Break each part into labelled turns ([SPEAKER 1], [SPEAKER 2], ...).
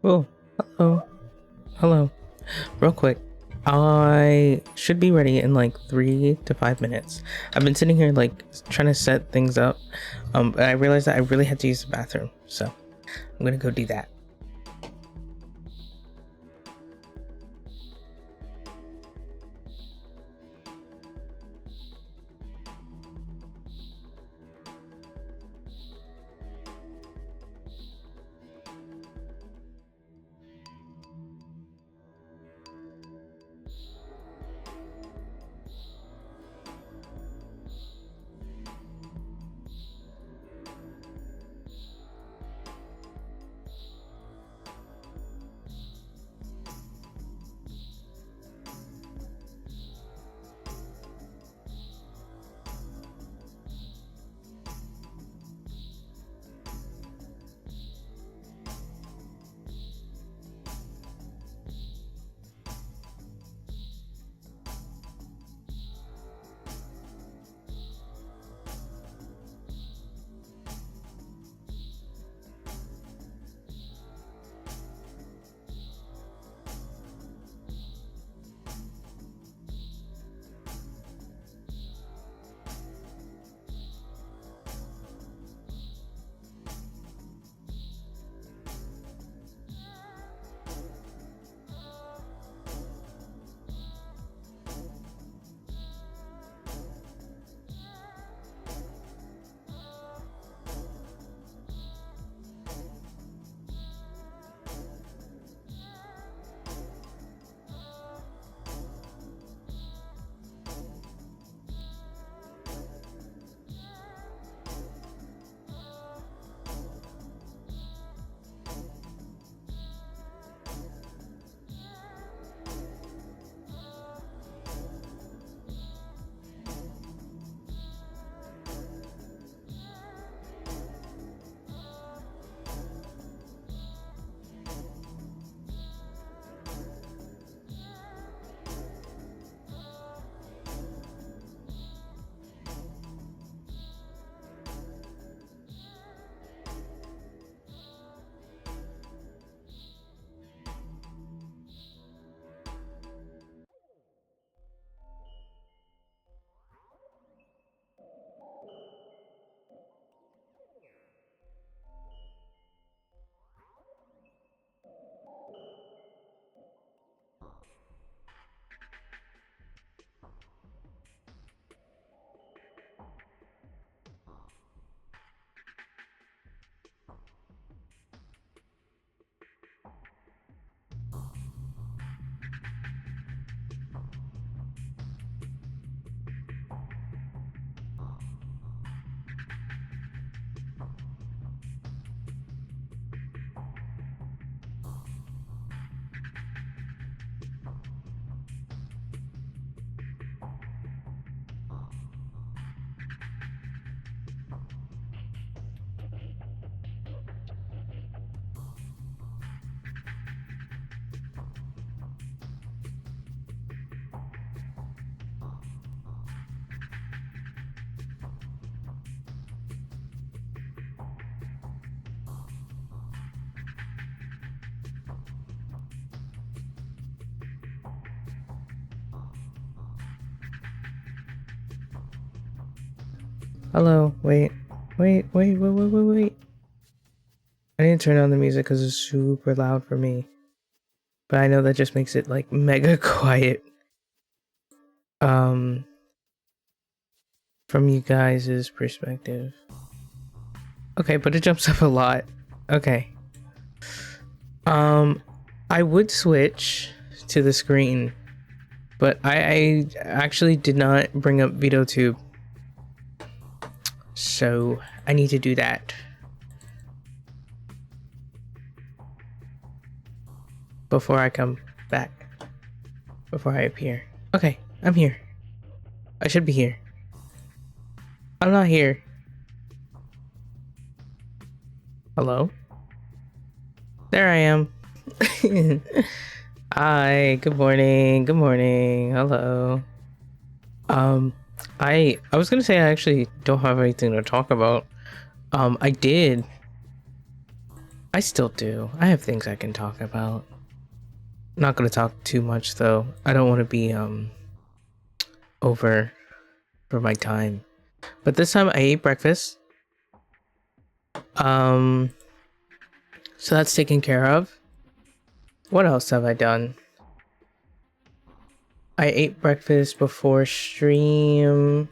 [SPEAKER 1] Oh, hello. Hello. Real quick. I should be ready in like 3 to 5 minutes. I've been sitting here like trying to set things up. But I realized that I really had to use the bathroom. So I'm gonna go do that. Hello. Wait. I need to turn on the music because it's super loud for me. But I know that just makes it like mega quiet. From you guys' perspective. Okay, but it jumps up a lot. Okay. I would switch to the screen, but I actually did not bring up veado.tube. So I need to do that. Before I come back. Before I appear. Okay, I'm here. I should be here. I'm not here. Hello? There I am. Hi, good morning. Good morning. Hello. I was gonna say I actually don't have anything to talk about. I did I still do. I have things I can talk about. Not gonna talk too much though. I don't want to be over for my time. But this time I ate breakfast. So that's taken care of. What else have I done? I ate breakfast before stream.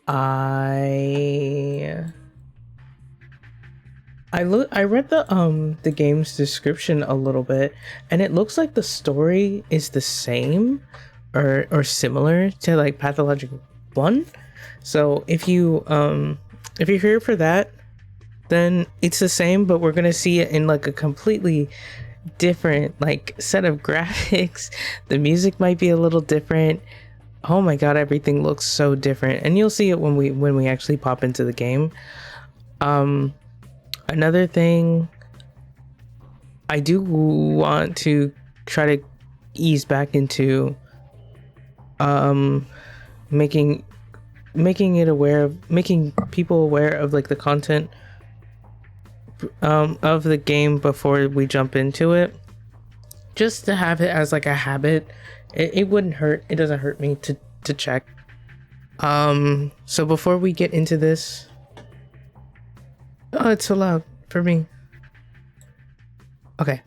[SPEAKER 1] I read the game's description a little bit, and it looks like the story is the same or similar to like Pathologic 1. So if you're here for that, then it's the same, but we're gonna see it in like a completely different like set of graphics. The music might be a little different. Oh my god, everything looks so different, and you'll see it when we actually pop into the game. Another thing, I do want to try to ease back into making people aware of like the content of the game before we jump into it, just to have it as like a habit. It wouldn't hurt. It doesn't hurt me to check. So before we get into this, oh, it's so loud for me. Okay.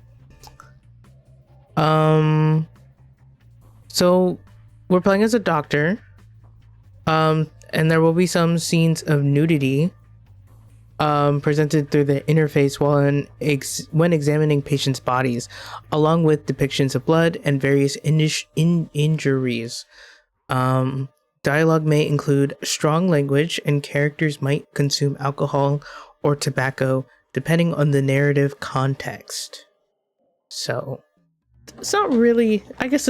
[SPEAKER 1] So we're playing as a doctor. And there will be some scenes of nudity presented through the interface when examining patients' bodies, along with depictions of blood and various injuries. Dialogue may include strong language, and characters might consume alcohol or tobacco, depending on the narrative context. So, it's not really, I guess,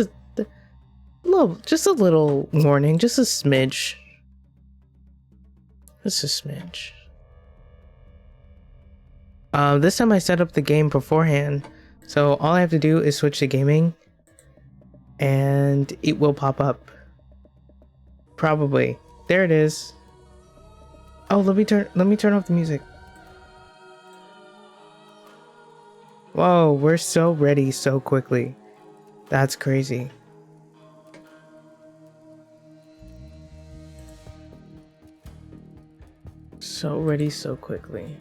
[SPEAKER 1] just a little warning, just a smidge. Just a smidge. This time I set up the game beforehand, so all I have to do is switch to gaming, and it will pop up. Probably. There it is. Oh, let me turn off the music. Whoa, we're so ready so quickly. That's crazy. So ready so quickly.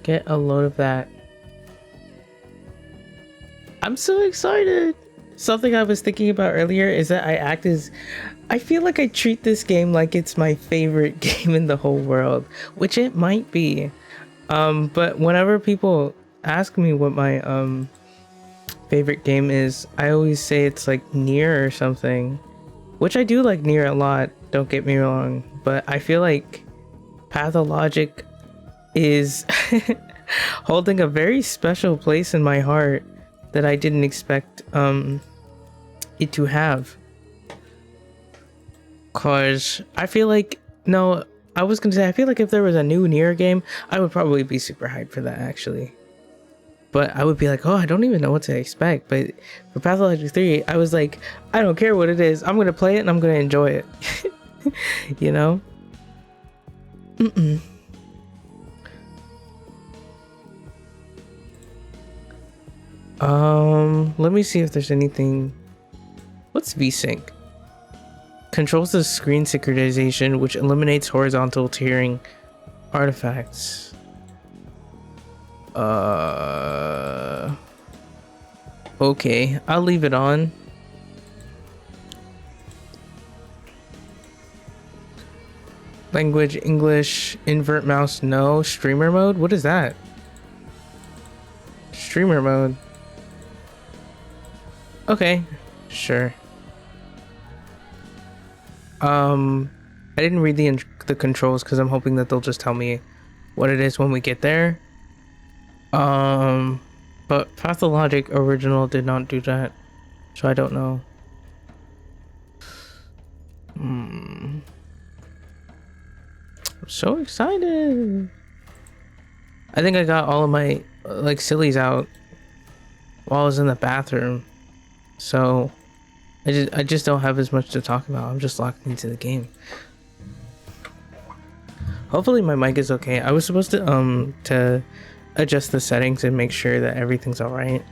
[SPEAKER 1] Get a load of that. I'm so excited. Something I was thinking about earlier is that I feel like I treat this game like it's my favorite game in the whole world, which it might be. But whenever people ask me what my favorite game is, I always say it's like Nier or something, which I do like Nier a lot, don't get me wrong, but I feel like Pathologic is holding a very special place in my heart that I didn't expect it to have. Cause I feel like, no, I was gonna say, I feel like if there was a new Nier game, I would probably be super hyped for that actually. But I would be like, oh, I don't even know what to expect. But for Pathologic 3, I was like, I don't care what it is. I'm gonna play it and I'm gonna enjoy it. You know? Let me see if there's anything. What's VSync? Controls the screen synchronization, which eliminates horizontal tearing artifacts. Okay, I'll leave it on. Language, English, invert mouse, no. Streamer mode? What is that? Streamer mode. Okay, sure. I didn't read the controls because I'm hoping that they'll just tell me what it is when we get there. But Pathologic original did not do that, so I don't know. I'm so excited. I think I got all of my like sillies out while I was in the bathroom, so I just don't have as much to talk about. I'm just locked into the game. Hopefully my mic is okay. I was supposed to adjust the settings and make sure that everything's all right.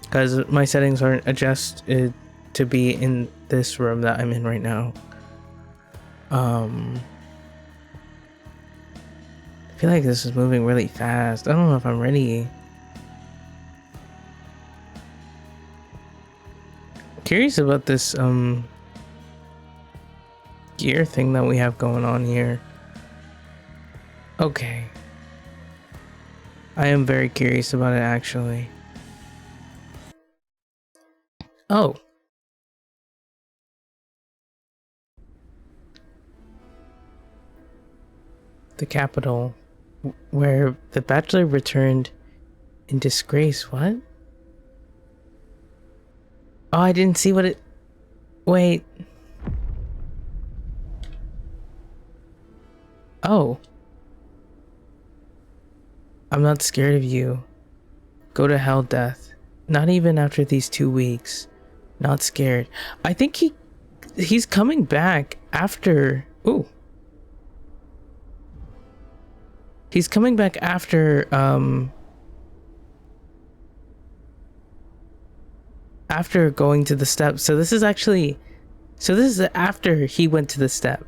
[SPEAKER 1] Because my settings aren't adjusted to be in this room that I'm in right now. I feel like this is moving really fast. I don't know if I'm ready. Curious about this gear thing that we have going on here. Okay. I am very curious about it actually. Oh. The capital where the bachelor returned in disgrace. What? Oh, I didn't see what it... Wait. Oh. I'm not scared of you. Go to hell, death. Not even after these 2 weeks. Not scared. I think he's coming back after... Ooh. He's coming back after, after going to the step. So this is actually... So this is after he went to the step.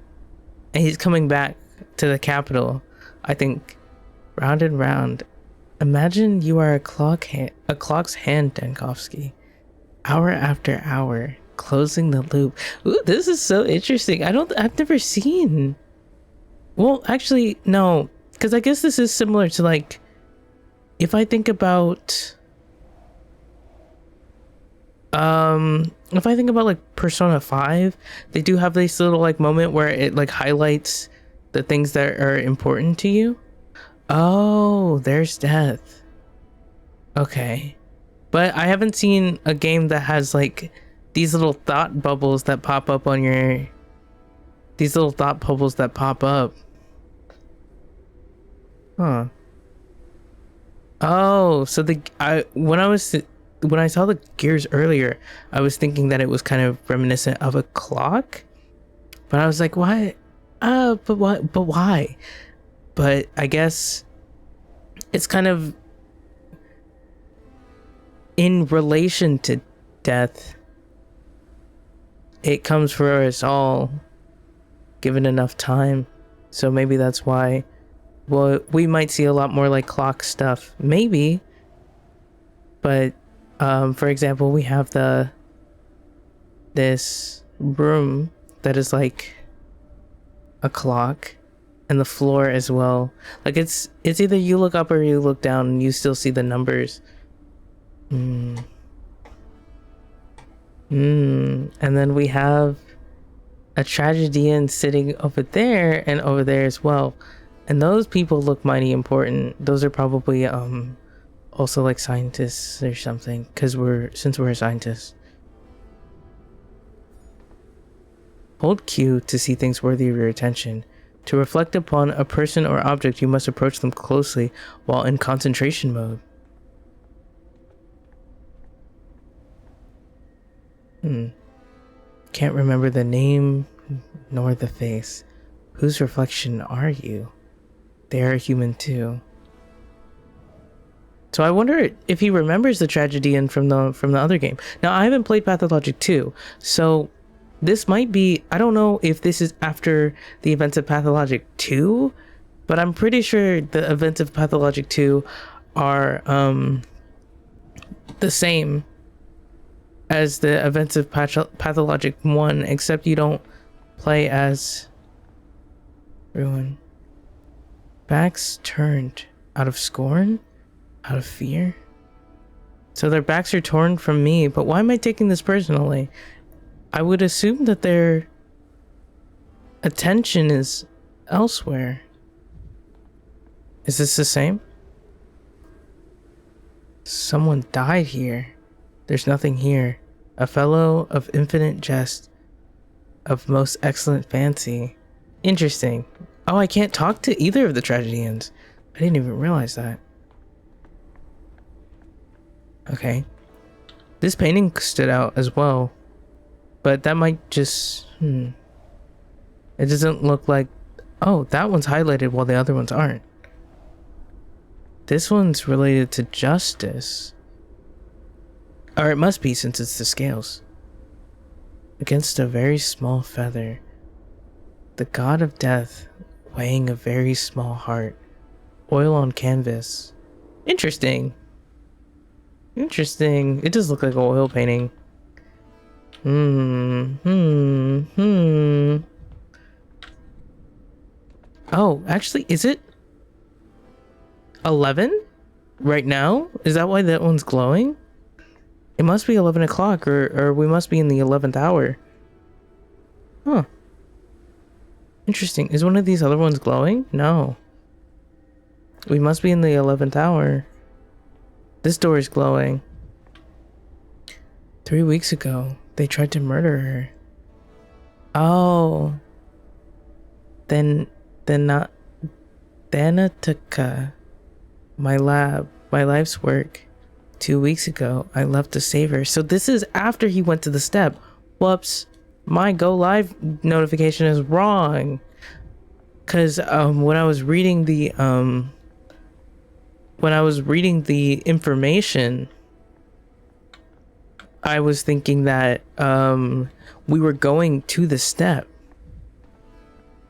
[SPEAKER 1] And he's coming back to the capital. I think... Round and round. Imagine you are a clock's hand, Dankovsky. Hour after hour, closing the loop. Ooh, this is so interesting. I've never seen... Well, actually, no. Because I guess this is similar to, like... If I think about... If I think about, like, Persona 5, they do have this little, like, moment where it, like, highlights the things that are important to you. Oh, there's death. Okay. But I haven't seen a game that has like these little thought bubbles that pop up on your... These little thought bubbles that pop up. Huh. Oh, so when I saw the gears earlier, I was thinking that it was kind of reminiscent of a clock. But I was like, why? But what? But why? But I guess it's kind of in relation to death. It comes for us all given enough time. So maybe that's why. Well, we might see a lot more like clock stuff. Maybe. But for example, we have this room that is like a clock. And the floor as well. Like it's either you look up or you look down and you still see the numbers. And then we have a tragedian sitting over there and over there as well. And those people look mighty important. Those are probably also like scientists or something. Since we're scientists. Hold Q to see things worthy of your attention. To reflect upon a person or object, you must approach them closely while in concentration mode. Can't remember the name nor the face. Whose reflection are you? They are human too. So I wonder if he remembers the tragedian from the other game. Now I haven't played Pathologic 2, so this might be, I don't know if this is after the events of Pathologic 2, but I'm pretty sure the events of Pathologic 2 are the same as the events of Pathologic 1, except you don't play as Ruin. Backs turned out of scorn? Out of fear? So their backs are torn from me, but why am I taking this personally? I would assume that their attention is elsewhere. Is this the same? Someone died here. There's nothing here. A fellow of infinite jest, of most excellent fancy. Interesting. Oh, I can't talk to either of the tragedians. I didn't even realize that. Okay. This painting stood out as well. But that might just... It doesn't look like... Oh, that one's highlighted while the other ones aren't. This one's related to justice. Or it must be, since it's the scales. Against a very small feather. The god of death weighing a very small heart. Oil on canvas. Interesting. Interesting. It does look like an oil painting. Oh, actually, is it 11 right now? Is that why that one's glowing? It must be 11 o'clock, or we must be in the 11th hour. Huh. Interesting. Is one of these other ones glowing? No. We must be in the 11th hour. This door is glowing. 3 weeks ago, they tried to murder her. Oh. Then not Thanatica. My life's work. 2 weeks ago, I left to save her. So this is after he went to the step. Whoops. My go live notification is wrong. Cause when I was reading the information, I was thinking that we were going to the step.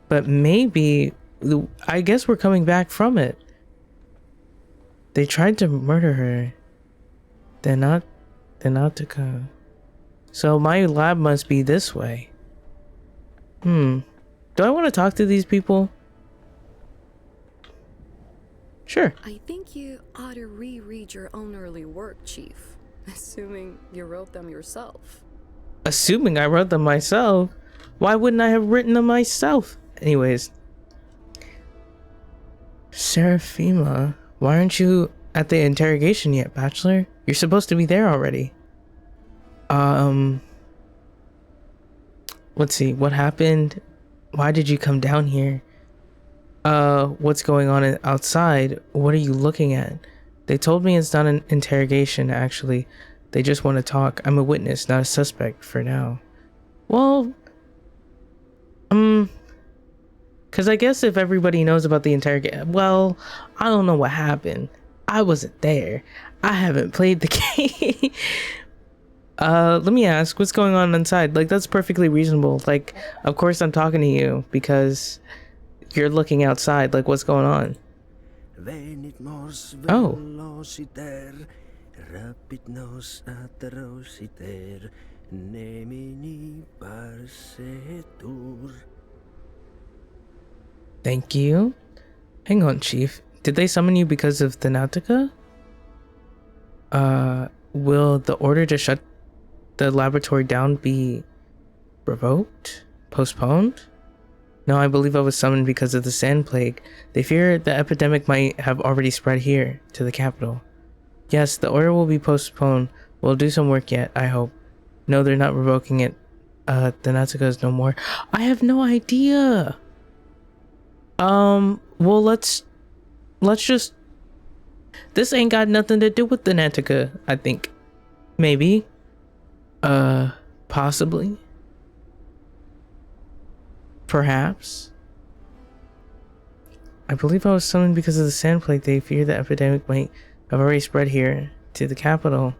[SPEAKER 1] But maybe, I guess we're coming back from it. They tried to murder her. Thanatica. So my lab must be this way. Do I want to talk to these people? Sure.
[SPEAKER 2] I think you ought to reread your own early work, Chief. Assuming you wrote them yourself.
[SPEAKER 1] Assuming I wrote them myself? Why wouldn't I have written them myself? Anyways. Seraphima, why aren't you at the interrogation yet, Bachelor? You're supposed to be there already. Let's see, what happened? Why did you come down here? What's going on outside? What are you looking at? They told me it's not an interrogation, actually. They just want to talk. I'm a witness, not a suspect for now. Well, because I guess if everybody knows about the interrogation, well, I don't know what happened. I wasn't there. I haven't played the game. Let me ask, what's going on inside? Like, that's perfectly reasonable. Like, of course I'm talking to you because you're looking outside. Like, what's going on? Oh. Thank you. Hang on, Chief. Did they summon you because of Thanatica? Will the order to shut the laboratory down be revoked? Postponed? No, I believe I was summoned because of the sand plague. They fear the epidemic might have already spread here, to the capital. Yes, the order will be postponed. We'll do some work yet, I hope. No, they're not revoking it. Thanatica is no more. I have no idea. Well, let's just... This ain't got nothing to do with Thanatica, I think. Maybe. Possibly. Perhaps. I believe I was summoned because of the sand plague. They fear the epidemic might have already spread here, to the capital.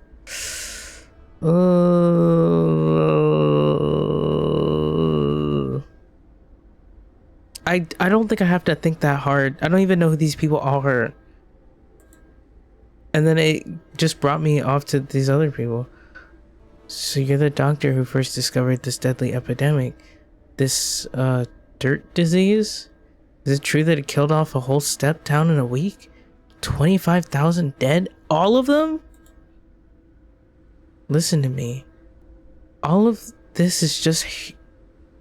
[SPEAKER 1] I don't think I have to think that hard. I don't even know who these people are. And then it just brought me off to these other people. So you're the doctor who first discovered this deadly epidemic. This, dirt disease? Is it true that it killed off a whole step town in a week? 25,000 dead? All of them? Listen to me. All of this is just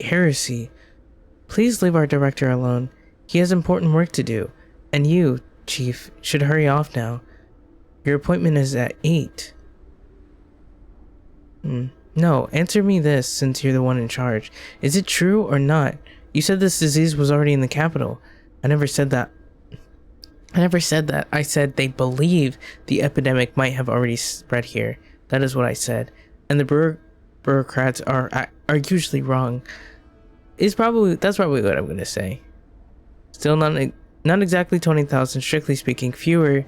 [SPEAKER 1] heresy. Please leave our director alone. He has important work to do. And you, Chief, should hurry off now. Your appointment is at 8. No, answer me this since you're the one in charge. Is it true or not? You said this disease was already in the capital. I never said that. I said they believe the epidemic might have already spread here. That is what I said. And the bureaucrats are usually wrong. That's probably what I'm gonna say. Still not Not exactly 20,000, strictly speaking, fewer,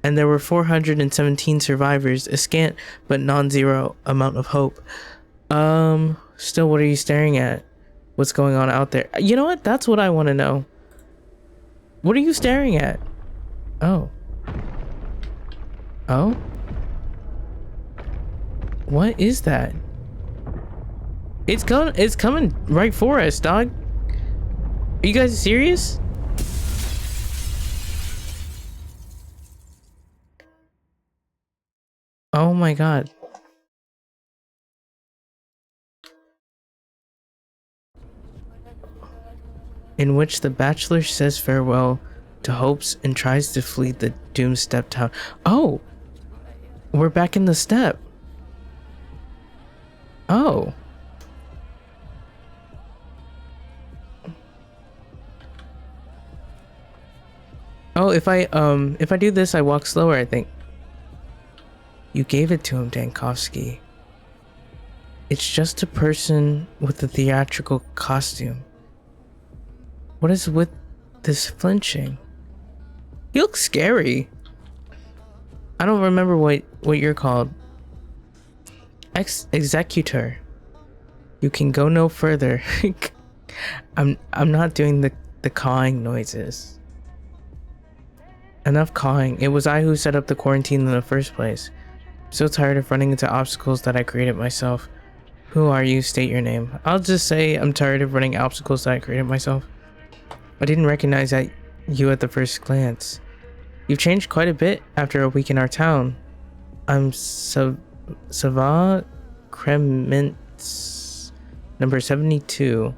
[SPEAKER 1] and there were 417 survivors, a scant but non-zero amount of hope. Still, what are you staring at? What's going on out there? You know what? That's what I want to know. What are you staring at? Oh. Oh? What is that? It's coming right for us, dog. Are you guys serious? Oh my god. In which the bachelor says farewell to hopes and tries to flee the doomed step town. Oh! We're back in the step. Oh. Oh, if I do this, I walk slower, I think. You gave it to him, Dankovsky. It's just a person with a theatrical costume. What is with this flinching? He looks scary. I don't remember what you're called. Executor. You can go no further. I'm not doing the cawing noises. Enough cawing. It was I who set up the quarantine in the first place. So tired of running into obstacles that I created myself. Who are you? State your name. I'll just say I'm tired of running obstacles that I created myself. I didn't recognize you at the first glance. You've changed quite a bit after a week in our town. I'm Sava Kremintz, number 72,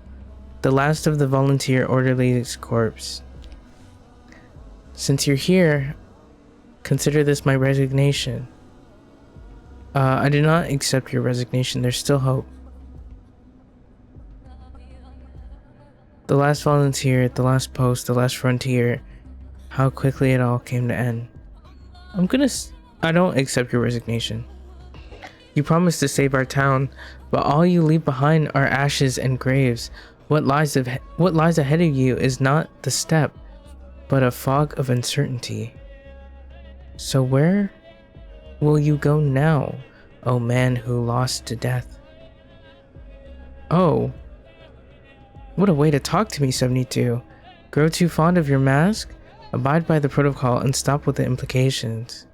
[SPEAKER 1] the last of the volunteer orderly's corpse. Since you're here, consider this my resignation. I do not accept your resignation. There's still hope. The last volunteer, the last post, the last frontier. How quickly it all came to end. I don't accept your resignation. You promised to save our town, but all you leave behind are ashes and graves. What lies ahead of you is not the step, but a fog of uncertainty. So where will you go now, O man who lost to death? Oh. What a way to talk to me, 72. Grow too fond of your mask? Abide by the protocol and stop with the implications.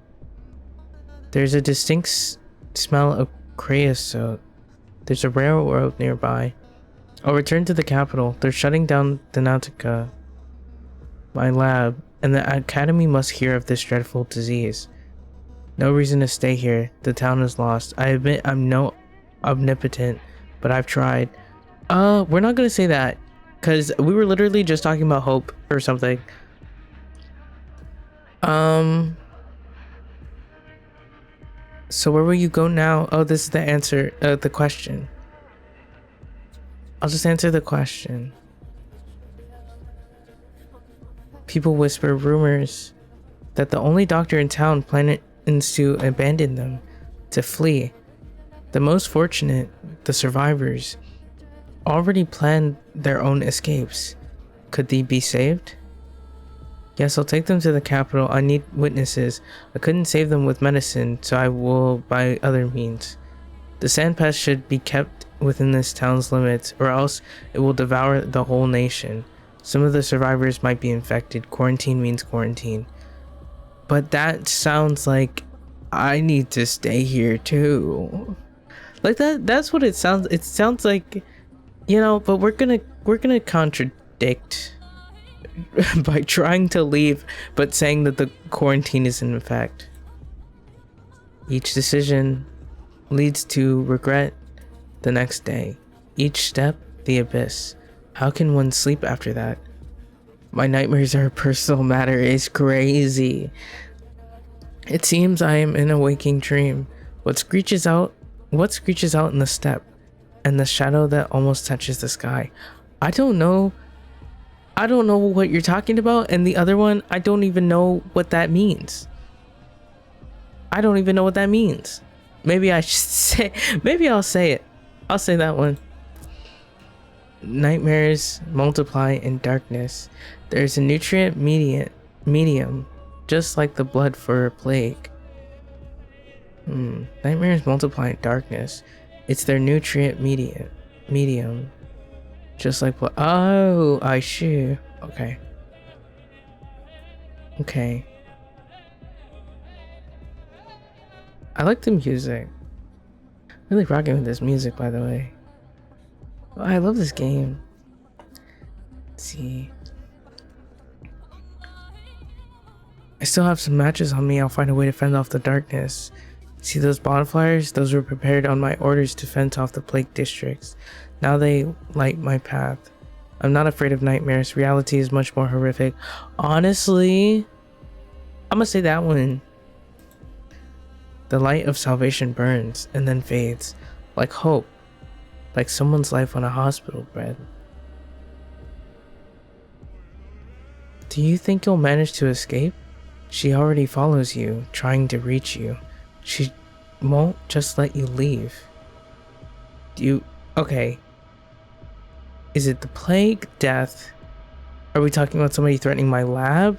[SPEAKER 1] There's a distinct smell of creosote. There's a railroad nearby. I'll return to the capital. They're shutting down the Nautica, my lab, and the academy must hear of this dreadful disease. No reason to stay here. The town is lost. I admit I'm no omnipotent, but I've tried. We're not gonna say that, because we were literally just talking about hope or something. So where will you go now? Oh, this is the answer, the question. I'll just answer the question. People whisper rumors that the only doctor in town plans to abandon them, to flee. The most fortunate, the survivors, already planned their own escapes. Could they be saved? Yes, I'll take them to the capital. I need witnesses. I couldn't save them with medicine, so I will by other means. The sandpass should be kept within this town's limits, or else it will devour the whole nation. Some of the survivors might be infected. Quarantine means quarantine. But that sounds like I need to stay here too. Like that's what it sounds. It sounds like, you know, but we're gonna contradict by trying to leave but saying that the quarantine is in effect. Each decision leads to regret the next day. Each step, the abyss. How can one sleep after that? My nightmares are a personal matter. It's crazy. It seems I am in a waking dream. What screeches out in the steppe, and the shadow that almost touches the sky. I don't know what you're talking about, and the other one, I don't even know what that means. Maybe I should say, maybe I'll say it. I'll say that one. Nightmares multiply in darkness. There's a nutrient medium, just like the blood for a plague. Nightmares multiply in darkness. It's their nutrient medium, just like blood. Oh, I see. Okay. Okay. I like the music. Really rocking with this music, by the way. Oh, I love this game. Let's see. I still have some matches on me. I'll find a way to fend off the darkness. See those bonfires? Those were prepared on my orders to fend off the plague districts. Now they light my path. I'm not afraid of nightmares. Reality is much more horrific. Honestly, I'm gonna say that one. The light of salvation burns and then fades, like hope, like someone's life on a hospital bed. Do you think you'll manage to escape? She already follows you, trying to reach you. She won't just let you leave. Okay. Is it the plague, death? Are we talking about somebody threatening my lab?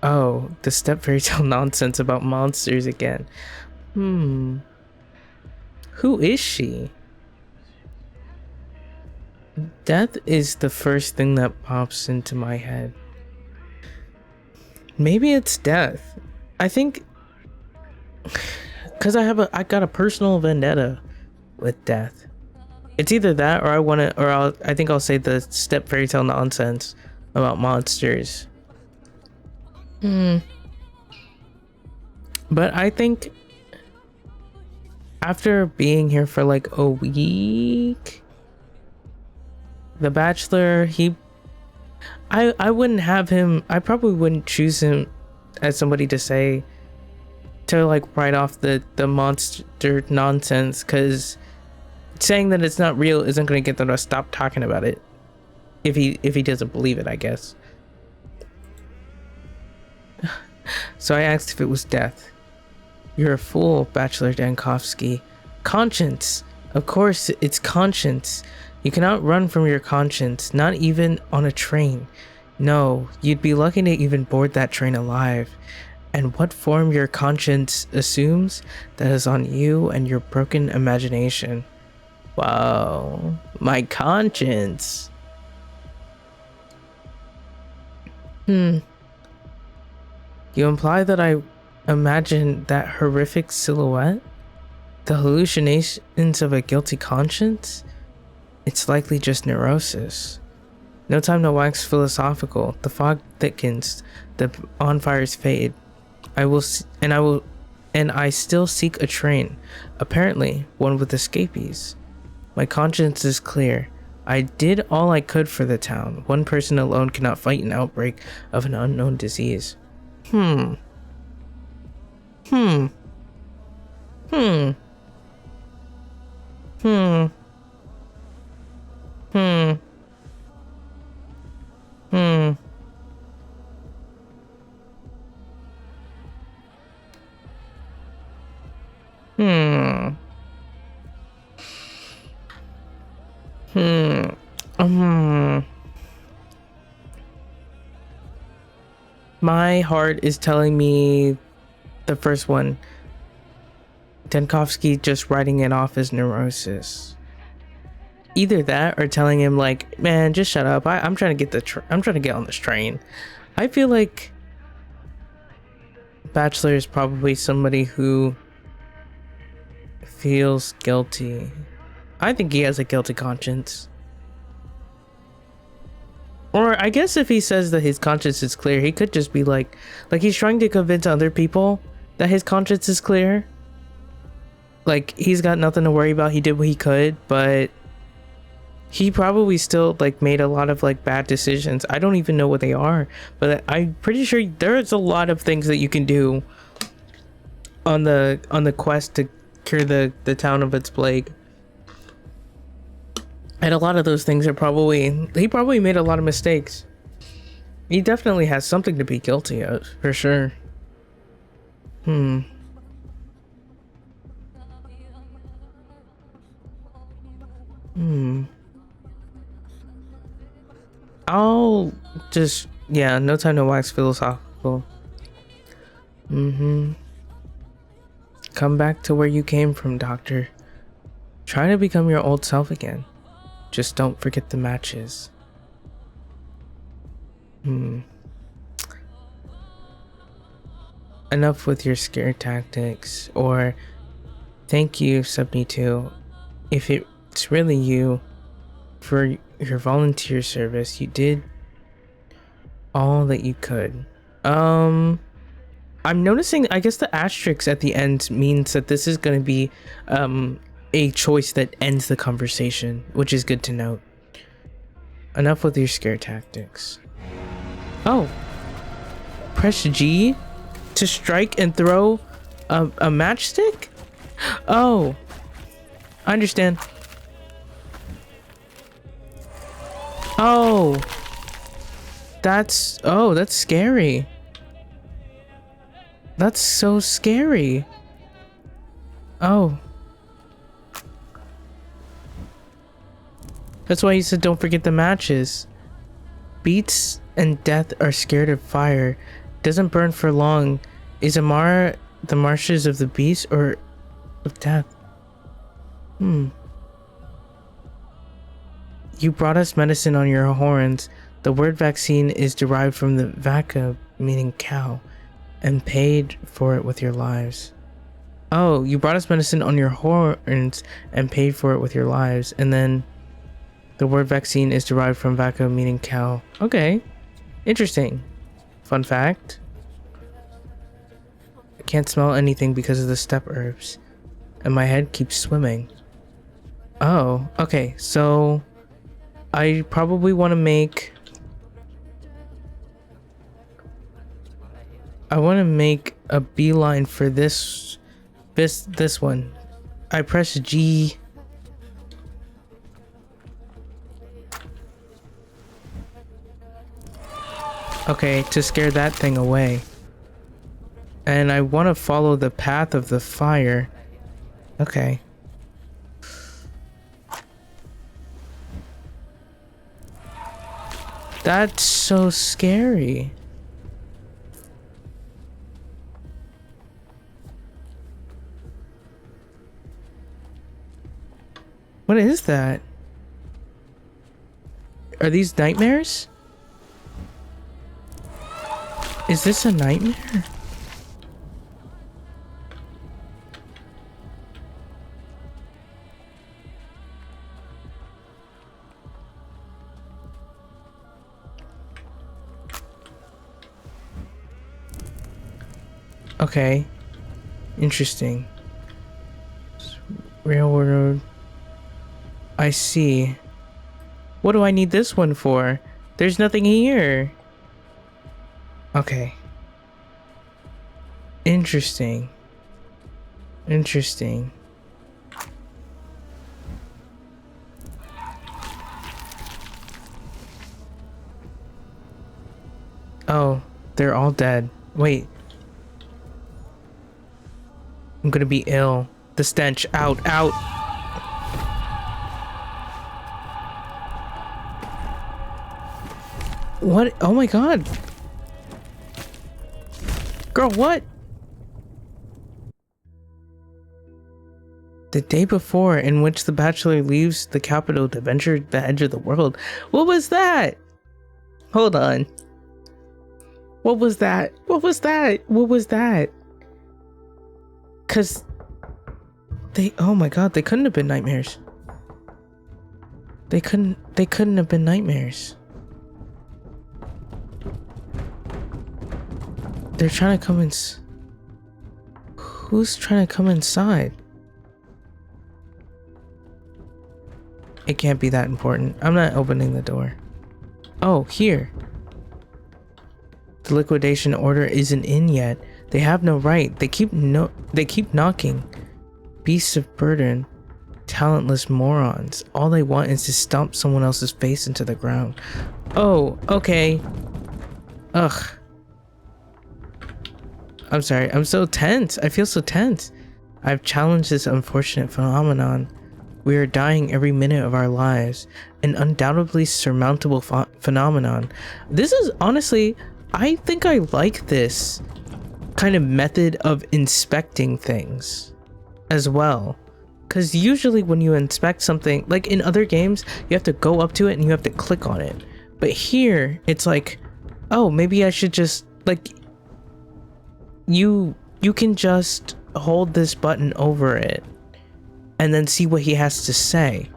[SPEAKER 1] Oh, the step fairy tale nonsense about monsters again. Who is she? Death is the first thing that pops into my head. Maybe it's death. I think because I got a personal vendetta with death. It's either that or I think I'll say the step fairy tale nonsense about monsters. But I think after being here for like a week, the Bachelor, I wouldn't have him. I probably wouldn't choose him as somebody to say to like write off the monster nonsense, because saying that it's not real isn't going to get them to stop talking about it if he doesn't believe it, I guess. So I asked if it was death. You're a fool, Bachelor Dankovsky. Conscience. Of course, it's conscience. You cannot run from your conscience, not even on a train. No, you'd be lucky to even board that train alive. And what form your conscience assumes, that is on you and your broken imagination. Wow, my conscience. You imply that I imagine that horrific silhouette? The hallucinations of a guilty conscience? It's likely just neurosis. No time to wax philosophical. The fog thickens, the bonfires fade. I still seek a train, apparently one with escapees. My conscience is clear. I did all I could for the town. One person alone cannot fight an outbreak of an unknown disease. Hmm. My heart is telling me the first one. Dankovsky just writing it off as neurosis. Either that or telling him like, man, just shut up. I'm trying to get I'm trying to get on this train. I feel like Bachelor is probably somebody who feels guilty. I think he has a guilty conscience. Or I guess if he says that his conscience is clear, he could just be like he's trying to convince other people that his conscience is clear. Like he's got nothing to worry about. He did what he could, but he probably still like made a lot of like bad decisions. I don't even know what they are, but I'm pretty sure there's a lot of things that you can do on the quest to cure the town of its plague. And a lot of those things are he probably made a lot of mistakes. He definitely has something to be guilty of, for sure. I'll just, yeah, no time to wax philosophical. Come back to where you came from, Doctor. Try to become your old self again. Just don't forget the matches. Enough with your scare tactics, or thank you, 72. If it's really you, for your volunteer service, you did all that you could. I'm noticing, I guess the asterisk at the end means that this is going to be a choice that ends the conversation, which is good to note. Enough with your scare tactics. Oh, press G to strike and throw a matchstick? Oh, I understand. Oh, that's scary. That's so scary. Oh. That's why he said don't forget the matches. Beats and death are scared of fire. Doesn't burn for long. Is Amara the marshes of the beast or of death? You brought us medicine on your horns. The word vaccine is derived from the vaca, meaning cow, and paid for it with your lives. Oh, you brought us medicine on your horns and paid for it with your lives. And then the word vaccine is derived from vaca, meaning cow. Okay, interesting. Fun fact. I can't smell anything because of the step herbs. And my head keeps swimming. Oh, okay, so I probably want to make... I want to make a beeline for this one. I press G. Okay, to scare that thing away. And I want to follow the path of the fire. Okay. That's so scary. What is that? Are these nightmares? Is this a nightmare? Okay. Interesting. Railroad. I see. What do I need this one for? There's nothing here. Okay. Interesting. Interesting. Oh, they're all dead. Wait. I'm gonna be ill. The stench. Out, out. What? Oh my god. Girl, what? The day before, in which the bachelor leaves the capital to venture the edge of the world. What was that? Hold on. What was that? What was that? What was that? Cause they, oh my god, they couldn't have been nightmares. They couldn't have been nightmares. They're trying to come in. Who's trying to come inside? It can't be that important. I'm not opening the door. Oh, here. The liquidation order isn't in yet. They have no right. They keep knocking. Beasts of burden. Talentless morons. All they want is to stomp someone else's face into the ground. Oh, okay. Ugh. I'm sorry. I'm so tense. I feel so tense. I've challenged this unfortunate phenomenon. We are dying every minute of our lives. An undoubtedly surmountable phenomenon. This is honestly, I think I like this kind of method of inspecting things as well. Because usually when you inspect something, like in other games, you have to go up to it and you have to click on it. But here, it's like, oh, maybe I should just, like, you can just hold this button over it and then see what he has to say.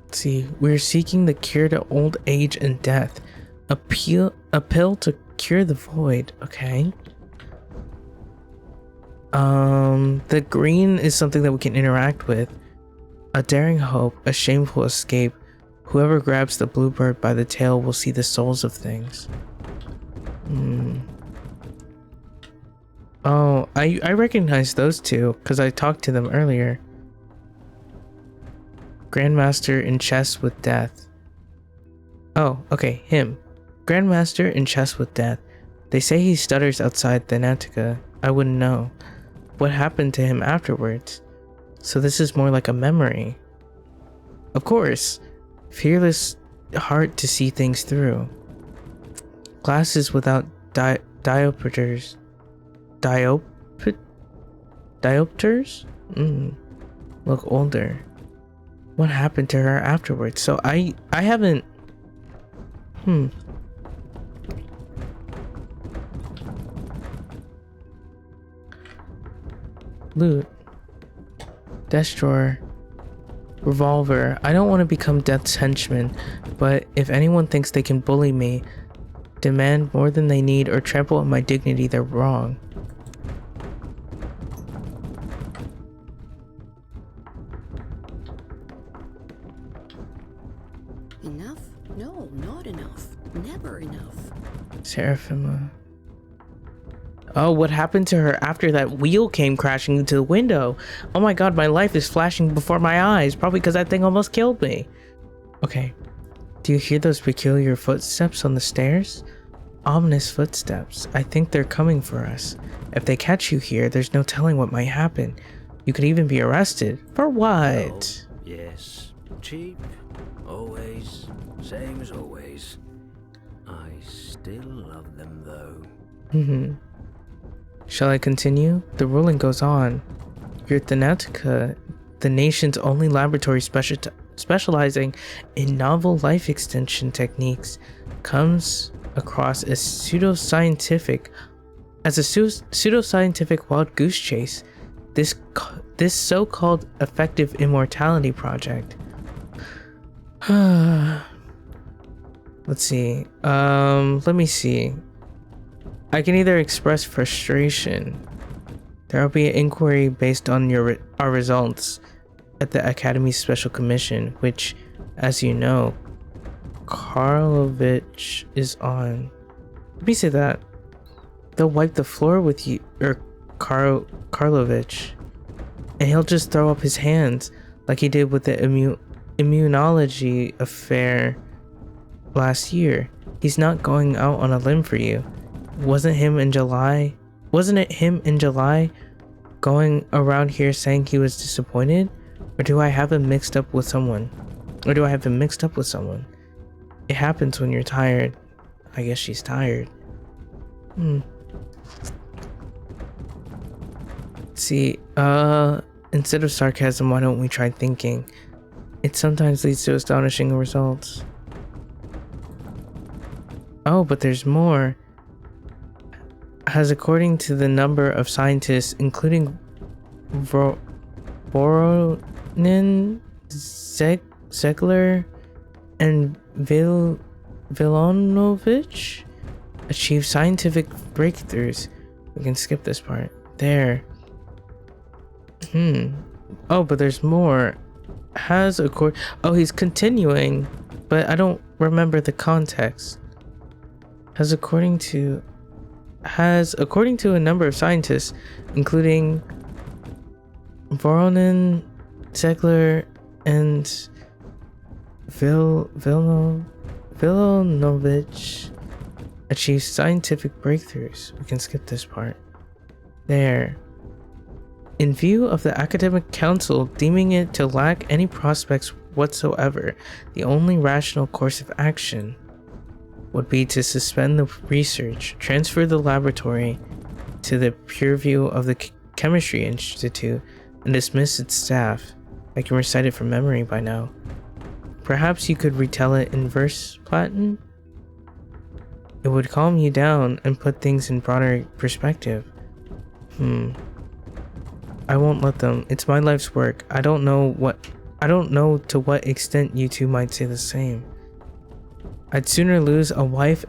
[SPEAKER 1] Let's see, we're seeking the cure to old age and death. A pill to cure the void. Okay. The green is something that we can interact with. A daring hope, a shameful escape. Whoever grabs the bluebird by the tail will see the souls of things. Oh, I recognize those two because I talked to them earlier. Grandmaster in chess with death. Oh, okay, him. Grandmaster in chess with death. They say he stutters outside Thanatica. I wouldn't know. What happened to him afterwards? So this is more like a memory. Of course. Fearless heart to see things through. Glasses without diopters. Diopters? Look older. What happened to her afterwards? So I haven't... Loot. Desk drawer. Revolver. I don't want to become Death's henchman, but if anyone thinks they can bully me, demand more than they need, or trample on my dignity, they're wrong.
[SPEAKER 2] Enough? No, not enough. Never enough.
[SPEAKER 1] Seraphima. Oh, what happened to her after that wheel came crashing into the window? Oh my god, my life is flashing before my eyes. Probably because that thing almost killed me. Okay. Do you hear those peculiar footsteps on the stairs? Ominous footsteps. I think they're coming for us. If they catch you here, there's no telling what might happen. You could even be arrested. For what?
[SPEAKER 3] Oh, yes. Cheap. Always. Same as always. I still love them though.
[SPEAKER 1] Shall I continue? The ruling goes on. You're Thanatica, the nation's only laboratory specializing in novel life extension techniques, comes across as pseudoscientific wild goose chase. This so-called effective immortality project. Let's see. Let me see. I can either express frustration. There will be an inquiry based on our results at the Academy's Special Commission, which, as you know, Karlovich is on. Let me say that. They'll wipe the floor with you, or Karlovich, and he'll just throw up his hands like he did with the immunology affair last year. He's not going out on a limb for you. Wasn't it him in July going around here saying he was disappointed? Or do I have him mixed up with someone? It happens when you're tired. I guess she's tired. See, instead of sarcasm, why don't we try thinking? It sometimes leads to astonishing results. Oh, but there's more. Has, according to the number of scientists, including Voronin, Zegler, and Vilonovich, achieved scientific breakthroughs. We can skip this part. There. Oh, but there's more. He's continuing, but I don't remember the context. Has according to a number of scientists, including Voronin, Zegler, and Vilonovich, achieved scientific breakthroughs. We can skip this part. There. In view of the academic council deeming it to lack any prospects whatsoever, the only rational course of action would be to suspend the research, transfer the laboratory to the purview of the Chemistry Institute, and dismiss its staff. I can recite it from memory by now. Perhaps you could retell it in verse, Platin? It would calm you down and put things in broader perspective. I won't let them. It's my life's work. I don't know to what extent you two might say the same. I'd sooner lose a wife,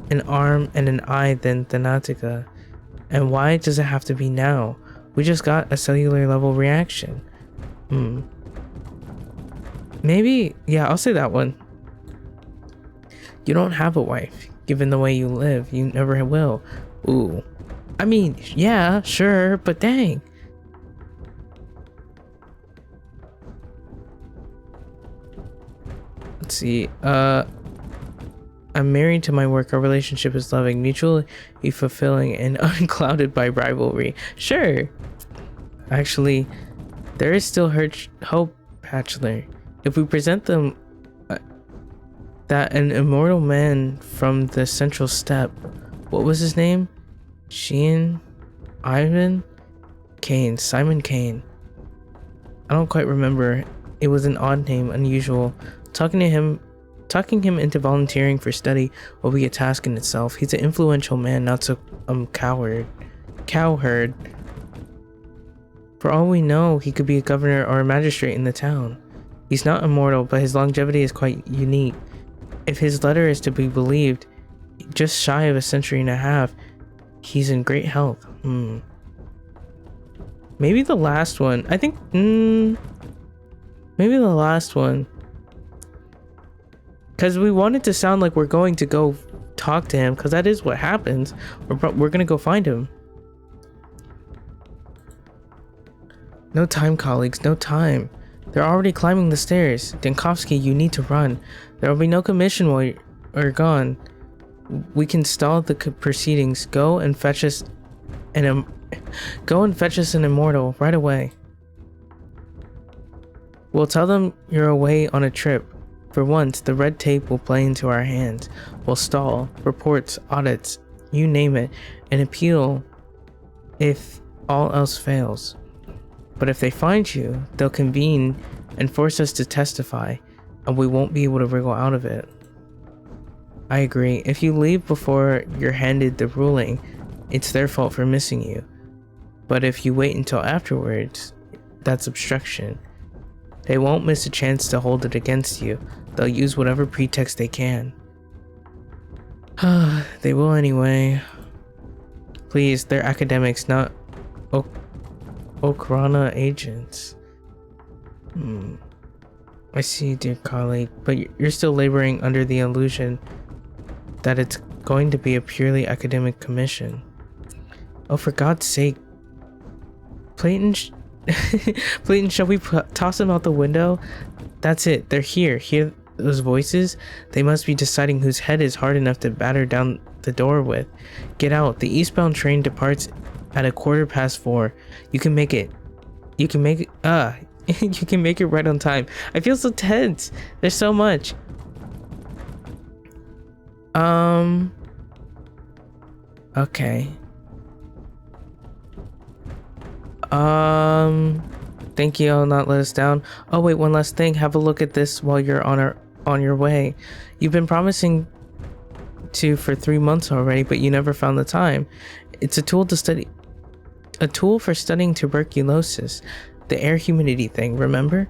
[SPEAKER 1] an arm, and an eye than Thanatica. And why does it have to be now? We just got a cellular level reaction. Maybe, yeah, I'll say that one. You don't have a wife. Given the way you live, you never will. Ooh. I mean, yeah, sure, but dang. Let's see. I'm married to my work. Our relationship is loving, mutually fulfilling, and unclouded by rivalry. Sure. Actually, there is still hope, Bachelor. If we present them that an immortal man from the central step, what was his name? Simon Kane. I don't quite remember. It was an odd name, unusual. Talking him into volunteering for study will be a task in itself. He's an influential man, not so cowherd. For all we know, he could be a governor or a magistrate in the town. He's not immortal, but his longevity is quite unique. If his letter is to be believed, just shy of a century and a half, he's in great health. Maybe the last one. I think, maybe the last one. Because we want it to sound like we're going to go talk to him, because that is what happens. We're going to go find him. No time, colleagues, no time. They're already climbing the stairs. Denkovsky, you need to run. There will be no commission while you're gone. We can stall the proceedings. Go and fetch us an immortal right away. We'll tell them you're away on a trip. For once, the red tape will play into our hands. We'll stall, reports, audits, you name it, and appeal if all else fails. But if they find you, they'll convene and force us to testify, and we won't be able to wriggle out of it. I agree. If you leave before you're handed the ruling, it's their fault for missing you. But if you wait until afterwards, that's obstruction. They won't miss a chance to hold it against you. They'll use whatever pretext they can. They will anyway. Please, they're academics, not Okrana agents. I see, dear colleague, but you're still laboring under the illusion that it's going to be a purely academic commission. Oh, for God's sake. Playton, shall we toss him out the window? That's it, they're here. Hear those voices? They must be deciding whose head is hard enough to batter down the door with. Get out, the eastbound train departs at 4:15. You can make it. You can make it. You can make it right on time. I feel so tense. There's so much. Okay. Thank you. I'll not let us down. Oh wait, one last thing. Have a look at this while you're on your way. You've been promising to for 3 months already, but you never found the time. It's a tool to study. A tool for studying tuberculosis. The air humidity thing, remember?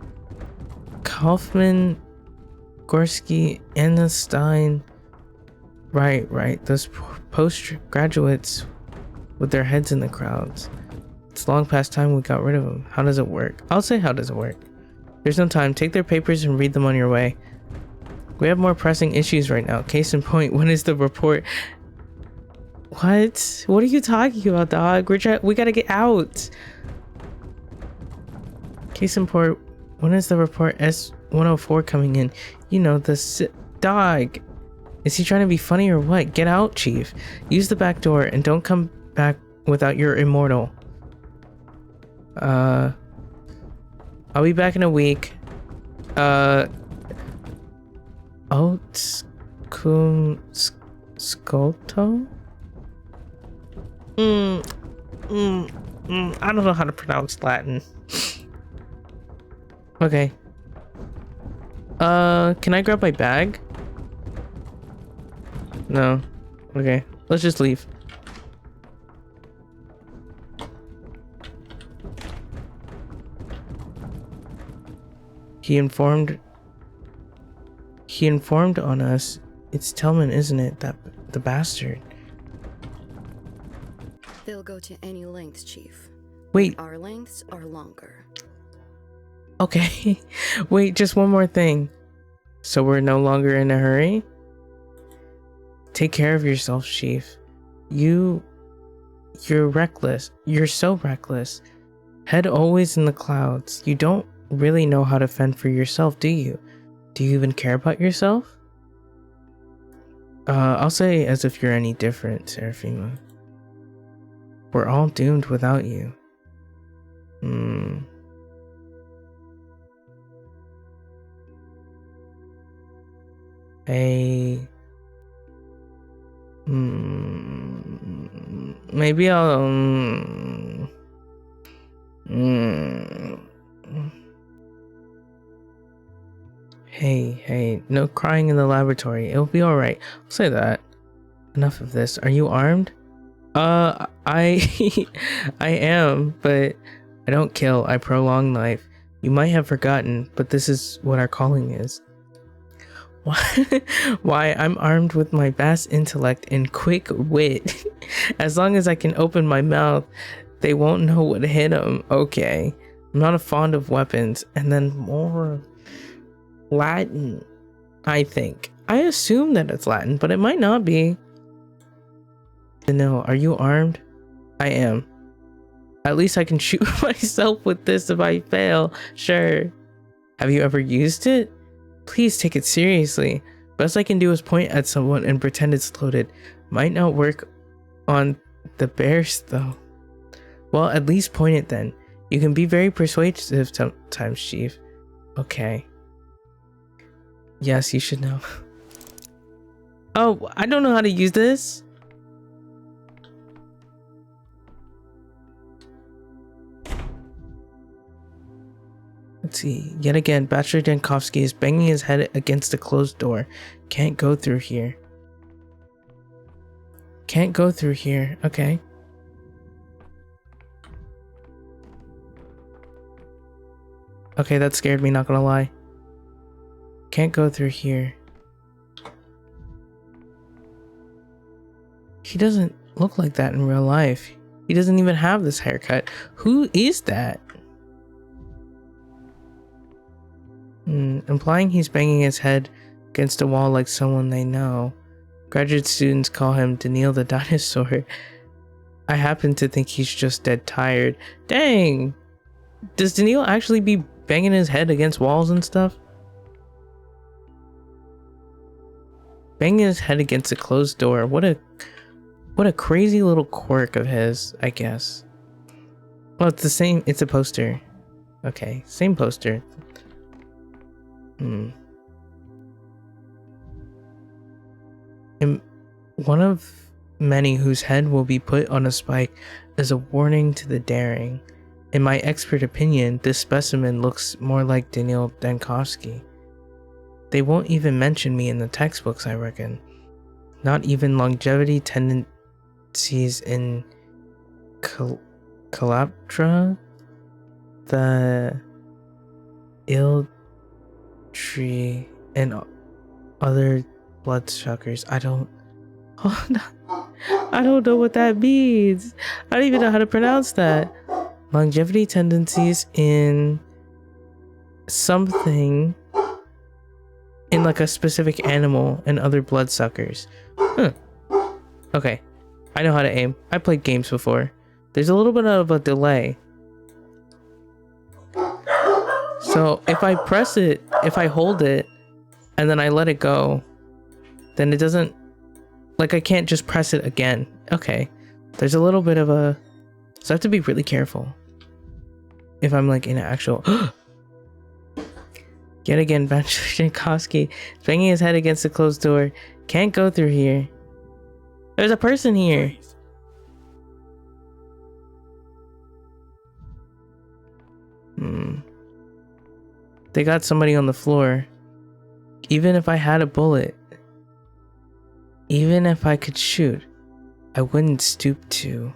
[SPEAKER 1] Kaufman, Gorski, Anna Stein. Right. Those postgraduates with their heads in the crowds. It's long past time we got rid of them. How does it work? I'll say, how does it work? There's no time. Take their papers and read them on your way. We have more pressing issues right now. Case in point, when is the report? What? What are you talking about, dog? We gotta get out. Case in point, when is the report S-104 coming in? You know, dog. Is he trying to be funny or what? Get out, Chief. Use the back door and don't come back without your immortal. I'll be back in a week. Cum scolto? I don't know how to pronounce Latin. Okay. Can I grab my bag? No. Okay, let's just leave. He informed on us. It's Tillman, isn't it? That the bastard.
[SPEAKER 2] They'll go to any lengths, Chief.
[SPEAKER 1] Wait.
[SPEAKER 2] Our lengths are longer.
[SPEAKER 1] Okay. Wait, just one more thing. So we're no longer in a hurry? Take care of yourself, Chief. You're reckless. You're so reckless. Head always in the clouds. You don't really know how to fend for yourself, do you? Do you even care about yourself? I'll say as if you're any different, Seraphima. We're all doomed without you. Maybe I'll Hey, no crying in the laboratory. It'll be alright. I'll say that. Enough of this. Are you armed? I I am, but I don't kill. I prolong life. You might have forgotten, but this is what our calling is. Why, I'm armed with my vast intellect and quick wit. As long as I can open my mouth, they won't know what hit them. Okay. I'm not fond of weapons. And then more Latin, I think. I assume that it's Latin, but it might not be. No, are you armed? I am. At least I can shoot myself with this if I fail. Sure. Have you ever used it? Please take it seriously. Best I can do is point at someone and pretend it's loaded. Might not work on the bears though. Well, at least point it then. You can be very persuasive sometimes, Chief. Okay. Yes, you should know. Oh, I don't know how to use this. Let's see. Yet again, Bachelor Dankovsky is banging his head against the closed door. Can't go through here. Can't go through here. Okay. Okay, that scared me, not gonna lie. Can't go through here. He doesn't look like that in real life. He doesn't even have this haircut. Who is that? Implying he's banging his head against a wall like someone they know. Graduate students call him Daniel the dinosaur. I happen to think he's just dead tired. Dang! Does Daniel actually be banging his head against walls and stuff? Banging his head against a closed door. What a crazy little quirk of his, I guess. Well, it's the same. It's a poster. Okay, same poster. And one of many whose head will be put on a spike as a warning to the daring. In my expert opinion, this specimen looks more like Daniel Dankovsky. They won't even mention me in the textbooks, I reckon. Not even longevity tendencies in Calaptra, the ill tree, and other bloodsuckers. I don't know what that means. I don't even know how to pronounce that. Longevity tendencies in something in like a specific animal and other bloodsuckers. Okay, I know how to aim. I played games before. There's a little bit of a delay. So if I press it, if I hold it, and then I let it go, then it doesn't, like I can't just press it again. Okay, there's a little bit of a, so I have to be really careful. if I'm like in an actual. Yet again, Bachelor Jankowski is banging his head against the closed door. Can't go through here. There's a person here. They got somebody on the floor. Even if I had a bullet, even if I could shoot, I wouldn't stoop to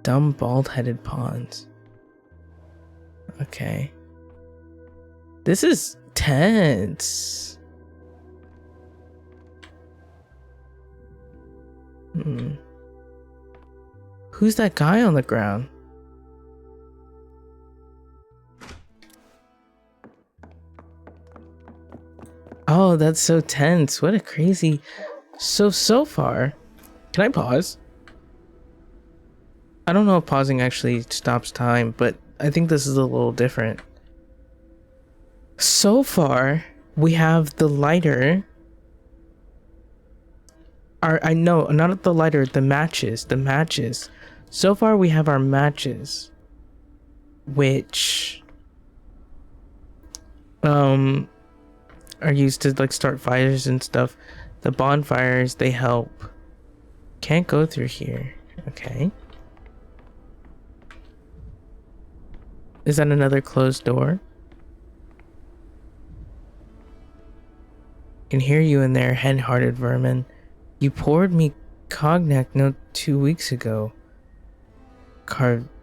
[SPEAKER 1] dumb bald-headed pawns. Okay. This is tense. Who's that guy on the ground? Oh, that's so tense. What a crazy... So far... Can I pause? I don't know if pausing actually stops time, but I think this is a little different. So far, we have the lighter. I know, not the lighter, the matches. The matches. So far, we have our matches. Which... are used to like start fires and stuff. The bonfires, they help. Can't go through here. Okay. Is that another closed door? Can hear you in there, hen-hearted vermin. You poured me cognac no 2 weeks ago. Kartsevich.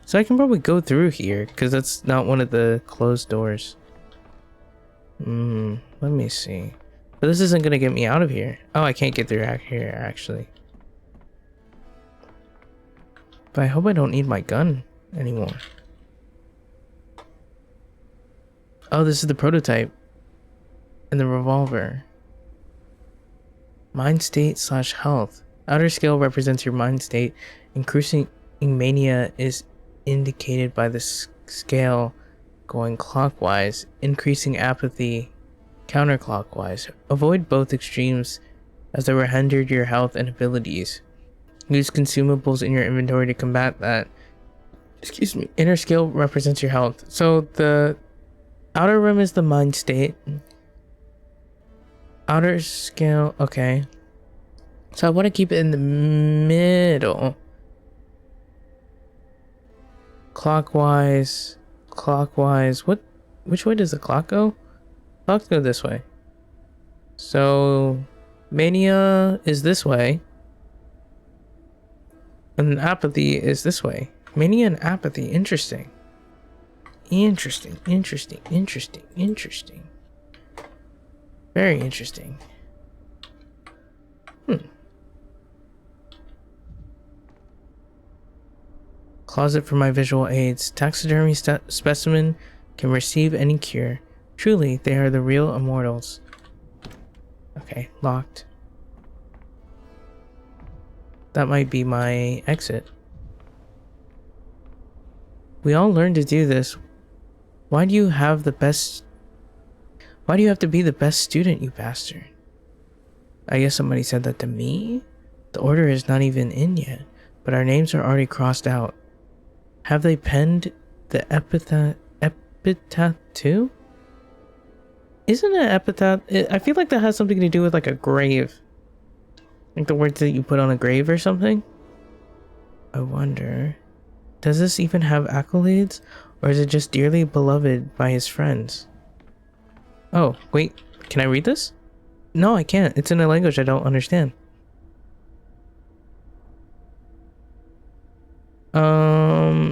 [SPEAKER 1] So I can probably go through here, because that's not one of the closed doors. Let me see. But this isn't gonna get me out of here. Oh, I can't get through here, actually. But I hope I don't need my gun anymore. Oh, this is the prototype. And the revolver. Mind state / health. Outer scale represents your mind state. Increasing mania is indicated by the scale going clockwise. Increasing apathy counterclockwise. Avoid both extremes as they will hinder your health and abilities. Use consumables in your inventory to combat that. Excuse me. Inner scale represents your health. So the outer rim is the mind state. Outer scale, okay. So I want to keep it in the middle. Clockwise. Which way does the clock go? Clocks go this way. So mania is this way. And apathy is this way. Mania and apathy, interesting. Interesting. Very interesting. Closet for my visual aids. Taxidermy specimen can receive any cure. Truly, they are the real immortals. Okay, locked. That might be my exit. We all learn to do this. Why do you have to be the best student, you bastard? I guess somebody said that to me? The order is not even in yet, but our names are already crossed out. Have they penned the epitaph too? Isn't an epitaph... I feel like that has something to do with like a grave. Like the words that you put on a grave or something? I wonder... Does this even have accolades? Or is it just dearly beloved by his friends? Oh, wait. Can I read this? No, I can't. It's in a language I don't understand.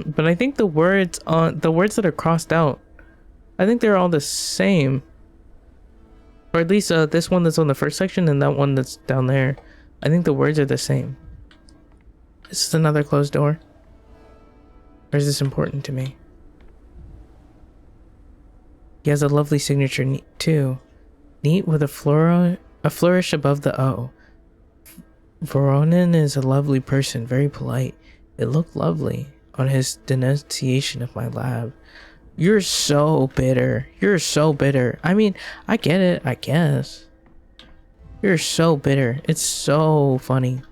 [SPEAKER 1] But I think the words that are crossed out, I think they're all the same. Or at least this one that's on the first section and that one that's down there. I think the words are the same. Is this another closed door? Or is this important to me? He has a lovely signature too. Neat with a flourish above the O. Voronin is a lovely person, very polite. It looked lovely on his denunciation of my lab. You're so bitter. You're so bitter. I mean, I get it, I guess. You're so bitter. It's so funny.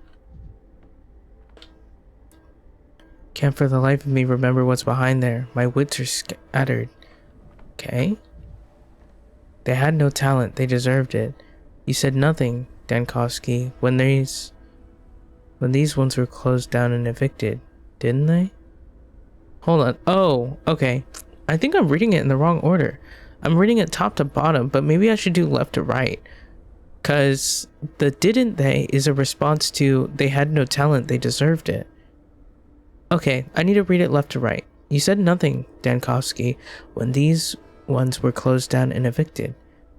[SPEAKER 1] Can't for the life of me remember what's behind there. My wits are scattered. Okay. They had no talent. They deserved it. You said nothing, Dankovsky, when these ones were closed down and evicted, didn't they? Hold on. Oh, okay. I think I'm reading it in the wrong order. I'm reading it top to bottom, but maybe I should do left to right. Because the didn't they is a response to they had no talent, they deserved it. Okay, I need to read it left to right. You said nothing, Dankovsky, when these ones were closed down and evicted.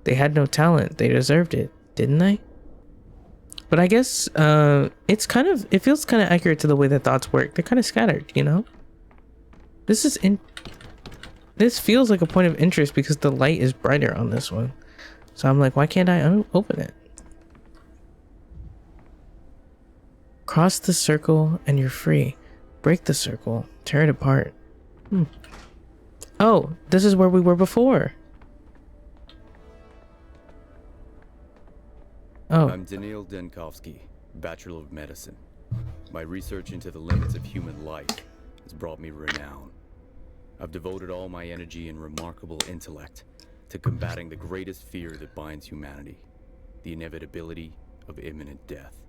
[SPEAKER 1] They had no talent, they deserved it, didn't they? But I guess it feels kind of accurate to the way that thoughts work. They're kind of scattered, you know? This feels like a point of interest because the light is brighter on this one. So I'm like, why can't I open it? Cross the circle and you're free. Break the circle. Tear it apart. Oh, this is where we were before. Oh.
[SPEAKER 4] I'm Daniil Dankovsky, Bachelor of Medicine. My research into the limits of human life has brought me renown. I've devoted all my energy and remarkable intellect to combating the greatest fear that binds humanity, the inevitability of imminent death.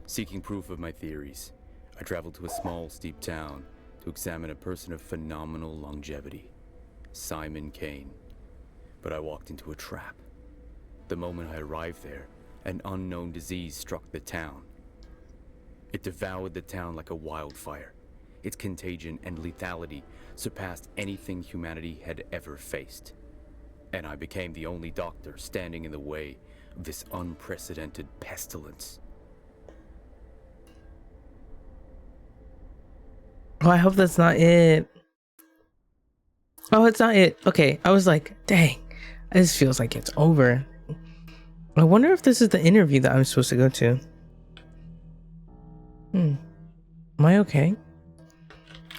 [SPEAKER 4] Seeking proof of my theories, I traveled to a small, steep town to examine a person of phenomenal longevity, Simon Kane. But I walked into a trap. The moment I arrived there, an unknown disease struck the town. It devoured the town like a wildfire. Its contagion and lethality surpassed anything humanity had ever faced. And I became the only doctor standing in the way of this unprecedented pestilence.
[SPEAKER 1] Oh, I hope that's not it. Oh, it's not it. Okay, I was like, dang, this feels like it's over. I wonder if this is the interview that I'm supposed to go to. Am I okay?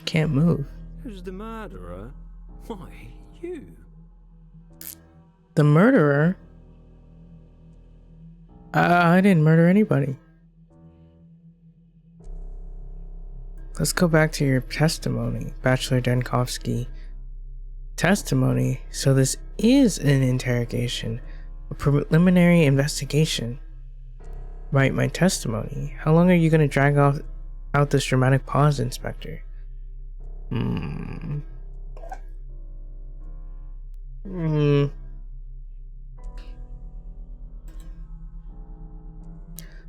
[SPEAKER 1] Can't move.
[SPEAKER 3] Who's the murderer? Why, you?
[SPEAKER 1] The murderer? I didn't murder anybody. Let's go back to your testimony, Bachelor Dankovsky. Testimony? So this is an interrogation. A preliminary investigation. Right, my testimony. How long are you going to drag out this dramatic pause, Inspector?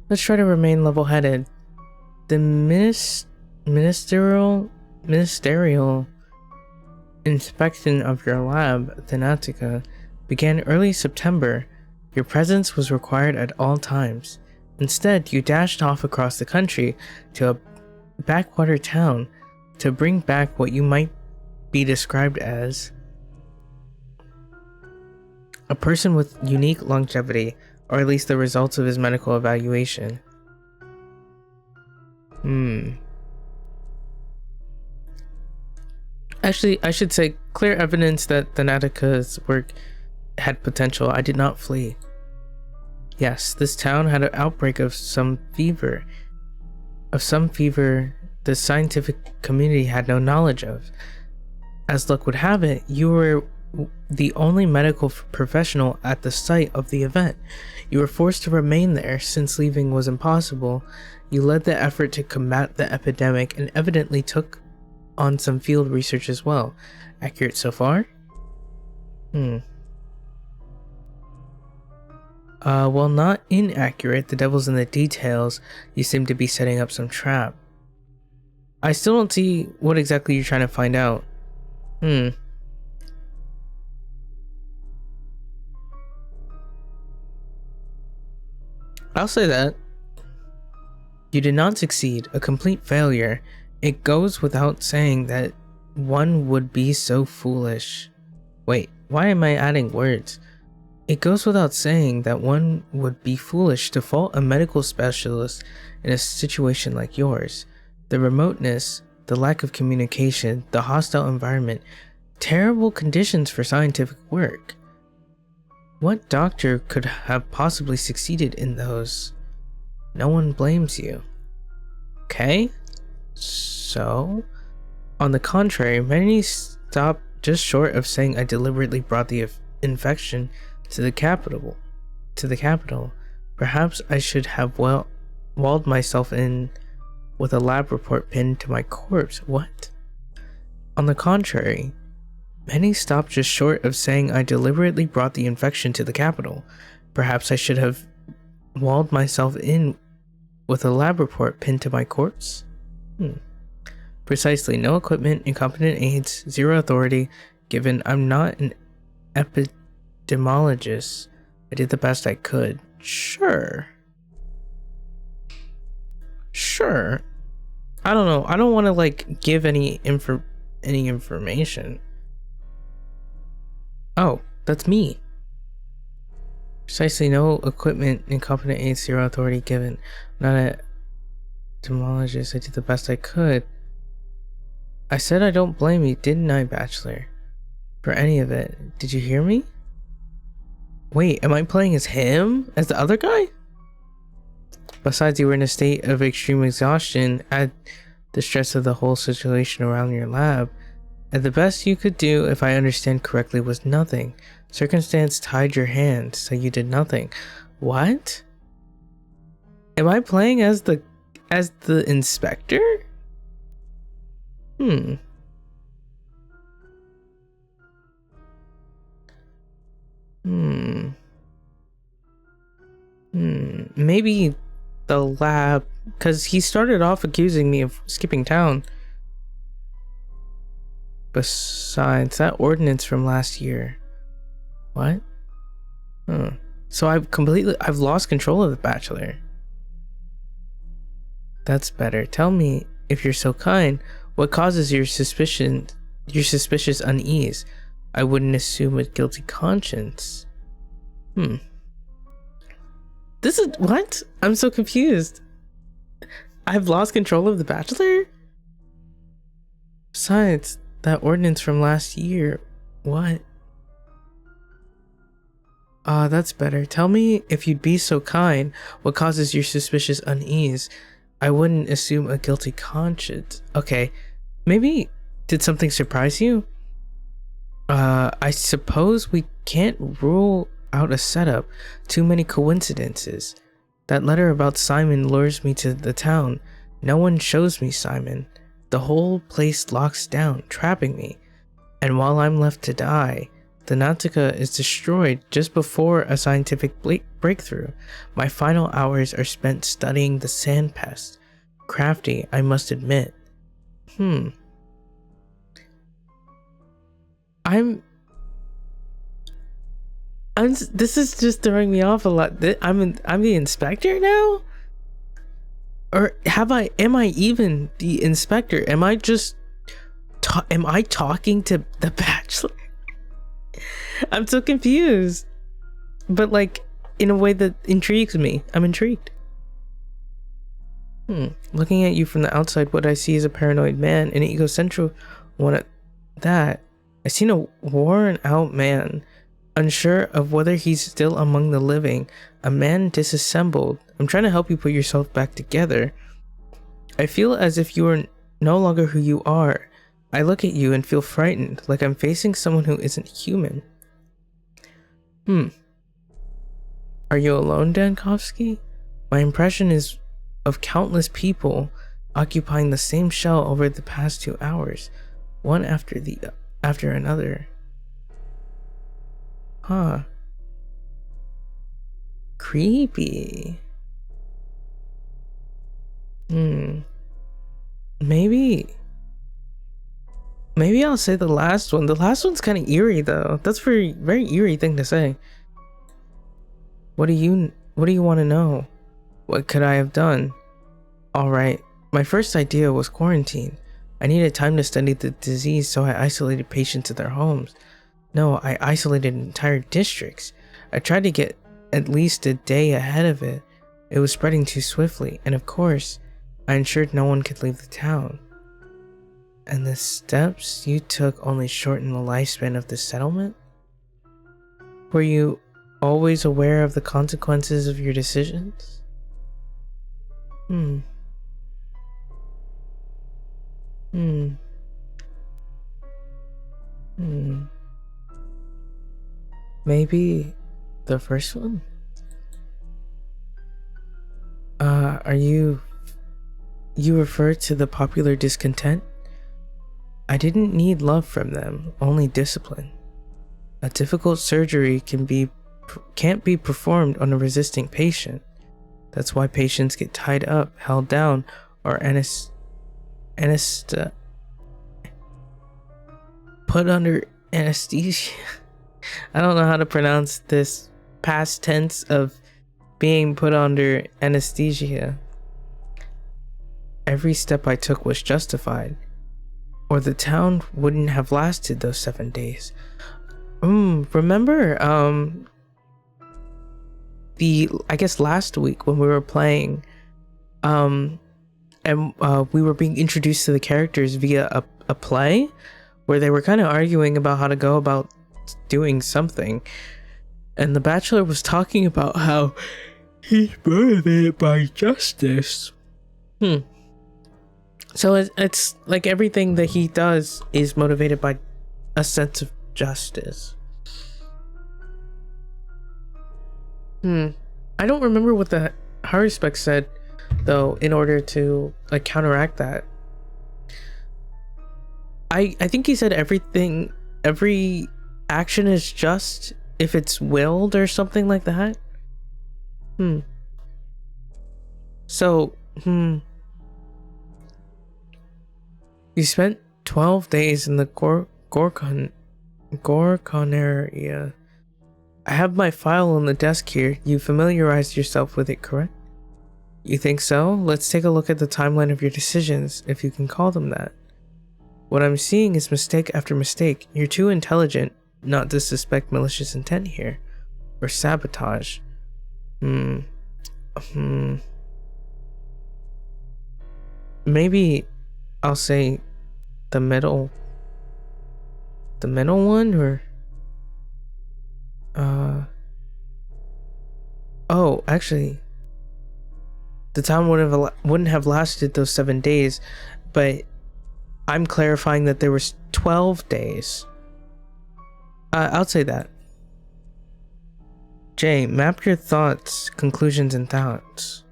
[SPEAKER 1] Let's try to remain level-headed. The ministerial inspection of your lab, Thanatica, began early September. Your presence was required at all times. Instead, you dashed off across the country to a backwater town to bring back what you might be described as a person with unique longevity, or at least the results of his medical evaluation. Actually, I should say clear evidence that Thanatica's work had potential. I did not flee. Yes, this town had an outbreak of some fever. The scientific community had no knowledge of. As luck would have it, you were the only medical professional at the site of the event. You were forced to remain there since leaving was impossible. You led the effort to combat the epidemic and evidently took on some field research as well. Accurate so far? Well, not inaccurate. The devil's in the details. You seem to be setting up some trap. I still don't see what exactly you're trying to find out. I'll say that. You did not succeed. A complete failure. It goes without saying that one would be so foolish. Wait, why am I adding words? It goes without saying that one would be foolish to fault a medical specialist in a situation like yours. The remoteness, the lack of communication, the hostile environment, terrible conditions for scientific work. What doctor could have possibly succeeded in those? No one blames you. Okay? So? On the contrary, many stopped just short of saying I deliberately brought the infection to the capital. Perhaps I should have walled myself in with a lab report pinned to my corpse. What? On the contrary, many stopped just short of saying I deliberately brought the infection to the capital. Perhaps I should have walled myself in with a lab report pinned to my corpse. Precisely. No equipment, incompetent aides, zero authority given. I'm not an epidemiologist. I did the best I could. Sure. I don't know. I don't want to like give any information. Oh, that's me. Precisely. No equipment, incompetent aides, zero authority given. Not a epidemiologist. I did the best I could. I said I don't blame you, didn't I, Bachelor? For any of it. Did you hear me? Wait, am I playing as him? As the other guy? Besides, you were in a state of extreme exhaustion, add the stress of the whole situation around your lab, and the best you could do, if I understand correctly, was nothing. Circumstance tied your hands, so you did nothing. What? Am I playing as the inspector? Maybe the lab, because he started off accusing me of skipping town. Besides, that ordinance from last year. What? So I've lost control of the Bachelor. That's better. Tell me, if you're so kind, what causes your suspicious unease? I wouldn't assume a guilty conscience. This is what? I'm so confused. I've lost control of the Bachelor? Besides, that ordinance from last year. What? That's better. Tell me, if you'd be so kind, what causes your suspicious unease? I wouldn't assume a guilty conscience. Okay, maybe did something surprise you? I suppose we can't rule out a setup. Too many coincidences. That letter about Simon lures me to the town. No one shows me Simon. The whole place locks down, trapping me. And while I'm left to die, the Nautica is destroyed just before a scientific breakthrough. My final hours are spent studying the sand pest. Crafty, I must admit. This is just throwing me off a lot. I'm the inspector now? Or am I even the inspector? Am I just am I talking to the Bachelor? I'm so confused. But like in a way that intrigues me. I'm intrigued. Looking at you from the outside, what I see is a paranoid man, an egocentric one at that. I seen a worn out man, unsure of whether he's still among the living, a man disassembled. I'm trying to help you put yourself back together. I feel as if you are no longer who you are. I look at you and feel frightened, like I'm facing someone who isn't human. Are you alone, Dankovsky? My impression is of countless people occupying the same shell over the past 2 hours, one after another. Creepy. Maybe I'll say the last one. The last one's kind of eerie though. That's very eerie thing to say. What do you want to know? What could I have done? Alright, my first idea was quarantine. I needed time to study the disease, so I isolated patients in their homes. No, I isolated entire districts. I tried to get at least a day ahead of it. It was spreading too swiftly, and of course, I ensured no one could leave the town. And the steps you took only shortened the lifespan of the settlement? Were you always aware of the consequences of your decisions? Hmm. Hmm. Maybe the first one? Are you refer to the popular discontent? I didn't need love from them, only discipline. A difficult surgery can't be performed on a resisting patient. That's why patients get tied up, held down, or put under anesthesia. I don't know how to pronounce this past tense of being put under anesthesia. Every step I took was justified, or the town wouldn't have lasted those 7 days. Remember, I guess last week when we were playing, and we were being introduced to the characters via a play where they were kind of arguing about how to go about doing something, and the Bachelor was talking about how he's motivated by justice. So it's like everything that he does is motivated by a sense of justice. I don't remember what the Harry Spec said though in order to like counteract that. I think he said every action is just if it's willed or something like that. So, you spent 12 days in the Gorkon area. I have my file on the desk here. You familiarized yourself with it, correct? You think so? Let's take a look at the timeline of your decisions, if you can call them that. What I'm seeing is mistake after mistake. You're too intelligent not to suspect malicious intent here. Or sabotage. Maybe I'll say the middle one, or oh, actually the time wouldn't have lasted those 7 days, but I'm clarifying that there was 12 days. I'll say that. Jay, map your thoughts, conclusions, and thoughts.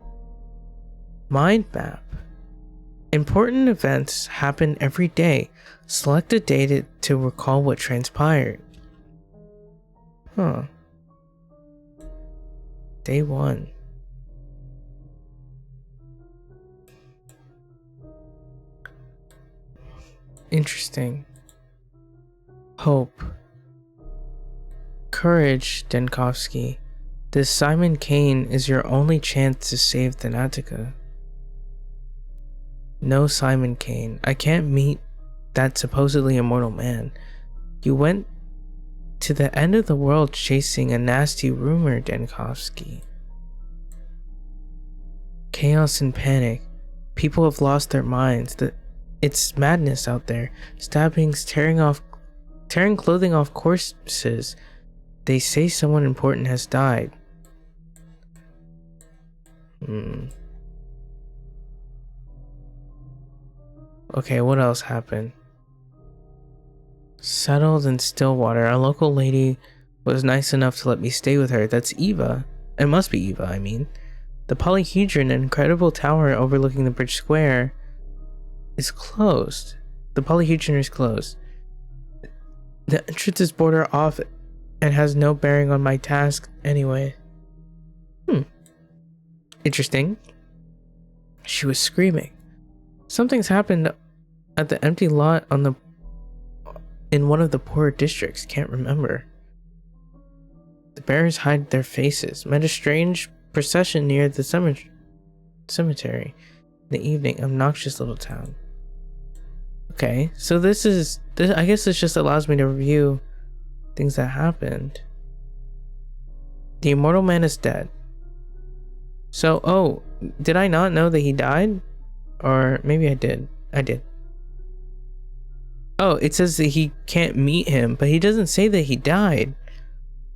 [SPEAKER 1] Mind map. Important events happen every day. Select a day to recall what transpired. Day 1. Interesting. Hope. Courage, Denkovsky. This Simon Kane is your only chance to save the Natica. No, Simon Kane. I can't meet that supposedly immortal man. You went to the end of the world chasing a nasty rumor, Denkovsky. Chaos and panic. People have lost their minds. It's madness out there. Stabbings, tearing clothing off corpses. They say someone important has died. Okay, what else happened? Settled in Stillwater. A local lady was nice enough to let me stay with her. That's Eva. It must be Eva, I mean. The Polyhedron, an incredible tower overlooking the Bridge Square, is closed. The Polyhedron is closed. The entrance is boarded off and has no bearing on my task anyway. Interesting. She was screaming. Something's happened at the empty lot in one of the poorer districts. Can't remember. The bearers hide their faces. Met a strange procession near the cemetery in the evening. Obnoxious little town. Okay, so this I guess this just allows me to review things that happened. The immortal man is dead. So, oh, did I not know that he died? Or maybe I did. I did. Oh, it says that he can't meet him, but he doesn't say that he died.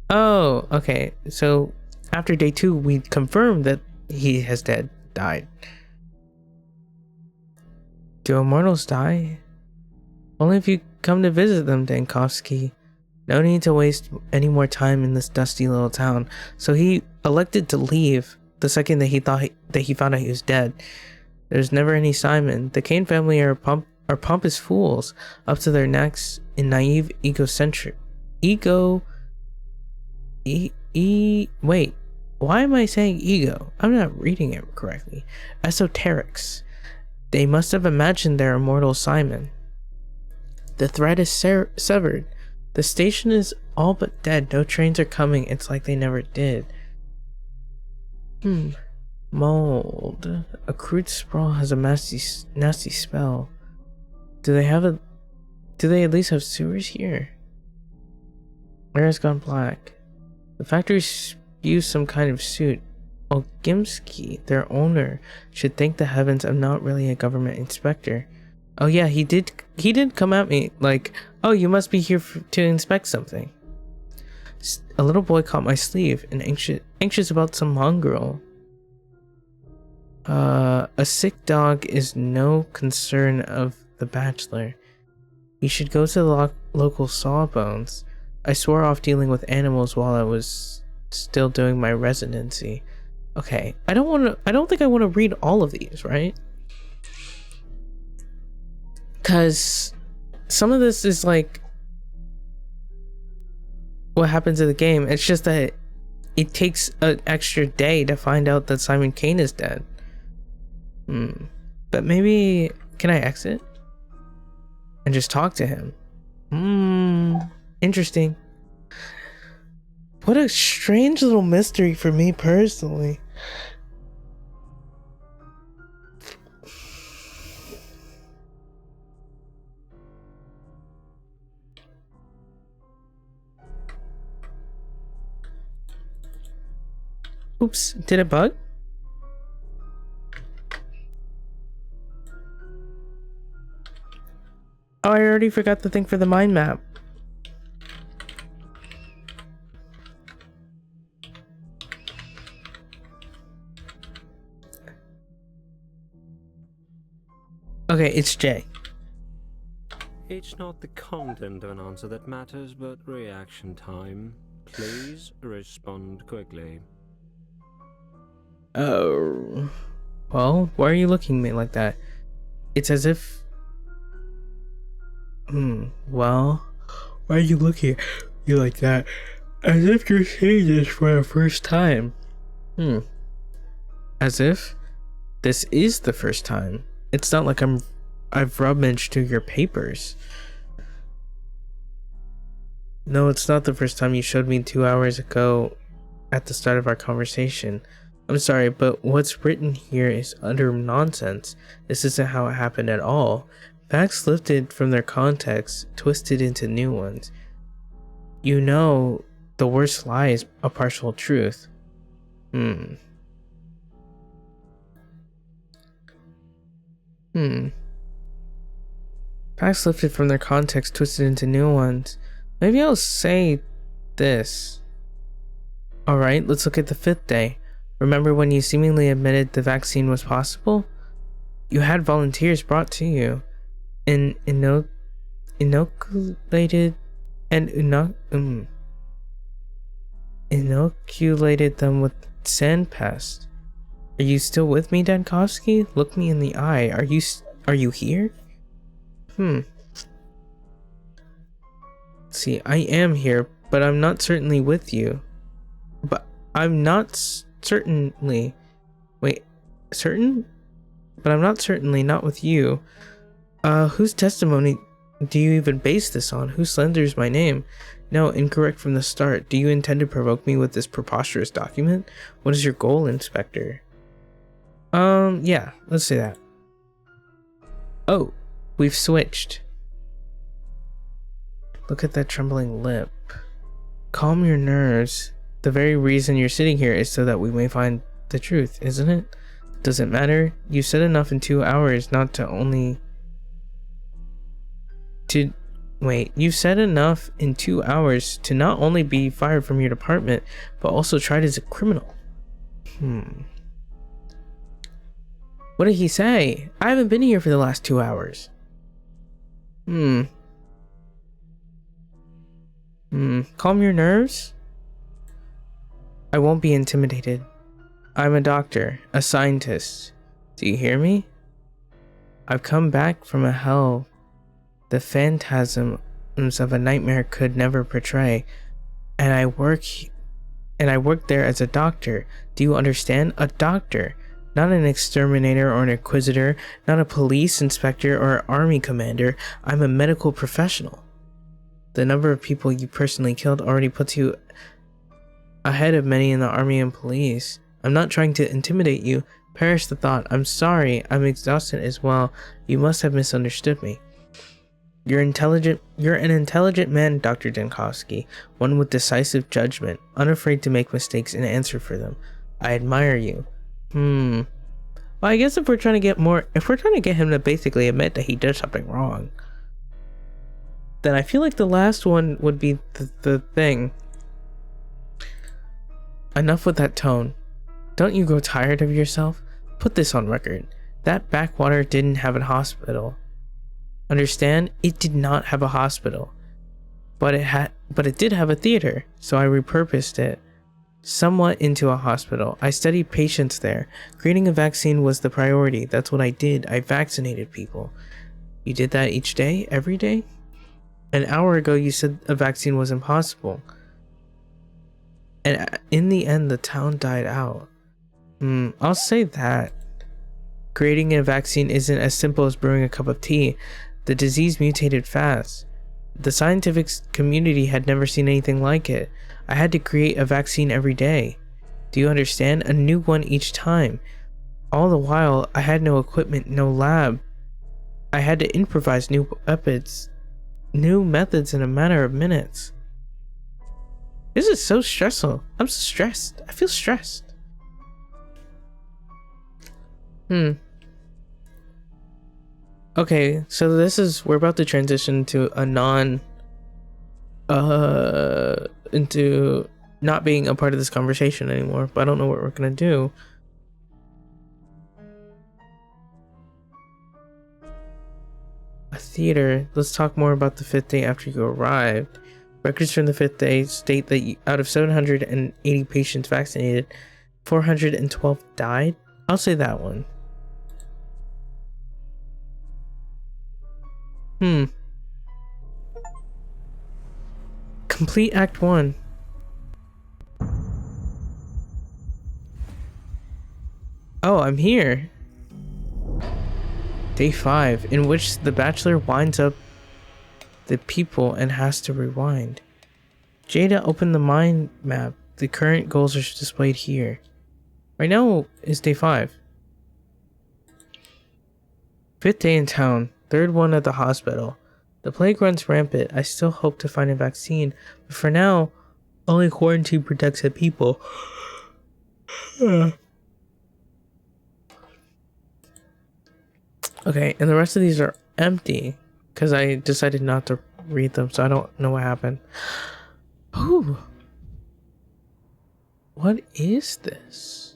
[SPEAKER 1] Oh, okay. So after day 2, we confirmed that he has died. Do immortals die? Only if you come to visit them, Dankovsky. No need to waste any more time in this dusty little town. So he elected to leave the second that he found out he was dead. There's never any Simon. The Kane family are pompous fools, up to their necks in naive, egocentric. Wait, why am I saying ego? I'm not reading it correctly. Esoterics. They must have imagined their immortal Simon. The thread is severed. The station is all but dead. No trains are coming. It's like they never did. Mold. A crude sprawl has a nasty smell. Do they at least have sewers here? Air has gone black. The factory spews some kind of suit. Ogimsky, their owner, should thank the heavens I'm not really a government inspector. Oh yeah, he did come at me like, oh, you must be here to inspect something. A little boy caught my sleeve and anxious about some mongrel. A sick dog is no concern of the bachelor. He should go to the local sawbones. I swore off dealing with animals while I was still doing my residency. Okay, I don't think I want to read all of these, right? Because some of this is like what happens in the game. It's just that it takes an extra day to find out that Simon Kane is dead. But maybe, can I exit and just talk to him? Interesting. What a strange little mystery for me personally. Oops, did it bug? Oh, I already forgot the thing for the mind map. Okay, it's J.
[SPEAKER 3] It's not the content of an answer that matters, but reaction time. Please respond quickly.
[SPEAKER 1] Oh. Well, why are you looking at me like that? It's as if... Well, why are you looking at me like that? As if you're seeing this for the first time. As if this is the first time. It's not like I've rummaged through your papers. No, it's not the first time. You showed me 2 hours ago at the start of our conversation. I'm sorry, but what's written here is utter nonsense. This isn't how it happened at all. Facts lifted from their context, twisted into new ones. You know, the worst lie is a partial truth. Facts lifted from their context, twisted into new ones. Maybe I'll say this. Alright, let's look at the 5th day. Remember when you seemingly admitted the vaccine was possible? You had volunteers brought to you. Inoculated them with sand pest. Are you still with me, Dankovsky? Look me in the eye. Are you here? See, I am here, but I'm not certainly with you. But I'm not certainly... Wait, certain? But I'm not certainly not with you. Whose testimony do you even base this on? Who slanders my name? No, incorrect from the start. Do you intend to provoke me with this preposterous document? What is your goal, Inspector? Yeah, let's say that. Oh, we've switched. Look at that trembling lip. Calm your nerves. The very reason you're sitting here is so that we may find the truth, isn't it? Does it matter? You said enough in 2 hours not to only... You said enough in 2 hours to not only be fired from your department, but also tried as a criminal. What did he say? I haven't been here for the last 2 hours. Calm your nerves? I won't be intimidated. I'm a doctor, a scientist. Do you hear me? I've come back from a hell the phantasms of a nightmare could never portray, and I work there as a doctor. Do you understand? A doctor, not an exterminator or an inquisitor, not a police inspector or an army commander. I'm a medical professional. The number of people you personally killed already puts you ahead of many in the army and police. I'm not trying to intimidate you. Perish the thought. I'm sorry. I'm exhausted as well. You must have misunderstood me. You're an intelligent man, Dr. Denkovsky. One with decisive judgment, unafraid to make mistakes and answer for them. I admire you. Well, I guess if we're trying to get him to basically admit that he did something wrong, then I feel like the last one would be the thing. Enough with that tone. Don't you grow tired of yourself? Put this on record. That backwater didn't have a hospital. Understand? It did not have a hospital. But it did have a theater, so I repurposed it somewhat into a hospital. I studied patients there. Creating a vaccine was the priority. That's what I did. I vaccinated people. You did that each day? Every day? An hour ago you said a vaccine was impossible. And in the end, the town died out. I'll say that. Creating a vaccine isn't as simple as brewing a cup of tea. The disease mutated fast. The scientific community had never seen anything like it. I had to create a vaccine every day. Do you understand? A new one each time. All the while, I had no equipment, no lab. I had to improvise new methods in a matter of minutes. This is so stressful. I'm so stressed. I feel stressed. Okay, so we're about to transition to a into not being a part of this conversation anymore, but I don't know what we're gonna do. A theater. Let's talk more about the 5th day after you arrived. Records from the 5th day state that out of 780 patients vaccinated, 412 died. I'll say that one. Complete Act 1. Oh, I'm here. Day 5, in which the Bachelor winds up the people and has to rewind. Jada opened the mind map. The current goals are displayed here. Right now is day 5. 5th day in town. 3rd one at the hospital. The plague runs rampant. I still hope to find a vaccine, but for now, only quarantine protects the people. Okay, and the rest of these are empty because I decided not to read them, so I don't know what happened. Ooh. What is this?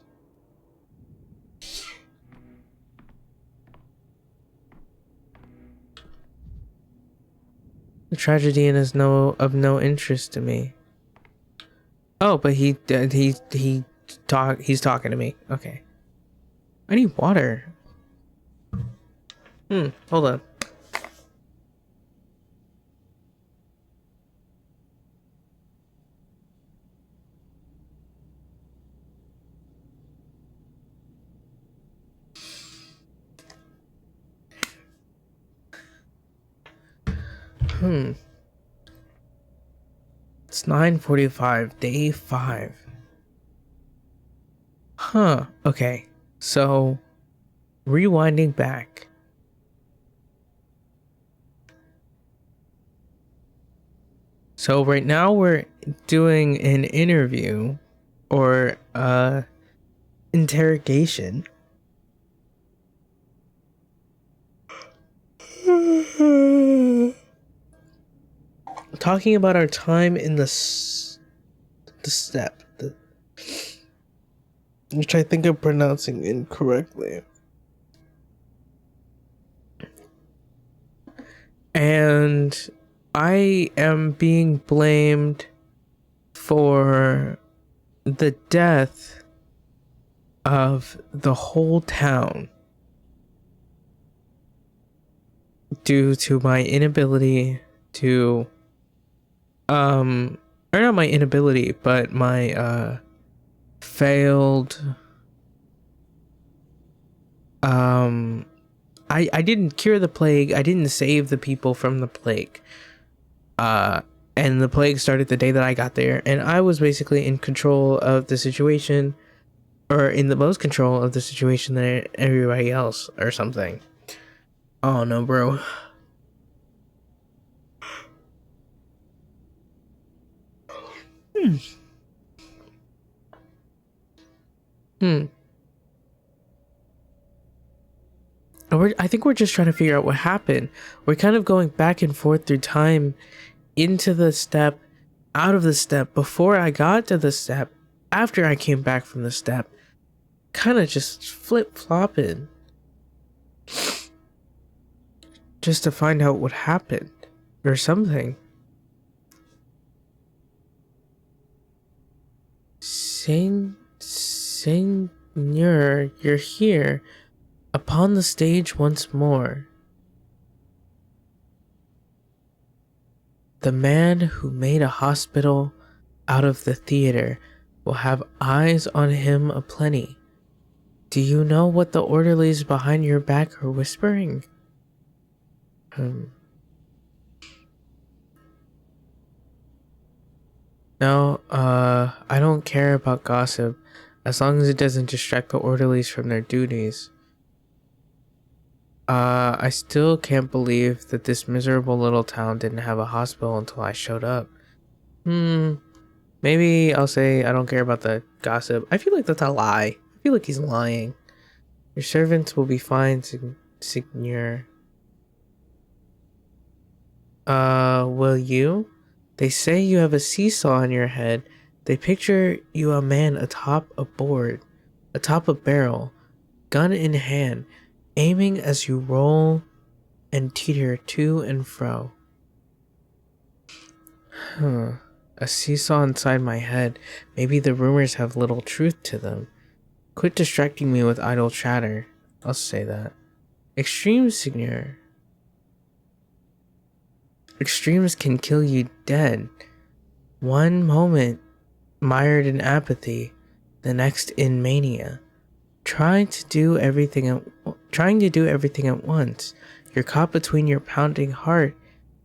[SPEAKER 1] The tragedy is of no interest to me. Oh, but he's talking to me. Okay. I need water. Hold on. It's 9:45, day 5. Okay. So, rewinding back. So right now we're doing an interview or interrogation. Talking about our time in the step, which I think I'm pronouncing incorrectly. And I am being blamed for the death of the whole town due to my inability to or not my inability, but my failed I didn't cure the plague. I didn't save the people from the plague. And the plague started the day that I got there, and I was basically in control of the situation, or in the most control of the situation than everybody else or something. Oh no, bro. I think we're just trying to figure out what happened. We're kind of going back and forth through time, into the step, out of the step, before I got to the step, after I came back from the step. Kind of just flip-flopping. Just to find out what happened. Or something. Seigneur, you're here. Upon the stage once more. The man who made a hospital out of the theater will have eyes on him aplenty. Do you know what the orderlies behind your back are whispering? No, I don't care about gossip, as long as it doesn't distract the orderlies from their duties. I still can't believe that this miserable little town didn't have a hospital until I showed up. Maybe I'll say I don't care about the gossip. I feel like that's a lie. I feel like he's lying. Your servants will be fine, Seigneur. Will you? They say you have a seesaw on your head. They picture you a man atop a board, atop a barrel, gun in hand, aiming as you roll and teeter to and fro. A seesaw inside my head. Maybe the rumors have little truth to them. Quit distracting me with idle chatter. I'll say that. Extremes, Seigneur. Extremes can kill you dead. One moment mired in apathy, the next in mania. Trying to do everything at once. You're caught between your pounding heart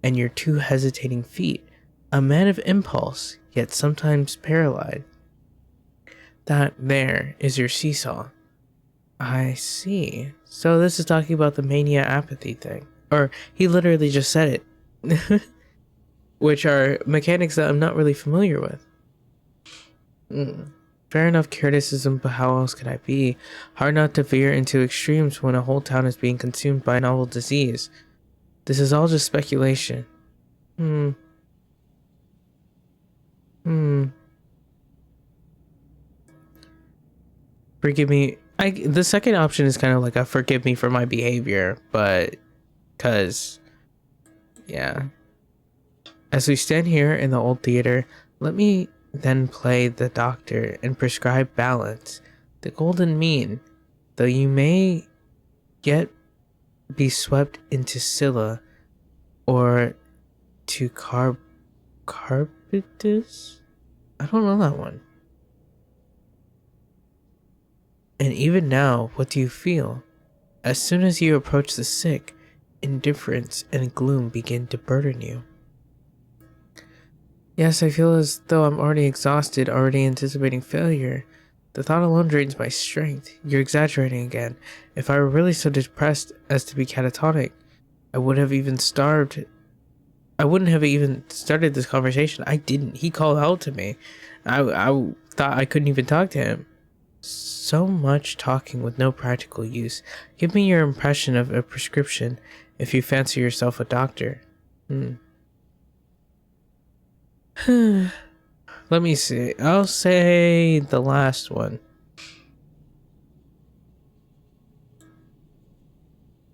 [SPEAKER 1] and your two hesitating feet. A man of impulse, yet sometimes paralyzed. That there is your seesaw. I see. So this is talking about the mania apathy thing. Or he literally just said it. Which are mechanics that I'm not really familiar with. Fair enough criticism, but how else could I be? Hard not to veer into extremes when a whole town is being consumed by a novel disease. This is all just speculation. Forgive me. The second option is kind of like a forgive me for my behavior, but yeah. As we stand here in the old theater, let me then play the doctor and prescribe balance, the golden mean, though you may yet be swept into Scylla or to Carpitus? I don't know that one. And even now, what do you feel? As soon as you approach the sick, indifference and gloom begin to burden you. Yes, I feel as though I'm already exhausted, already anticipating failure. The thought alone drains my strength. You're exaggerating again. If I were really so depressed as to be catatonic, I wouldn't have even started this conversation. I didn't. He called out to me. I thought I couldn't even talk to him. So much talking with no practical use. Give me your impression of a prescription if you fancy yourself a doctor. Let me see. I'll say the last one.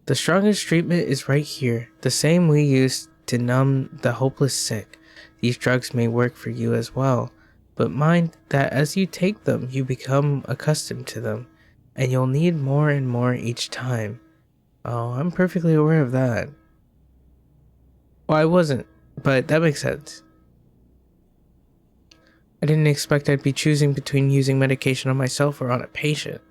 [SPEAKER 1] The strongest treatment is right here, the same we use to numb the hopeless sick. These drugs may work for you as well, but mind that as you take them, you become accustomed to them, and you'll need more and more each time. Oh, I'm perfectly aware of that. Well, I wasn't, but that makes sense. I didn't expect I'd be choosing between using medication on myself or on a patient.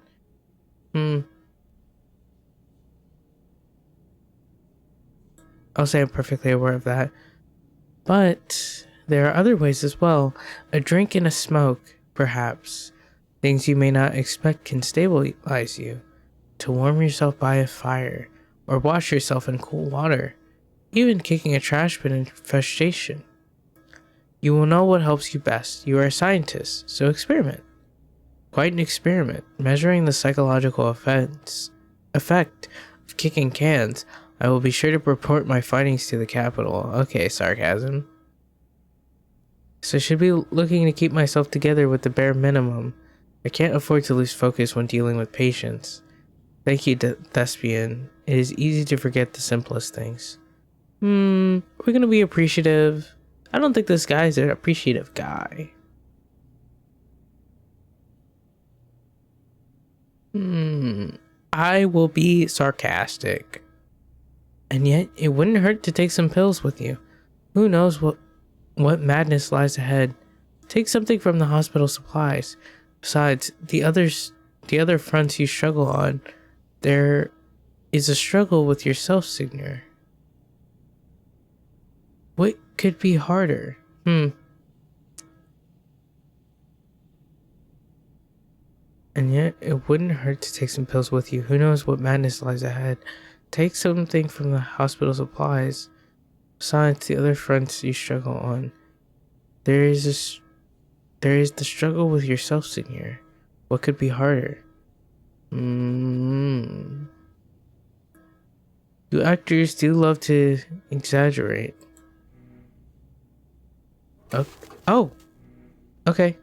[SPEAKER 1] I'll say I'm perfectly aware of that. But there are other ways as well. A drink and a smoke, perhaps. Things you may not expect can stabilize you. To warm yourself by a fire, or wash yourself in cool water. Even kicking a trash bin in frustration. You will know what helps you best. You are a scientist, so experiment. Quite an experiment, measuring the psychological effect of kicking cans. I will be sure to report my findings to the Capitol. Okay, sarcasm. So I should be looking to keep myself together with the bare minimum. I can't afford to lose focus when dealing with patients. Thank you, Thespian. It is easy to forget the simplest things. We're gonna be appreciative. I don't think this guy's an appreciative guy. I will be sarcastic. And yet, it wouldn't hurt to take some pills with you. Who knows what madness lies ahead. Take something from the hospital supplies. Besides, the other fronts you struggle on, there is a struggle with yourself, Signor. What could be harder? And yet, it wouldn't hurt to take some pills with you. Who knows what madness lies ahead. Take something from the hospital supplies. Besides the other fronts you struggle on, there is the struggle with yourself, Signor. What could be harder? You actors do love to exaggerate. Oh. Okay.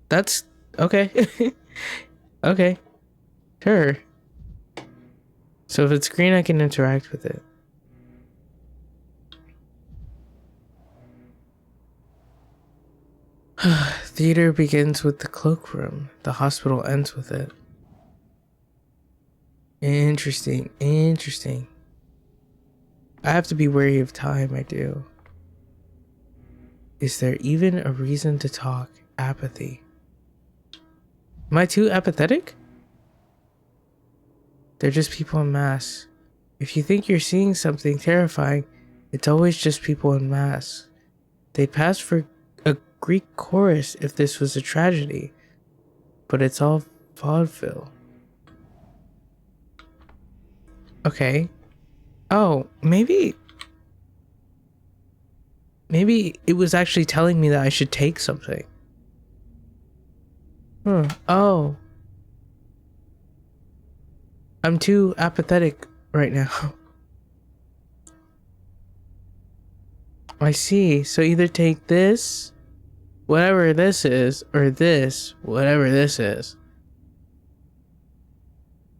[SPEAKER 1] That's okay. Okay. Sure. So if it's green, I can interact with it. Theater begins with the cloakroom. The hospital ends with it. Interesting. I have to be wary of time, I do. Is there even a reason to talk? Apathy. Am I too apathetic? They're just people en masse. If you think you're seeing something terrifying, it's always just people en masse. They'd pass for a Greek chorus if this was a tragedy. But it's all vaudeville. Okay. Oh, maybe it was actually telling me that I should take something. Oh. I'm too apathetic right now. I see. So either take this, whatever this is, or this, whatever this is.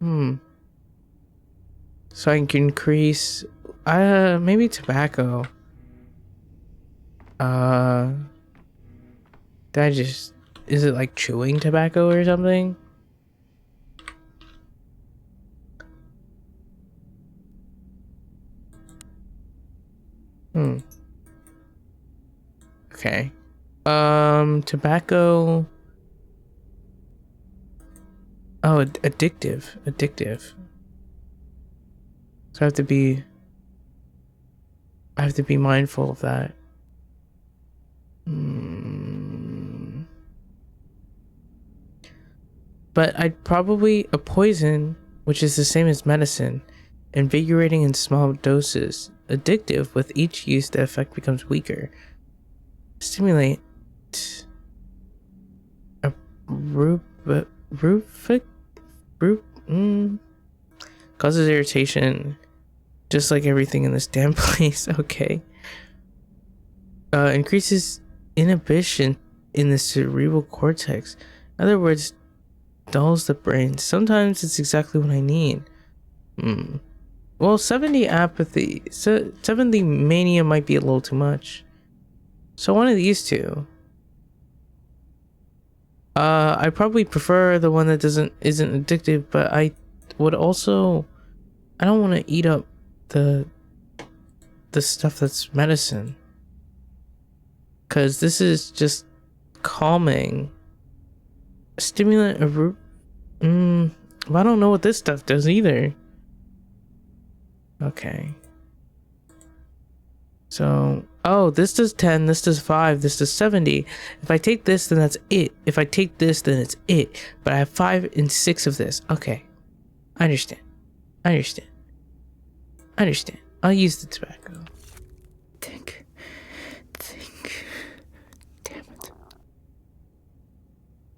[SPEAKER 1] So I can increase, maybe tobacco. Is it like chewing tobacco or something? Okay. Tobacco. Oh, addictive. So I have to be mindful of that. But I'd probably a poison, which is the same as medicine, invigorating in small doses. Addictive, with each use the effect becomes weaker. Stimulate. A causes irritation, just like everything in this damn place. Okay. Increases inhibition in the cerebral cortex. In other words, dulls the brain. Sometimes it's exactly what I need. Well, 70 apathy. So 70 mania might be a little too much. So one of these two. I probably prefer the one that isn't addictive, but I would also, I don't want to eat up the stuff that's medicine. Cause this is just calming. Stimulant of well, I don't know what this stuff does either. Okay. So, oh, this does 10, this does 5, this does 70. If I take this, then that's it. If I take this, then it's it. But I have 5 and 6 of this. Okay. I understand. I understand. I understand. I'll use the tobacco. Think. Damn it.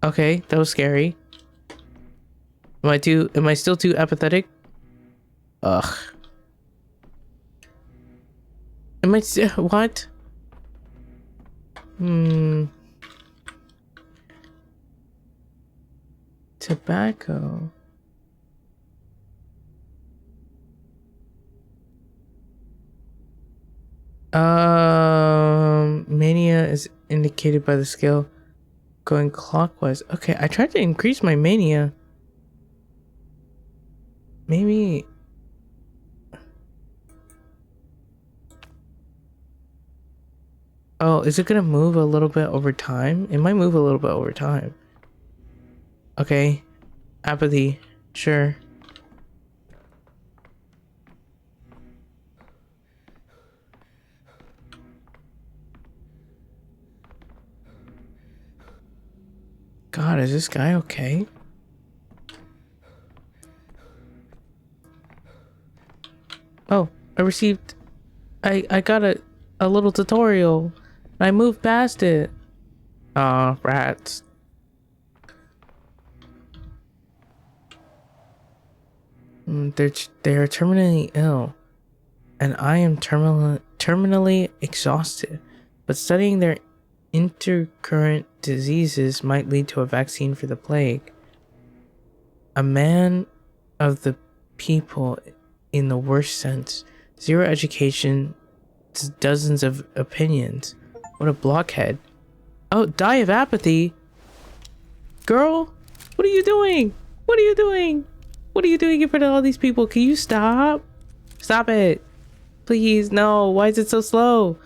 [SPEAKER 1] Okay, that was scary. Am I still too apathetic? Ugh. Am I what? Tobacco. Mania is indicated by the scale going clockwise. Okay, I tried to increase my mania. Maybe. Oh, is it gonna move a little bit over time? It might move a little bit over time. Okay. Apathy. Sure. God, is this guy okay? Oh, I got a little tutorial. I moved past it. Aw, rats. They're terminally ill, and I am terminally exhausted. But studying their intercurrent diseases might lead to a vaccine for the plague. A man of the people in the worst sense. Zero education, dozens of opinions. What a blockhead. Oh, die of apathy? Girl, what are you doing? What are you doing? What are you doing in front of all these people? Can you stop? Stop it. Please, no. Why is it so slow?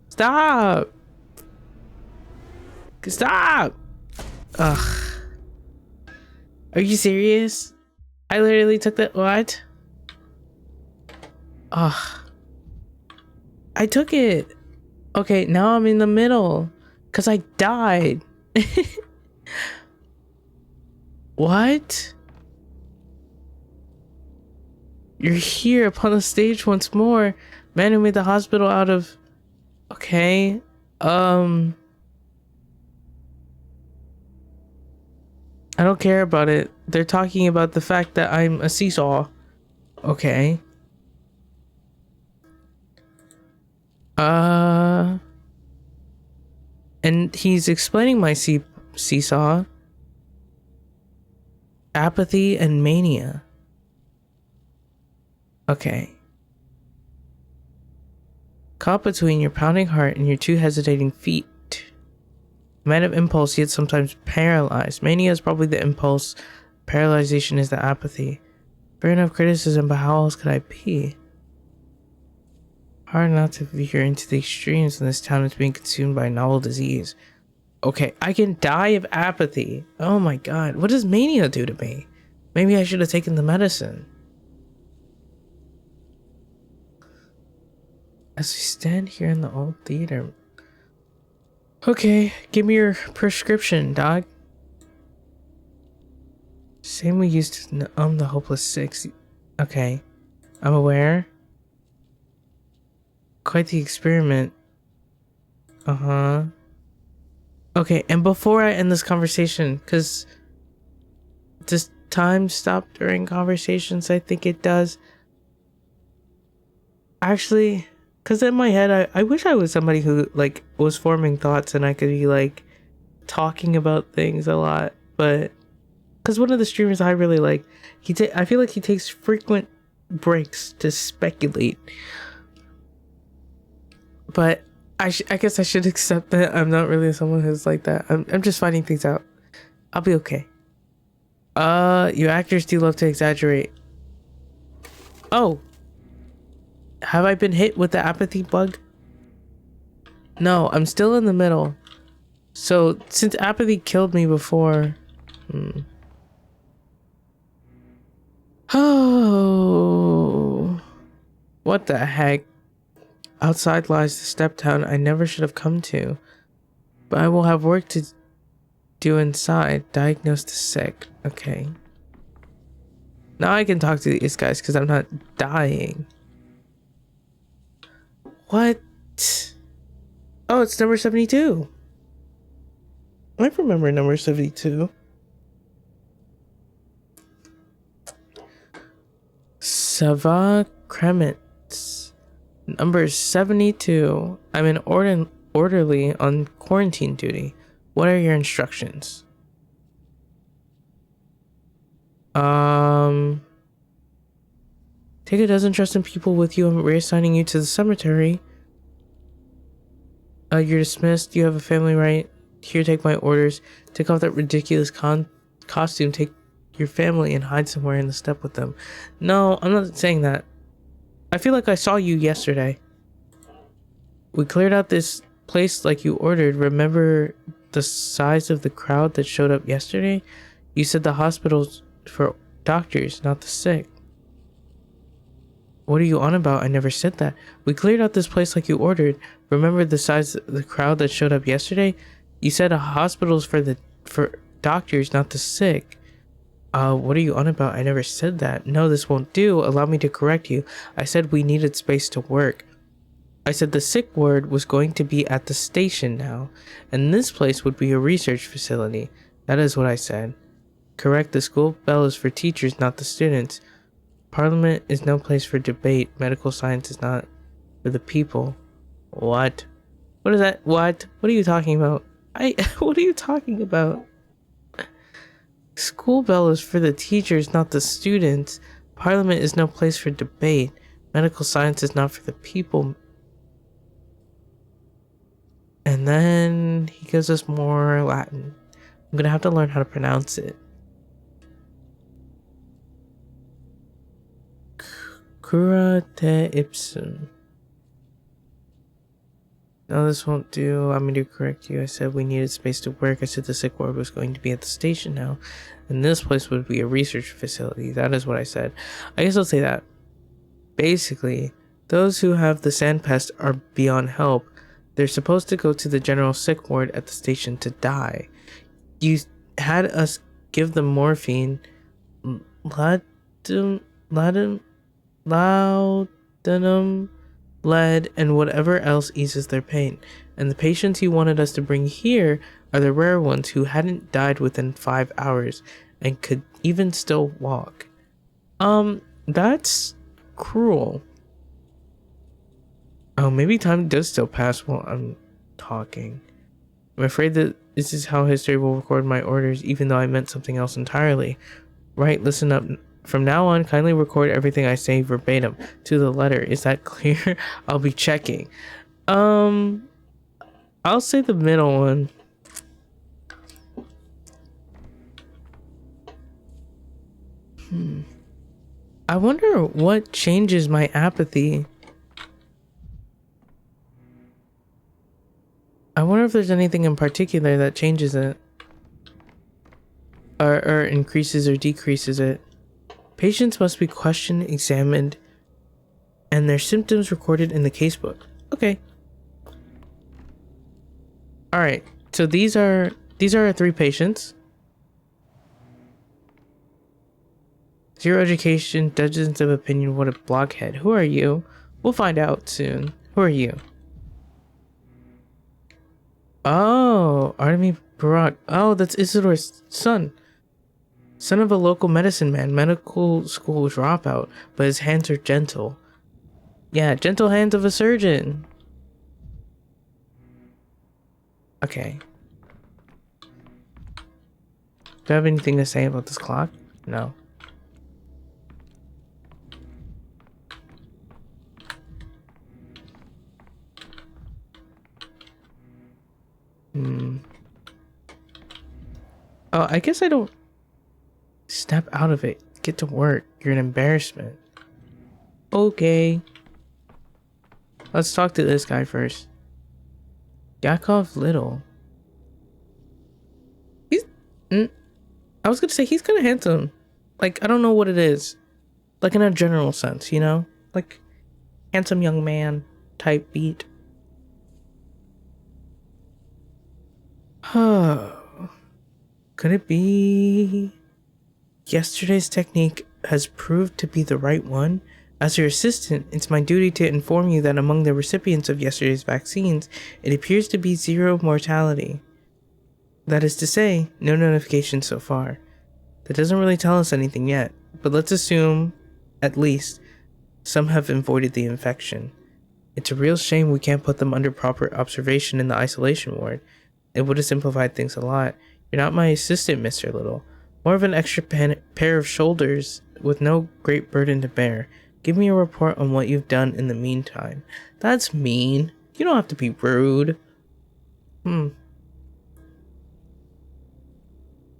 [SPEAKER 1] Stop. Stop. Ugh. Are you serious? I literally took that. What? Ugh. I took it. Okay, now I'm in the middle. Because I died. What? You're here upon the stage once more. Man who made the hospital out of... Okay. I don't care about it. They're talking about the fact that I'm a seesaw. Okay. And he's explaining my seesaw. Apathy and mania. Okay. Caught between your pounding heart and your two hesitating feet. Man of impulse, yet sometimes paralyzed. Mania is probably the impulse. Paralyzation is the apathy. Fair enough criticism, but how else could I be? Hard not to veer into the extremes when this town is being consumed by a novel disease. Okay, I can die of apathy. Oh my god, what does mania do to me? Maybe I should have taken the medicine. As we stand here in the old theater. Okay, give me your prescription, dog. Same we used to the hopeless six. Okay, I'm aware. Quite the experiment. Uh-huh. Okay, and before I end this conversation, because does time stop during conversations? I think it does. Actually, because in my head, I wish I was somebody who, like, was forming thoughts and I could be, like, talking about things a lot. But, because one of the streamers I really like, I feel like he takes frequent breaks to speculate. But I guess I should accept that I'm not really someone who's like that. I'm just finding things out. I'll be okay. You actors do love to exaggerate. Oh. Have I been hit with the apathy bug? No, I'm still in the middle. So, since apathy killed me before... Oh. What the heck? Outside lies the step town I never should have come to. But I will have work to do inside. Diagnose the sick. Okay. Now I can talk to these guys because I'm not dying. What? Oh, it's number 72. I remember number 72. Sava Kremets. Number 72. I'm an orderly on quarantine duty. What are your instructions? Take a dozen trusted people with you. I'm reassigning you to the cemetery. You're dismissed. You have a family, right? Here, take my orders. Take off that ridiculous costume. Take your family and hide somewhere in the steppe with them. No, I'm not saying that. I feel like I saw you yesterday. We cleared out this place like you ordered. Remember the size of the crowd that showed up yesterday? You said the hospital's for doctors, not the sick. What are you on about? I never said that. We cleared out this place like you ordered. Remember the size of the crowd that showed up yesterday? You said a hospital's for doctors, not the sick. What are you on about? I never said that. No, this won't do. Allow me to correct you. I said we needed space to work. I said the sick ward was going to be at the station now, and this place would be a research facility. That is what I said. Correct, the school bell is for teachers, not the students. Parliament is no place for debate. Medical science is not for the people. What? What is that? What? What are you talking about? What are you talking about? School bell is for the teachers, not the students. Parliament is no place for debate. Medical science is not for the people. And then he gives us more Latin. I'm gonna have to learn how to pronounce it. Cura te ipsum. No, this won't do. Allow me to correct you. I said we needed space to work. I said the sick ward was going to be at the station now, and this place would be a research facility. That is what I said. I guess I'll say that. Basically, those who have the sand pest are beyond help. They're supposed to go to the general sick ward at the station to die. You had us give them morphine, laudanum, lead, and whatever else eases their pain. And the patients you wanted us to bring here are the rare ones who hadn't died within 5 hours and could even still walk. That's cruel. Oh, maybe time does still pass while I'm talking. I'm afraid that this is how history will record my orders, even though I meant something else entirely. Right, listen up. From now on, kindly record everything I say verbatim, to the letter. Is that clear? I'll be checking. I'll say the middle one. I wonder what changes my apathy. I wonder if there's anything in particular that changes it. Or increases or decreases it. Patients must be questioned, examined, and their symptoms recorded in the casebook. Okay. Alright, so these are our 3 patients. 0 education, dozens of opinion, what a blockhead. Who are you? We'll find out soon. Who are you? Oh, Artemy Barak. Oh, that's Isidore's son. Son of a local medicine man, medical school dropout, but his hands are gentle. Yeah, gentle hands of a surgeon. Okay. Do I have anything to say about this clock? No. Oh, I guess I don't. Step out of it. Get to work. You're an embarrassment. Okay. Let's talk to this guy first. Yakov Little. He's... I was gonna say, he's kind of handsome. Like, I don't know what it is. Like, in a general sense, you know? Like, handsome young man type beat. Could it be... Yesterday's technique has proved to be the right one? As your assistant, it's my duty to inform you that among the recipients of yesterday's vaccines, it appears to be 0 mortality. That is to say, no notification so far. That doesn't really tell us anything yet, but let's assume, at least, some have avoided the infection. It's a real shame we can't put them under proper observation in the isolation ward. It would have simplified things a lot. You're not my assistant, Mr. Little. More of an extra pair of shoulders with no great burden to bear. Give me a report on what you've done in the meantime. That's mean. You don't have to be rude.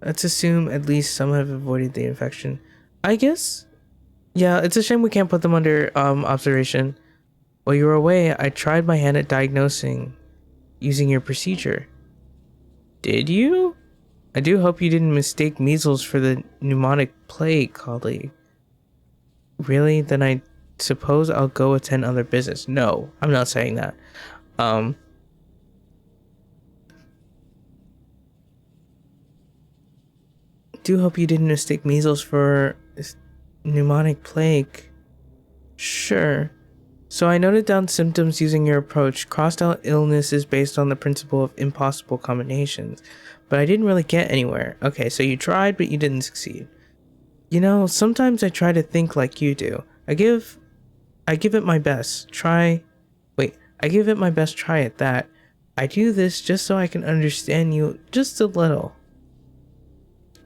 [SPEAKER 1] Let's assume at least some have avoided the infection. I guess. Yeah, it's a shame we can't put them under observation. While you were away, I tried my hand at diagnosing using your procedure. Did you? I do hope you didn't mistake measles for the pneumonic plague, colleague. Really? Then I suppose I'll go attend other business. No, I'm not saying that. Do hope you didn't mistake measles for pneumonic plague. Sure. So I noted down symptoms using your approach. Crossed out illnesses based on the principle of impossible combinations. But I didn't really get anywhere. Okay, so you tried, but you didn't succeed. You know, sometimes I try to think like you do. I give it my best. I give it my best try at that. I do this just so I can understand you just a little.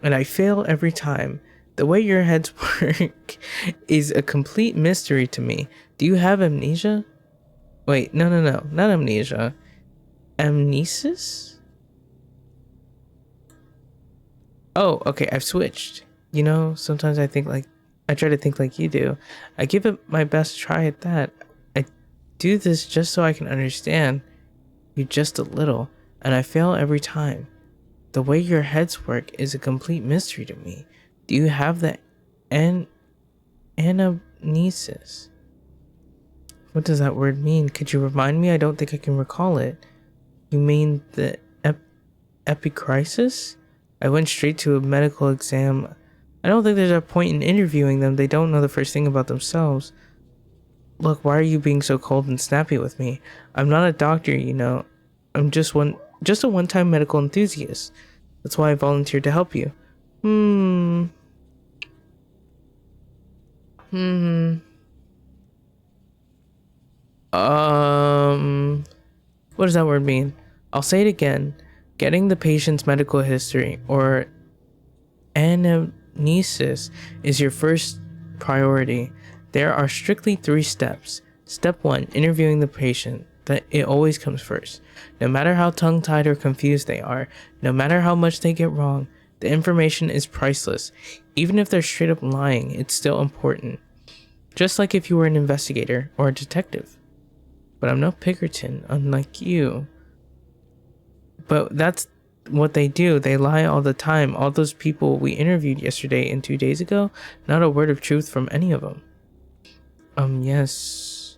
[SPEAKER 1] And I fail every time. The way your heads work is a complete mystery to me. Do you have amnesia? Wait, no, not amnesia. Amnesis? Oh, okay, I've switched. You know, sometimes I try to think like you do. I give it my best try at that. I do this just so I can understand you just a little, and I fail every time. The way your heads work is a complete mystery to me. Do you have the anamnesis? What does that word mean? Could you remind me? I don't think I can recall it. You mean the epicrisis? I went straight to a medical exam. I don't think there's a point in interviewing them. They don't know the first thing about themselves. Look, why are you being so cold and snappy with me? I'm not a doctor, you know. I'm just a one-time medical enthusiast. That's why I volunteered to help you. What does that word mean? I'll say it again. Getting the patient's medical history, or anamnesis, is your first priority. There are strictly 3 steps. Step 1, interviewing the patient. That it always comes first. No matter how tongue-tied or confused they are, no matter how much they get wrong, the information is priceless. Even if they're straight up lying, it's still important. Just like if you were an investigator or a detective. But I'm no Pinkerton, unlike you. But that's what they do. They lie all the time. All those people we interviewed yesterday and 2 days ago, not a word of truth from any of them. Yes.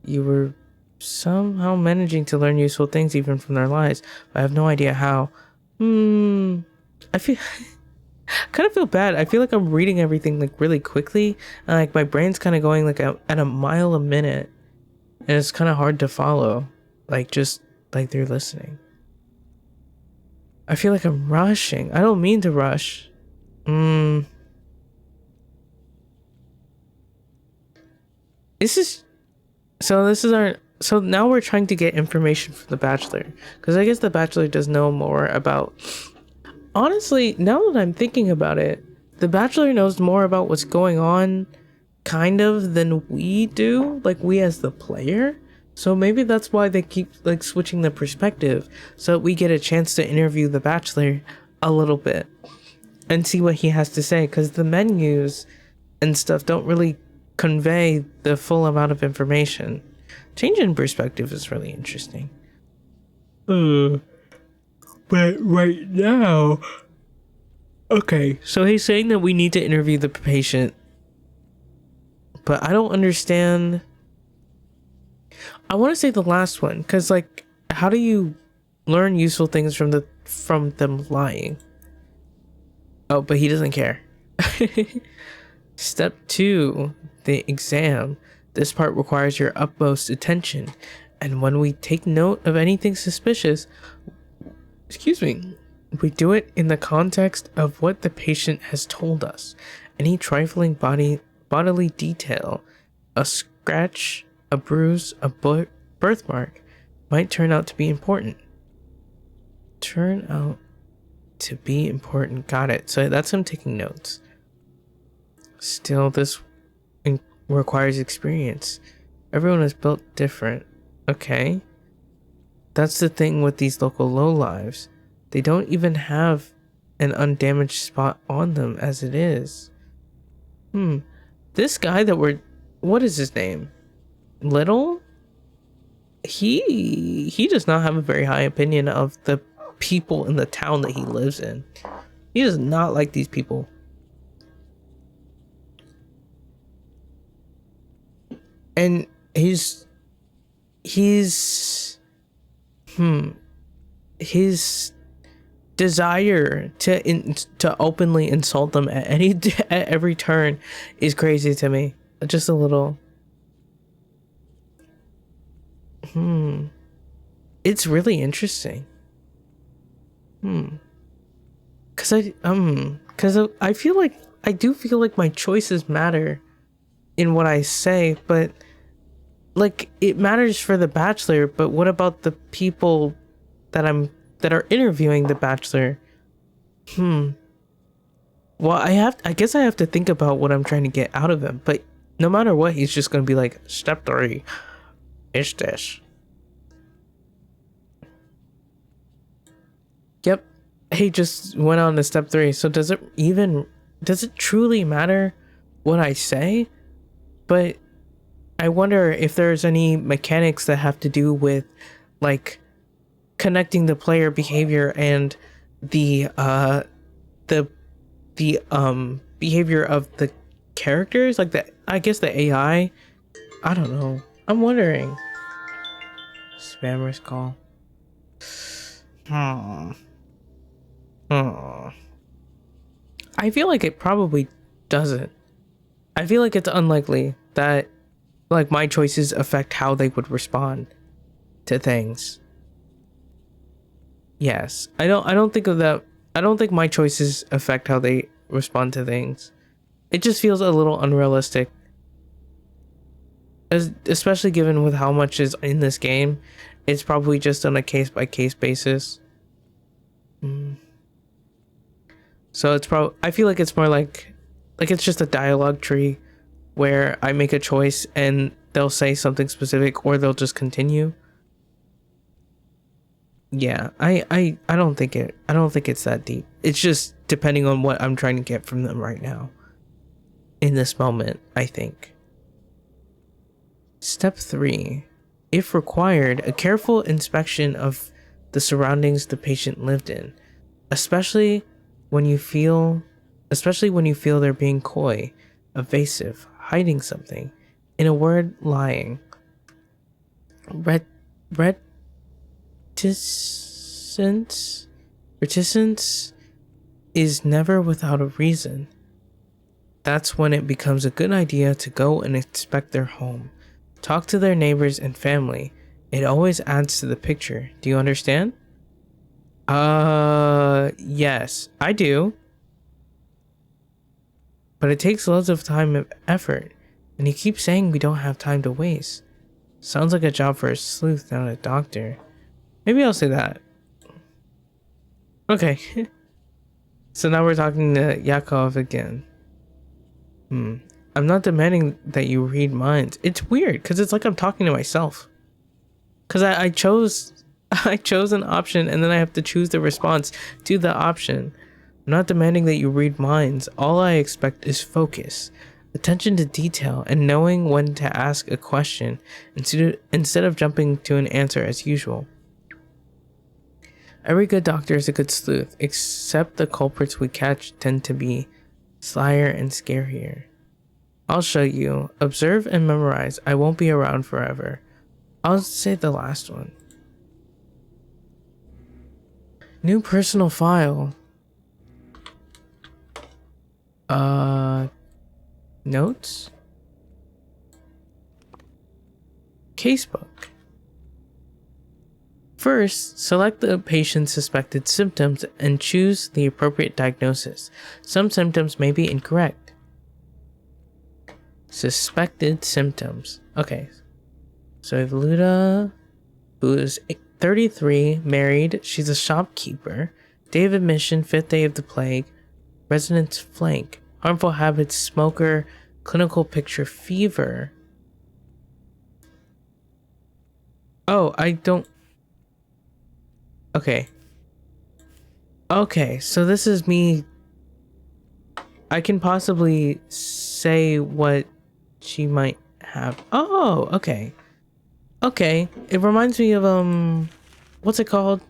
[SPEAKER 1] You were somehow managing to learn useful things even from their lies. But I have no idea how. I feel... kind of feel bad. I feel like I'm reading everything like really quickly. And like my brain's kind of going like at a mile a minute. And it's kind of hard to follow. Like just like they're listening. I feel like I'm rushing. I don't mean to rush. So now we're trying to get information from the Bachelor, because I guess the Bachelor does know more about... Honestly, now that I'm thinking about it, the Bachelor knows more about what's going on kind of than we do, like we as the player. So maybe that's why they keep like switching the perspective, so that we get a chance to interview the Bachelor a little bit and see what he has to say, because the menus and stuff don't really convey the full amount of information. Change in perspective is really interesting. But right now, okay, so he's saying that we need to interview the patient, but I don't understand. I want to say the last one, because like, how do you learn useful things from them lying? Oh, but he doesn't care. Step 2, the exam. This part requires your utmost attention, and when we take note of anything suspicious, we do it in the context of what the patient has told us. Any trifling bodily detail, a scratch, a bruise, a birthmark, might turn out to be important. Got it. So that's him taking notes. Still, this requires experience. Everyone is built different. Okay. That's the thing with these local lowlives. They don't even have an undamaged spot on them as it is. This guy what is his name? Little? He does not have a very high opinion of the people in the town that he lives in. He does not like these people. And his desire to openly insult them at every turn is crazy to me. Just a little. It's really interesting. Cause I feel like my choices matter in what I say, but like it matters for the Bachelor, but what about the people that are interviewing the Bachelor? Well, I guess I have to think about what I'm trying to get out of him, but no matter what, he's just gonna be like, step 3 is this. Yep, he just went on to step 3. So does it truly matter what I say? But I wonder if there's any mechanics that have to do with like connecting the player behavior and the behavior of the characters, like I guess the AI. I don't know. I'm wondering. Spammer's call. I feel like it probably doesn't. I feel like it's unlikely that like my choices affect how they would respond to things. Yes. I don't think of that. I don't think my choices affect how they respond to things. It just feels a little unrealistic. Especially given with how much is in this game, it's probably just on a case-by-case basis. So it's I feel like it's more like it's just a dialogue tree where I make a choice and they'll say something specific or they'll just continue. Yeah, I don't think it's that deep. It's just depending on what I'm trying to get from them right now. In this moment, I think. Step 3. If required, a careful inspection of the surroundings the patient lived in, especially when you feel they're being coy, evasive, hiding something, in a word, lying. Reticence is never without a reason. That's when it becomes a good idea to go and inspect their home. Talk to their neighbors and family. It always adds to the picture. Do you understand? Yes, I do. But it takes lots of time and effort, and you keep saying we don't have time to waste. Sounds like a job for a sleuth, not a doctor. Maybe I'll say that. Okay. So now we're talking to Yakov again. I'm not demanding that you read minds. It's weird, because it's like I'm talking to myself. Because I chose I chose an option and then I have to choose the response to the option. I'm not demanding that you read minds. All I expect is focus, attention to detail, and knowing when to ask a question instead of jumping to an answer as usual. Every good doctor is a good sleuth, except the culprits we catch tend to be slyer and scarier. I'll show you. Observe and memorize. I won't be around forever. I'll say the last one. New personal file. Notes? Casebook. First, select the patient's suspected symptoms and choose the appropriate diagnosis. Some symptoms may be incorrect. Suspected symptoms. Okay. So we have Luda, who is 33, married. She's a shopkeeper. Day of admission, 5th day of the plague. Residence flank. Harmful habits, smoker. Clinical picture, fever. Oh, I don't... Okay. Okay, so this is me. I can possibly say what she might have. Oh, okay. Okay. It reminds me of, what's it called?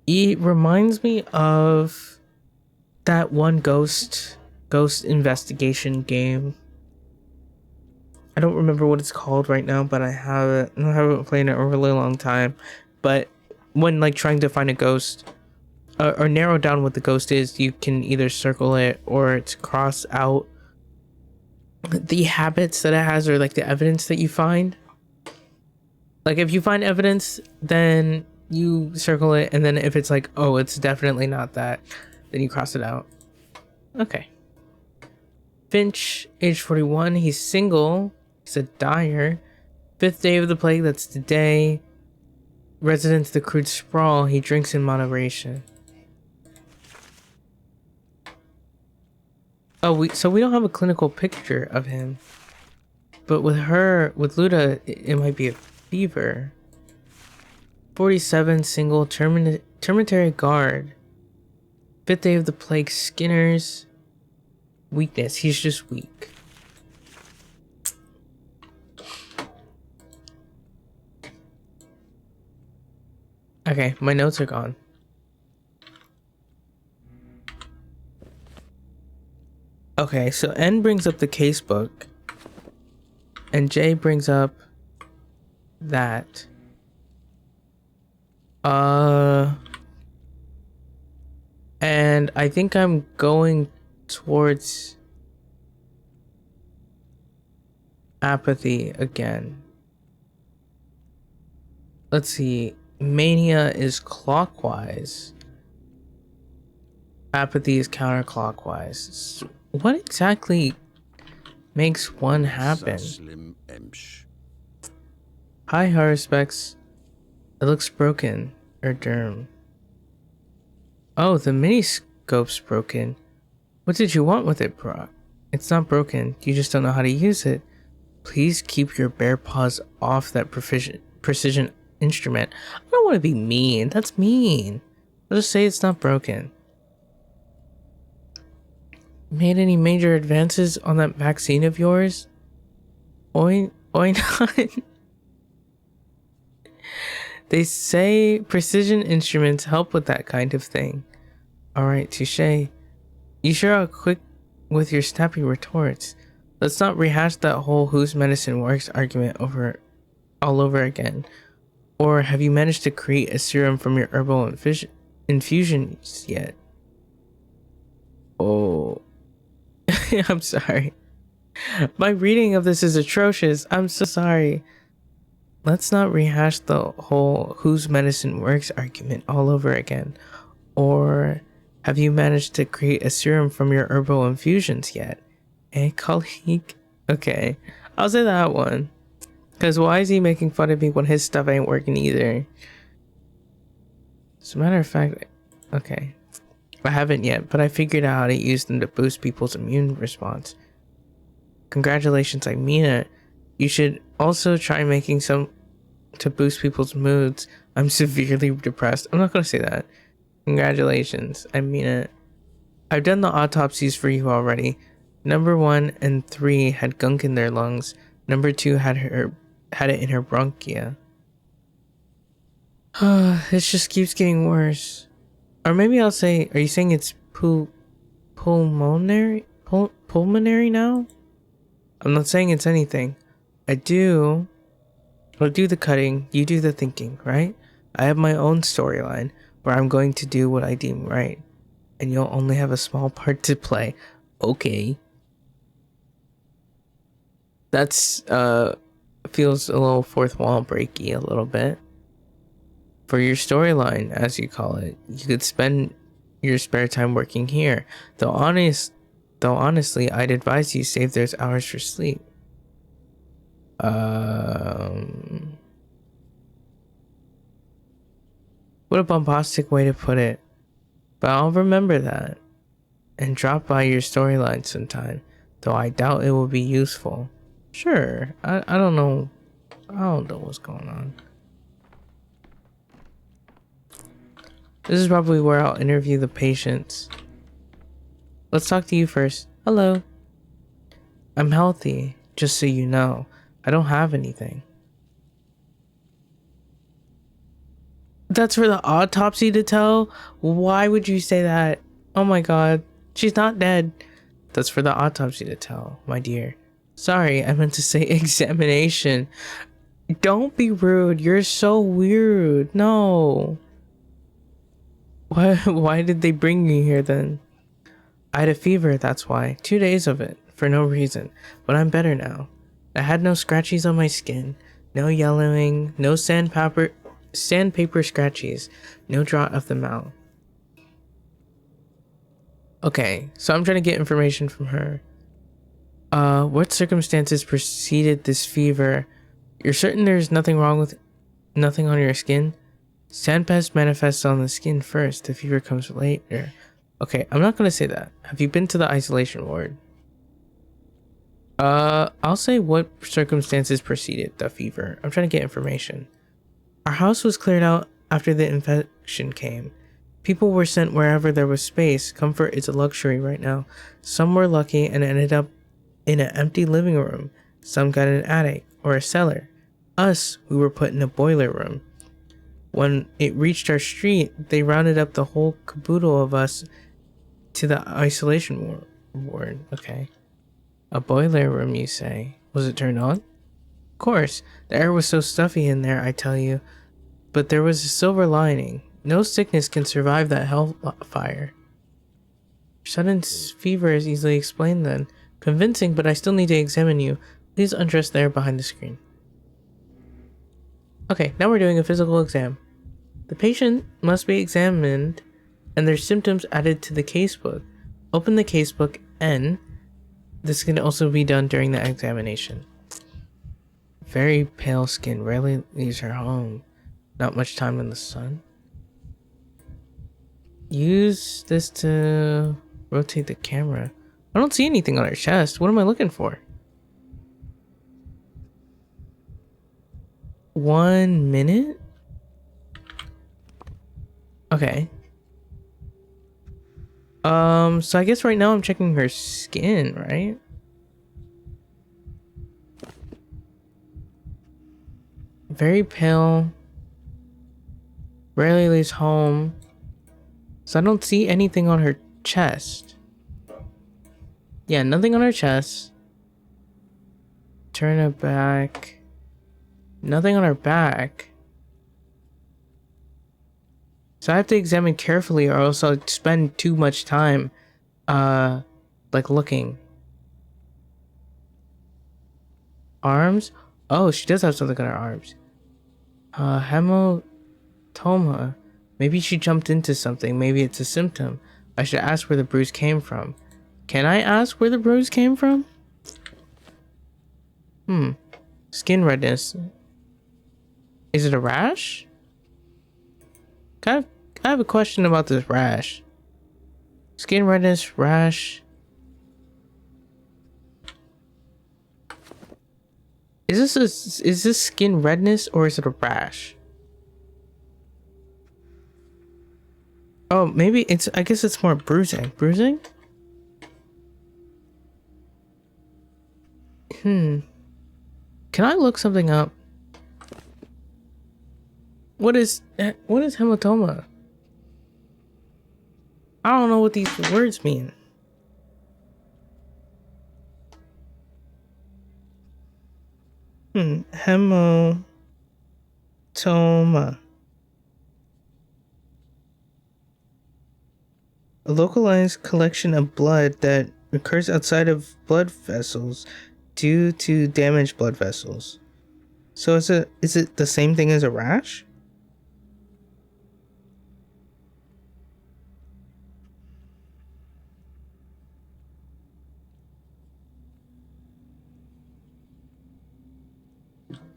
[SPEAKER 1] It reminds me of that one ghost investigation game. I don't remember what it's called right now, but I haven't played it in a really long time. But when like trying to find a ghost or narrow down what the ghost is, you can either circle it or it's cross out the habits that it has or like the evidence that you find. Like if you find evidence, then you circle it, and then if it's like, oh, it's definitely not that, then you cross it out. Okay. Finch, age 41, he's single. He's a dyer. 5th day of the plague, that's today. Residence the crude sprawl, he drinks in moderation. Oh, so we don't have a clinical picture of him. But with Luda, it might be a fever. 47, single, terminatory guard. 5th day of the plague, Skinner's. Weakness, he's just weak. Okay, my notes are gone. Okay, so N brings up the casebook. And J brings up that. And I think I'm going towards apathy again. Let's see. Mania is clockwise. Apathy is counterclockwise. What exactly makes one happen? Hi, Haruspecs. It looks broken. Or derm. Oh, the miniscope's broken. What did you want with it, Brock? It's not broken. You just don't know how to use it. Please keep your bare paws off that precision instrument. I don't want to be mean. That's mean. I'll just say it's not broken. Made any major advances on that vaccine of yours? Oi not. They say precision instruments help with that kind of thing. Alright, touche. You sure are quick with your snappy retorts. Let's not rehash that whole whose medicine works argument all over again. Or have you managed to create a serum from your herbal infusions yet? Oh. I'm sorry. My reading of this is atrocious. I'm so sorry. Let's not rehash the whole whose medicine works argument all over again. Or have you managed to create a serum from your herbal infusions yet? Eh, colleague? Okay, I'll say that one. Because why is he making fun of me when his stuff ain't working either? As a matter of fact, okay. I haven't yet, but I figured out how to use them to boost people's immune response. Congratulations, I mean it. You should also try making some to boost people's moods. I'm severely depressed. I'm not gonna say that. Congratulations. I mean it. I've done the autopsies for you already. Number 1 and 3 had gunk in their lungs. Number 2 had it in her bronchia. This just keeps getting worse. Or maybe I'll say, are you saying it's pulmonary now? I'm not saying it's anything. I'll do the cutting, you do the thinking, right? I have my own storyline where I'm going to do what I deem right. And you'll only have a small part to play. Okay. That's feels a little fourth wall breaky a little bit. For your storyline, as you call it, you could spend your spare time working here. Though honestly, I'd advise you save those hours for sleep. What a bombastic way to put it. But I'll remember that and drop by your storyline sometime, though I doubt it will be useful. Sure, I don't know. I don't know what's going on. This is probably where I'll interview the patients. Let's talk to you first. Hello. I'm healthy, just so you know. I don't have anything. That's for the autopsy to tell? Why would you say that? Oh my god. She's not dead. That's for the autopsy to tell, my dear. Sorry, I meant to say examination. Don't be rude. You're so weird. No. Why did they bring you here then? I had a fever, that's why. 2 days of it, for no reason. But I'm better now. I had no scratchies on my skin. No yellowing. No sandpaper scratchies. No draught of the mouth. Okay, so I'm trying to get information from her. What circumstances preceded this fever? You're certain there's nothing wrong with nothing on your skin? Sandpest manifests on the skin first. The fever comes later. Okay, I'm not gonna say that. Have you been to the isolation ward? I'll say what circumstances preceded the fever. I'm trying to get information. Our house was cleared out after the infection came. People were sent wherever there was space. Comfort is a luxury right now. Some were lucky and ended up in an empty living room. Some got an attic or a cellar. Us, we were put in a boiler room. When it reached our street, they rounded up the whole caboodle of us to the isolation ward. Okay. A boiler room, you say? Was it turned on? Of course. The air was so stuffy in there, I tell you. But there was a silver lining. No sickness can survive that hellfire. Sudden fever is easily explained then. Convincing, but I still need to examine you. Please undress there behind the screen. Okay, now we're doing a physical exam. The patient must be examined and their symptoms added to the casebook. Open the casebook and this can also be done during the examination. Very pale skin, rarely leaves her home. Not much time in the sun. Use this to rotate the camera. I don't see anything on her chest. What am I looking for? 1 minute? Okay. So I guess right now I'm checking her skin, right? Very pale. Rarely leaves home. So I don't see anything on her chest. Yeah, nothing on her chest. Turn her back. Nothing on her back. So I have to examine carefully or else I'll spend too much time like looking. Arms? Oh, she does have something on her arms. Hematoma. Maybe she jumped into something. Maybe it's a symptom. I should ask where the bruise came from. Can I ask where the bruise came from? Skin redness. Is it a rash? I have a question about this rash. Skin redness, rash. Is this skin redness or is it a rash? Oh, maybe I guess it's more bruising. Bruising? Can I look something up? What is hematoma? I don't know what these words mean. Hematoma. A localized collection of blood that occurs outside of blood vessels due to damaged blood vessels. So is it the same thing as a rash?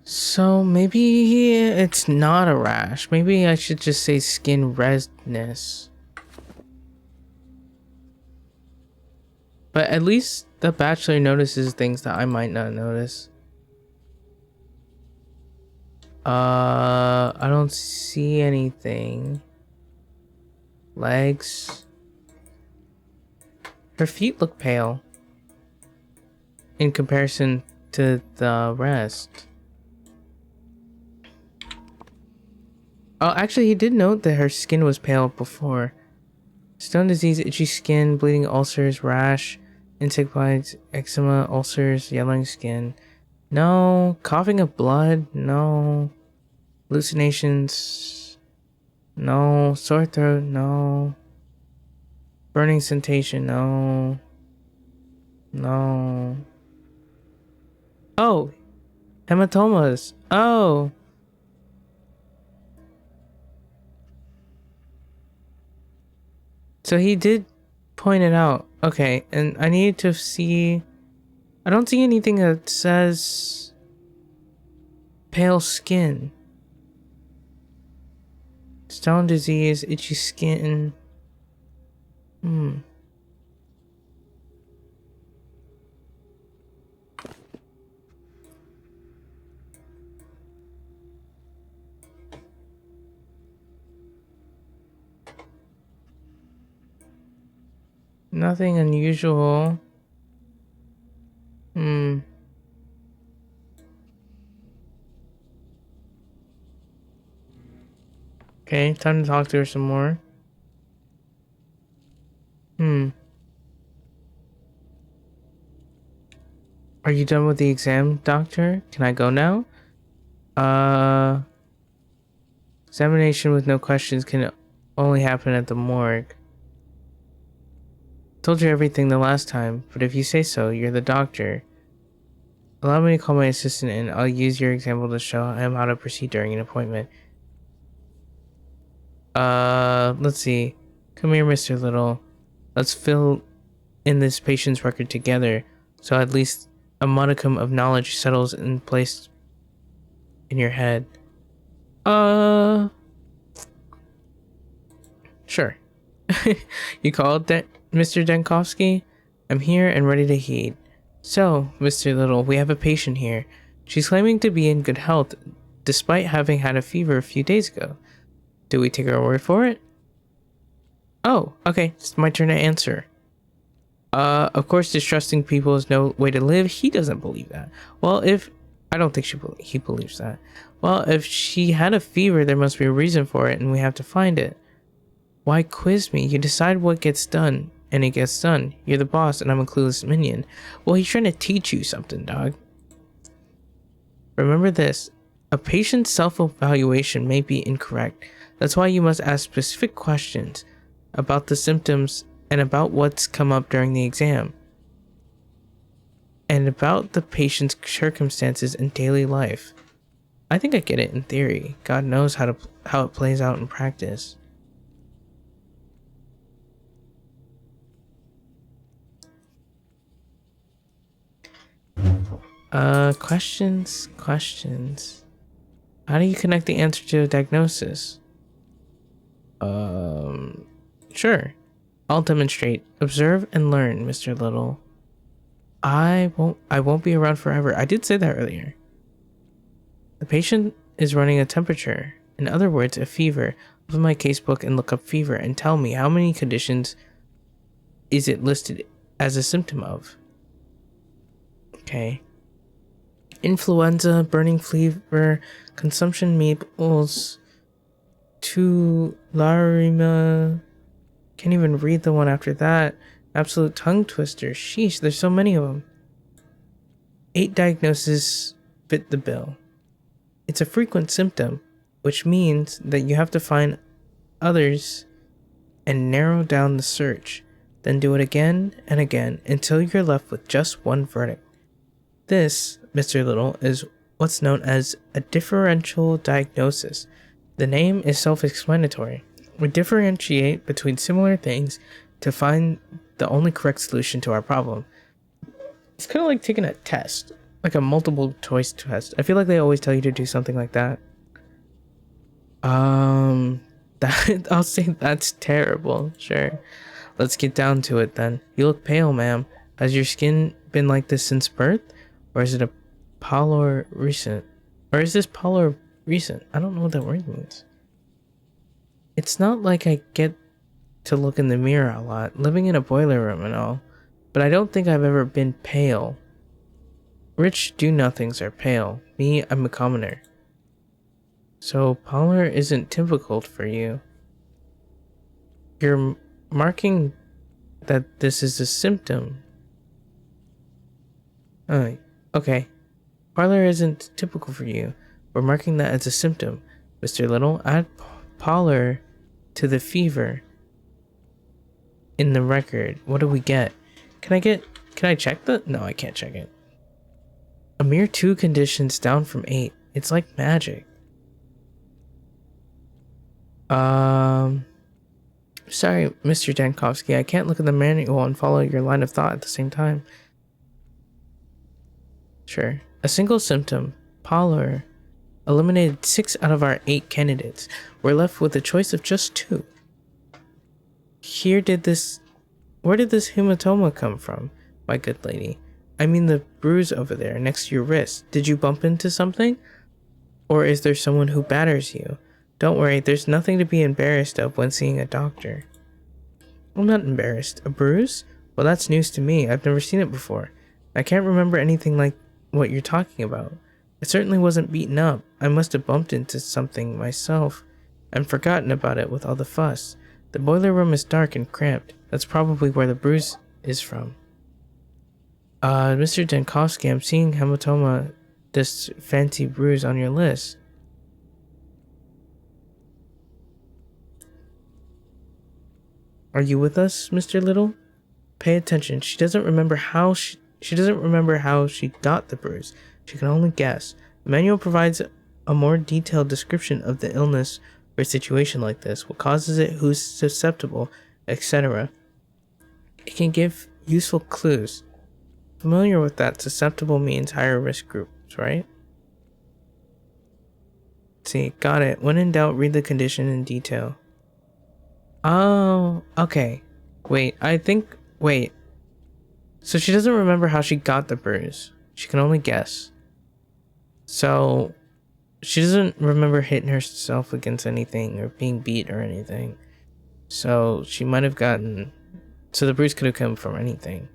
[SPEAKER 1] So maybe it's not a rash. Maybe I should just say skin redness. But at least the bachelor notices things that I might not notice. I don't see anything. Legs. Her feet look pale in comparison to the rest. Oh, actually, he did note that her skin was pale before. Stone disease, itchy skin, bleeding ulcers, rash, insect bites, eczema, ulcers, yellowing skin. No. Coughing of blood? No. Hallucinations? No. Sore throat? No. Burning sensation? No. No. Oh! Hematomas! Oh! So he did point it out. Okay, and I need to see... I don't see anything that says... pale skin. Stone disease, itchy skin. Nothing unusual. Okay, time to talk to her some more. Are you done with the exam, doctor? Can I go now? Examination with no questions can only happen at the morgue. Told you everything the last time, but if you say so, you're the doctor. Allow me to call my assistant and I'll use your example to show him how to proceed during an appointment. Let's see. Come here, Mr. Little. Let's fill in this patient's record together, so at least a modicum of knowledge settles in place in your head. Sure. You called that, Mr. Denkovsky? I'm here and ready to heed. So, Mr. Little, we have a patient here. She's claiming to be in good health, despite having had a fever a few days ago. Do we take our word for it? Oh, okay, it's my turn to answer. Of course, distrusting people is no way to live. He doesn't believe that. Well, I don't think he believes that. Well, if she had a fever, there must be a reason for it, and we have to find it. Why quiz me? You decide what gets done, and it gets done. You're the boss, and I'm a clueless minion. Well, he's trying to teach you something, dog. Remember this. A patient's self-evaluation may be incorrect. That's why you must ask specific questions about the symptoms and about what's come up during the exam. And about the patient's circumstances in daily life. I think I get it in theory. God knows how it plays out in practice. Questions. How do you connect the answer to a diagnosis? Sure. I'll demonstrate. Observe and learn, Mr. Little. I won't be around forever. I did say that earlier. The patient is running a temperature. In other words, a fever. Open my casebook and look up fever and tell me how many conditions is it listed as a symptom of. Okay. Influenza, burning fever, consumption measles, tularemia. Can't even read the one after that. Absolute tongue twister. Sheesh, there's so many of them. 8 diagnoses fit the bill. It's a frequent symptom, which means that you have to find others and narrow down the search. Then do it again and again until you're left with just one verdict. This, Mr. Little, is what's known as a differential diagnosis. The name is self-explanatory. We differentiate between similar things to find the only correct solution to our problem. It's kind of like taking a test, like a multiple choice test. I feel like they always tell you to do something like that. I'll say that's terrible. Sure. Let's get down to it then. You look pale, ma'am. Has your skin been like this since birth? Or is it a Proller recent? Or is this Proller recent? I don't know what that word means. It's not like I get to look in the mirror a lot, living in a boiler room and all, but I don't think I've ever been pale. Rich do-nothings are pale. Me, I'm a commoner. So Proller isn't typical for you. You're marking that this is a symptom. Oh, okay. Proller isn't typical for you. We're marking that as a symptom. Mr. Little, add Proller to the fever in the record. What do we get? Can I check that? No, I can't check it. A mere 2 conditions down from 8. It's like magic. Sorry, Mr. Dankovsky, I can't look at the manual and follow your line of thought at the same time. Sure. A single symptom, Proller, eliminated 6 out of our 8 candidates. We're left with a choice of just 2. Where did this hematoma come from, my good lady? I mean the bruise over there next to your wrist. Did you bump into something? Or is there someone who batters you? Don't worry, there's nothing to be embarrassed of when seeing a doctor. I'm not embarrassed. A bruise? Well, that's news to me. I've never seen it before. I can't remember anything like what you're talking about. I certainly wasn't beaten up. I must have bumped into something myself and forgotten about it with all the fuss. The boiler room is dark and cramped. That's probably where the bruise is from. Mr. Dankovsky, I'm seeing hematoma, this fancy bruise on your list. Are you with us, Mr. Little? Pay attention. She doesn't remember how she got the bruise. She can only guess. The manual provides a more detailed description of the illness for a situation like this, what causes it, who's susceptible, etc. It can give useful clues. Familiar with that, susceptible means higher risk groups, right? See, got it. When in doubt, read the condition in detail. Oh, okay. Wait. So she doesn't remember how she got the bruise. She can only guess. So she doesn't remember hitting herself against anything or being beat or anything. So she might have gotten... So the bruise could have come from anything.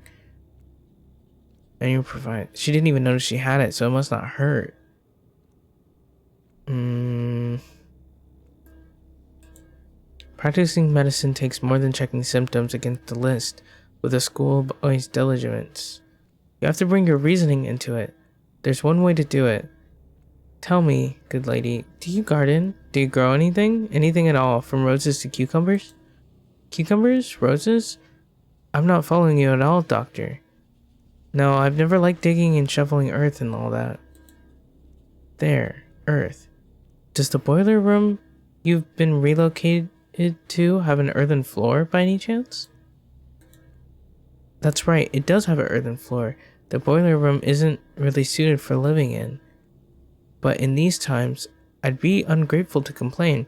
[SPEAKER 1] And you provide... She didn't even notice she had it, so it must not hurt. Practicing medicine takes more than checking symptoms against the list with a schoolboy's diligence. You have to bring your reasoning into it. There's one way to do it. Tell me, good lady, do you garden? Do you grow anything? Anything at all, from roses to cucumbers? Cucumbers? Roses? I'm not following you at all, doctor. No, I've never liked digging and shoveling earth and all that. There, earth. Does the boiler room you've been relocated to have an earthen floor by any chance? That's right, it does have an earthen floor. The boiler room isn't really suited for living in. But in these times, I'd be ungrateful to complain.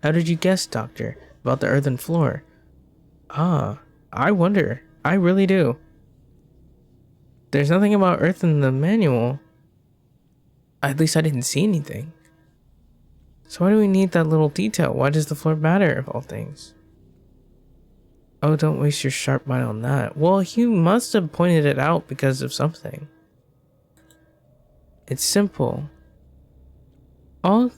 [SPEAKER 1] How did you guess, doctor, about the earthen floor? Ah, I wonder. I really do. There's nothing about earth in the manual. At least I didn't see anything. So why do we need that little detail? Why does the floor matter of all things? Oh, don't waste your sharp mind on that. Well, you must have pointed it out because of something. It's simple. All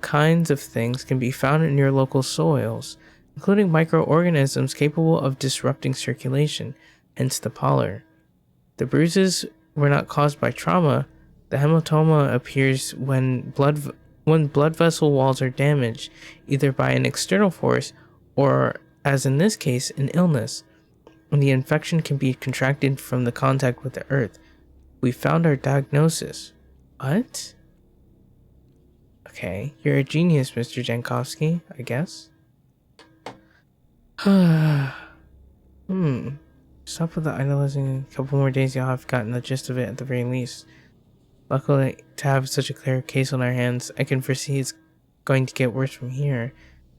[SPEAKER 1] kinds of things can be found in your local soils, including microorganisms capable of disrupting circulation, hence the Proller. The bruises were not caused by trauma. The hematoma appears when blood vessel walls are damaged, either by an external force or, as in this case, an illness. And the infection can be contracted from the contact with the earth. We found our diagnosis. What? Okay, you're a genius, Mr. Jankowski, I guess. Stop with the idolizing. A couple more days, you'll have gotten the gist of it at the very least. Luckily, to have such a clear case on our hands, I can foresee it's going to get worse from here.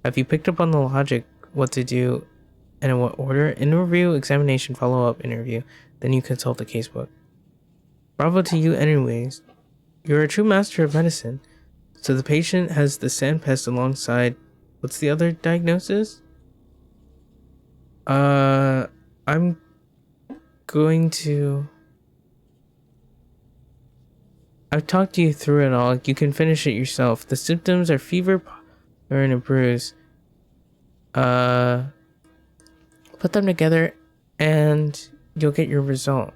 [SPEAKER 1] Have you picked up on the logic, what to do, and in what order? Interview, examination, follow-up, interview. Then you consult the casebook. Bravo to you anyways. You're a true master of medicine. So the patient has the sandpest alongside... What's the other diagnosis? I'm going to... I've talked you through it all. You can finish it yourself. The symptoms are fever or in a bruise. Put them together and you'll get your result.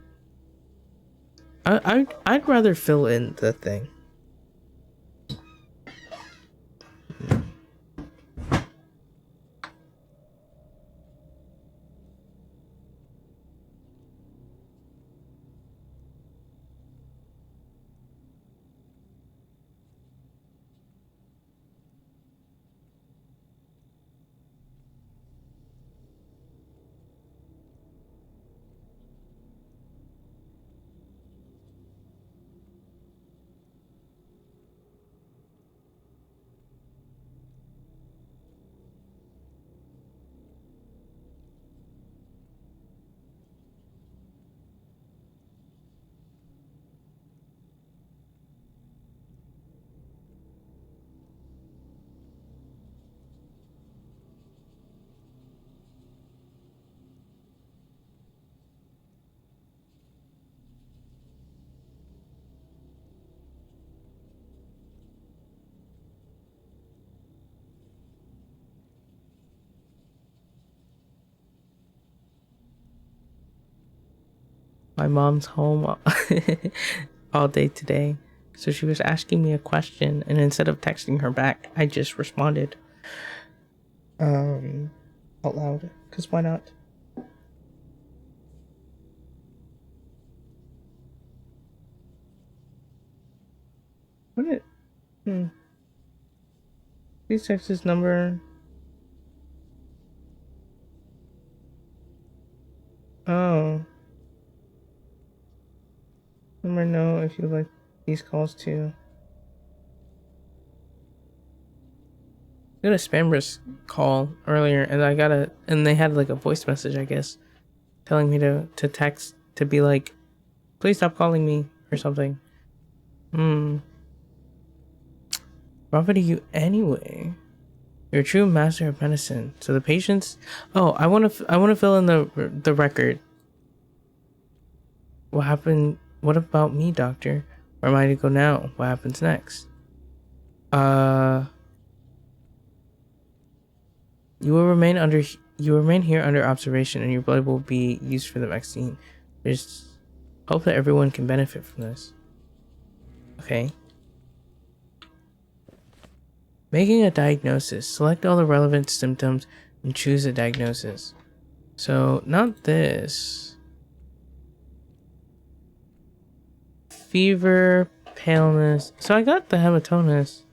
[SPEAKER 1] I'd rather fill in the thing. My mom's home all day today, so she was asking me a question, and instead of texting her back, I just responded out loud, because why not? What it? Please text this number. Oh. Let me know if you like these calls too. I got a spam risk call earlier, and they had like a voice message, I guess, telling me to text to be like, please stop calling me or something. Bravo to you anyway. You're a true master of medicine. So the patients. Oh, I want to fill in the record. What happened? What about me, doctor? Where am I to go now? What happens next? You will remain here under observation, and your blood will be used for the vaccine. Just hope that everyone can benefit from this. Okay. Making a diagnosis. Select all the relevant symptoms and choose a diagnosis. So, not this. Fever, paleness. So I got the hematomas.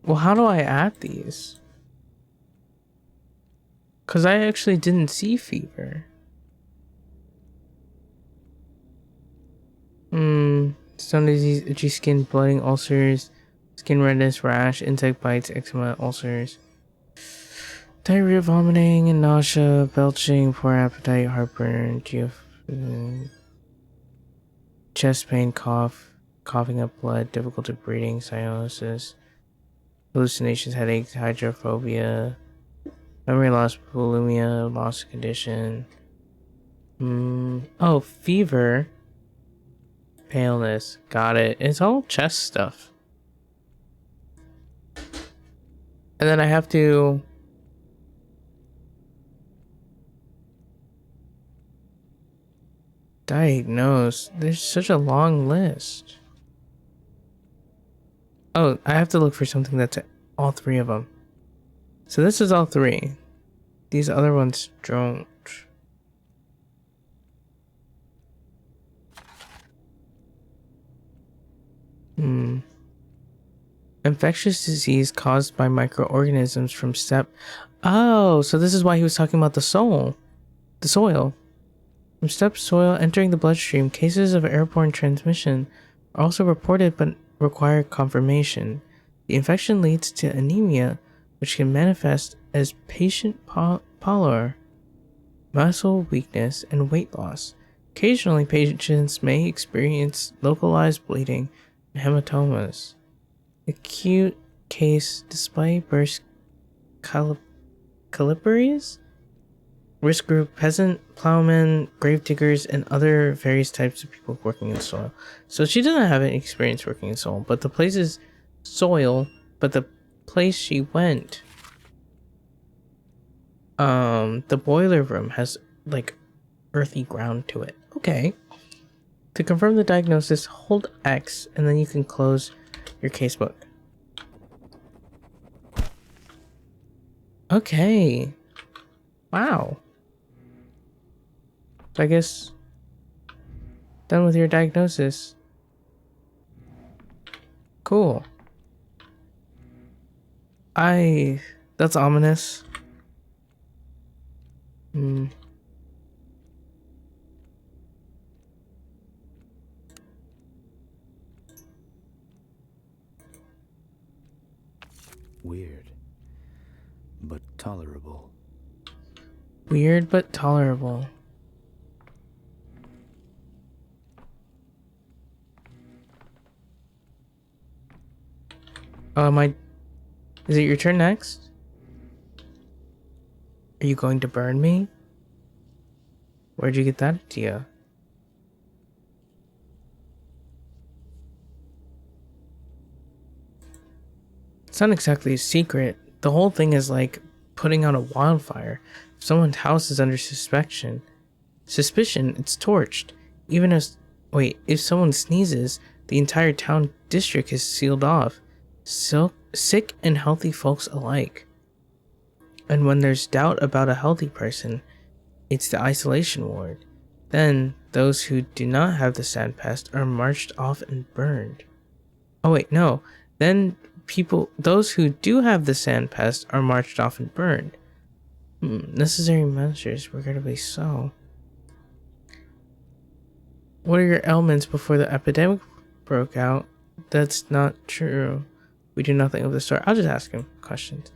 [SPEAKER 1] Well, how do I add these? Because I actually didn't see fever. Stone disease, itchy skin, blooding, ulcers, skin redness, rash, insect bites, eczema, ulcers. Diarrhea, vomiting, and nausea, belching, poor appetite, heartburn, chest pain, cough, coughing up blood, difficulty breathing, cyanosis, hallucinations, headaches, hydrophobia, memory loss, bulimia, loss of condition. Oh, fever, paleness. Got it. It's all chest stuff. And then I have to diagnose. There's such a long list. Oh, I have to look for something that's all three of them. So this is all three. These other ones don't. Infectious disease caused by microorganisms from Oh, so this is why he was talking about the soil. From steppe soil entering the bloodstream, cases of airborne transmission are also reported but require confirmation. The infection leads to anemia, which can manifest as patient pallor, muscle weakness, and weight loss. Occasionally, patients may experience localized bleeding and hematomas. Acute case display burst caliparies? Risk group, peasant, plowmen, grave diggers, and other various types of people working in soil. So she doesn't have any experience working in soil, but the place is soil, but the place she went, the boiler room has like earthy ground to it. Okay. To confirm the diagnosis, hold X and then you can close your casebook. Okay. Wow. So I guess done with your diagnosis. Cool. That's ominous.
[SPEAKER 4] Weird, but tolerable.
[SPEAKER 1] Weird but tolerable. Is it your turn next? Are you going to burn me? Where'd you get that idea? It's not exactly a secret. The whole thing is like putting out a wildfire. If someone's house is under suspicion, it's torched. If someone sneezes, the entire town district is sealed off. Sick and healthy folks alike. And when there's doubt about a healthy person, it's the isolation ward. Then, those who do not have the sad pest are marched off and burned. Oh wait, no. Then those who do have the sand pest are marched off and burned. Necessary measures, regrettably so. What are your ailments before the epidemic broke out? That's not true. We do nothing of the sort. I'll just ask him questions.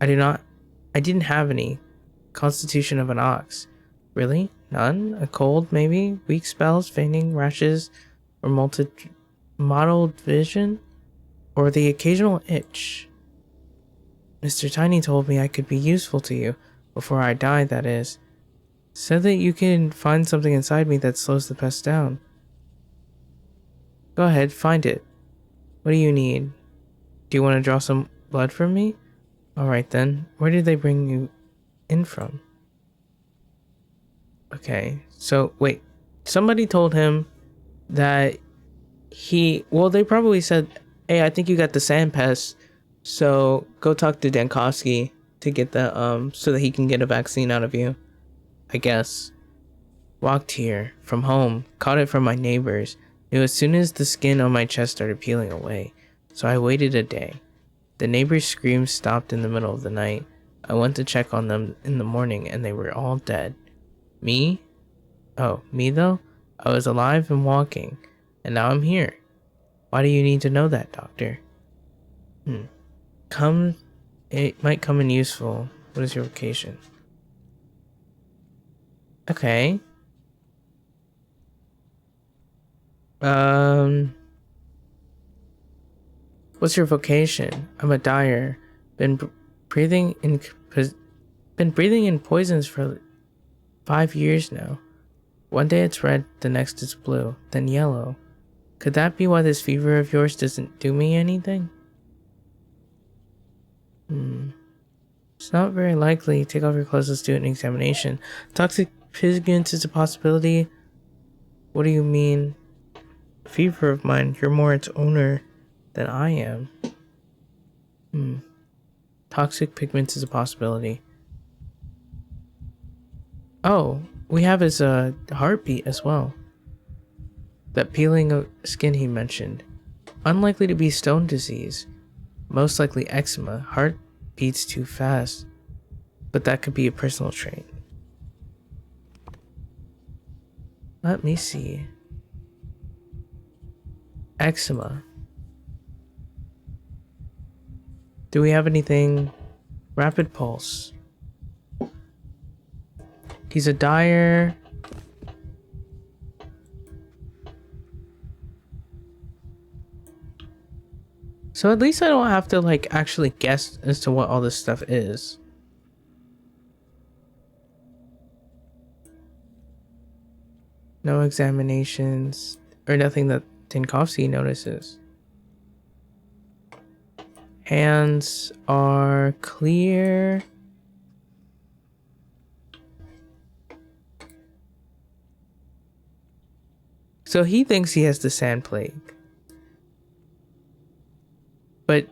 [SPEAKER 1] I didn't have any. Constitution of an ox. Really? None? A cold, maybe? Weak spells, fainting, rashes, or mottled vision? Or the occasional itch? Mr. Tiny told me I could be useful to you. Before I died, that is. Said that you can find something inside me that slows the pest down. Go ahead, find it. What do you need? Do you want to draw some blood from me? Alright then. Where did they bring you in from? Okay, so wait. Somebody told him that they probably said, hey, I think you got the sand pest, so go talk to Dankowski to get the, so that he can get a vaccine out of you. I guess. Walked here, from home, caught it from my neighbors. Knew as soon as the skin on my chest started peeling away, so I waited a day. The neighbors' screams stopped in the middle of the night. I went to check on them in the morning and they were all dead. Me? Oh, me though? I was alive and walking. And now I'm here. Why do you need to know that, Doctor? It might come in useful. What is your vocation? Okay. What's your vocation? I'm a dyer. Been breathing in poisons for 5 years now. One day it's red, the next it's blue, then yellow. Could that be why this fever of yours doesn't do me anything? It's not very likely. Take off your clothes, let's do an examination. Toxic pigments is a possibility. What do you mean? Fever of mine, you're more its owner than I am. Toxic pigments is a possibility. Oh, we have his heartbeat as well. That peeling of skin he mentioned. Unlikely to be stone disease. Most likely eczema. Heart beats too fast. But that could be a personal trait. Let me see. Eczema. Do we have anything? Rapid pulse. He's a dyer. So at least I don't have to like actually guess as to what all this stuff is. No examinations or nothing that Tinkovsky notices. Hands are clear. So he thinks he has the sand plague. But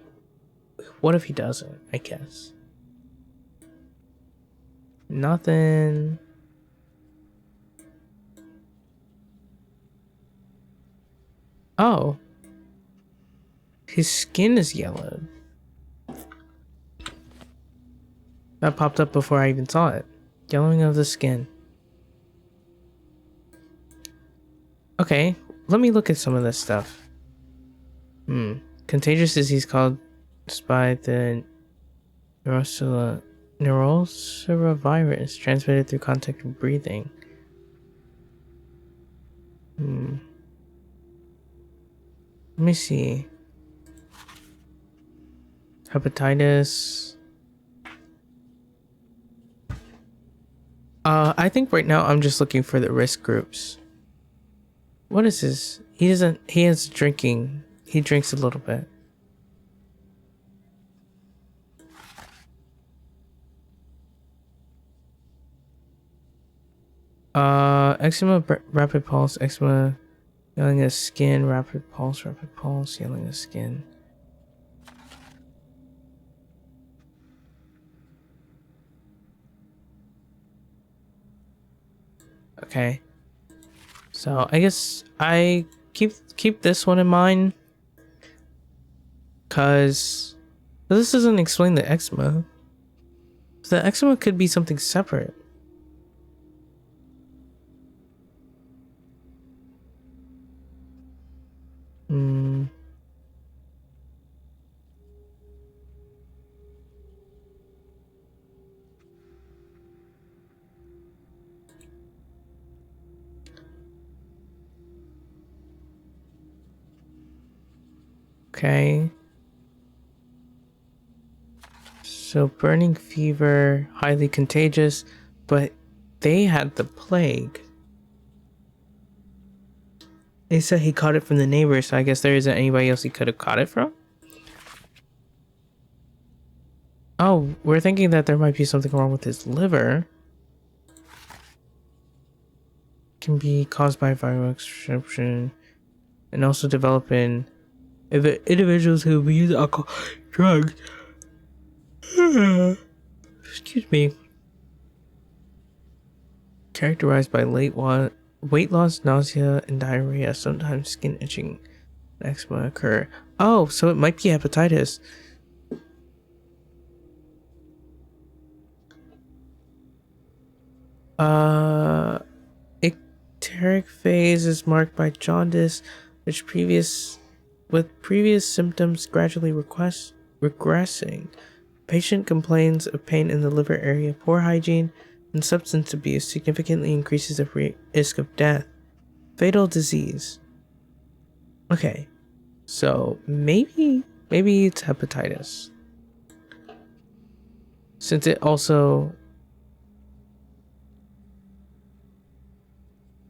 [SPEAKER 1] what if he doesn't, I guess? Nothing. Oh. His skin is yellowed. That popped up before I even saw it. Yellowing of the skin. Okay, let me look at some of this stuff. Contagious disease caused by the neurosera virus transmitted through contact and breathing. Let me see. Hepatitis. I think right now I'm just looking for the risk groups. What is this? He has drinking. He drinks a little bit. Eczema, rapid pulse, eczema, yelling of skin, rapid pulse, yelling of skin. Okay. So I guess I keep this one in mind. Cause this doesn't explain the eczema. The eczema could be something separate. Okay. So burning fever, highly contagious, but they had the plague. They said he caught it from the neighbor, so I guess there isn't anybody else he could have caught it from? Oh, we're thinking that there might be something wrong with his liver. Can be caused by viral extraction and also develop in individuals who use alcohol, drugs. Excuse me. Characterized by weight loss, nausea, and diarrhea. Sometimes skin itching and eczema occur. Oh, so it might be hepatitis. Icteric phase is marked by jaundice. with previous symptoms gradually regressing. Patient complains of pain in the liver area, poor hygiene, and substance abuse significantly increases the risk of death. Fatal disease. Okay, so maybe it's hepatitis. Since it also...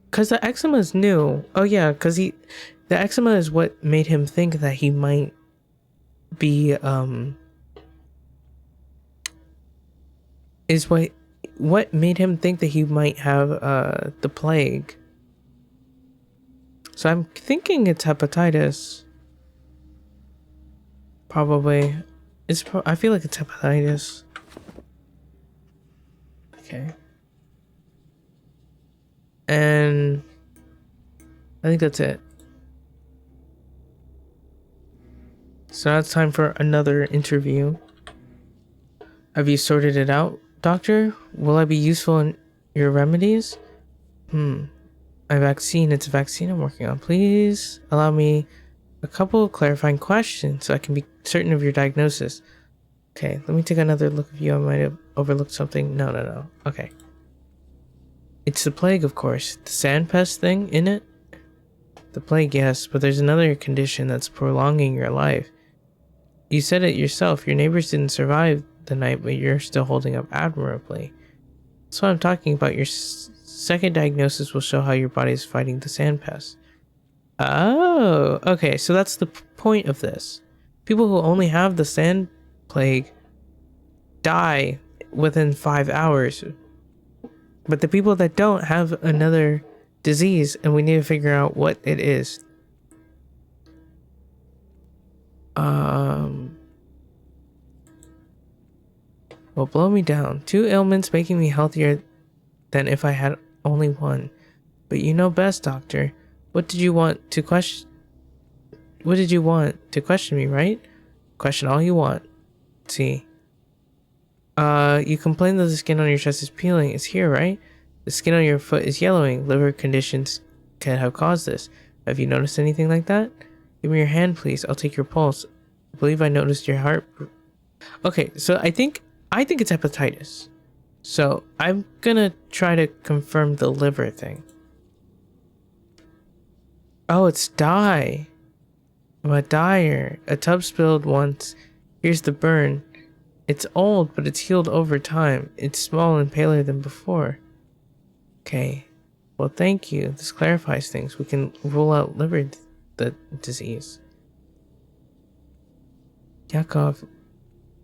[SPEAKER 1] Because the eczema is new. Oh yeah, because the eczema is what made him think that he might be, is what made him think that he might have, the plague. So I'm thinking it's hepatitis. Probably. I feel like it's hepatitis. Okay. And I think that's it. So now it's time for another interview. Have you sorted it out, doctor? Will I be useful in your remedies? It's a vaccine I'm working on. Please allow me a couple of clarifying questions so I can be certain of your diagnosis. Okay, let me take another look at you. I might have overlooked something. No. Okay. It's the plague, of course. The sand pest thing, in it? The plague, yes, but there's another condition that's prolonging your life. You said it yourself. Your neighbors didn't survive the night, but you're still holding up admirably. That's what I'm talking about. Your second diagnosis will show how your body is fighting the sand pest. Oh, okay, so that's the point of this. People who only have the sand plague die within 5 hours. But the people that don't have another disease, and we need to figure out what it is. Well, blow me down. 2 ailments making me healthier than if I had only one. But you know best, doctor. What did you want to question me, right? Question all you want. See. You complain that the skin on your chest is peeling. It's here, right? The skin on your foot is yellowing. Liver conditions can have caused this. Have you noticed anything like that? Give me your hand, please. I'll take your pulse. I believe I noticed your heart. Okay, so I think it's hepatitis. So I'm gonna try to confirm the liver thing. Oh, it's dye. I'm a dyer. A tub spilled once. Here's the burn. It's old, but it's healed over time. It's small and paler than before. Okay. Well, thank you. This clarifies things. We can rule out liver disease. Yakov,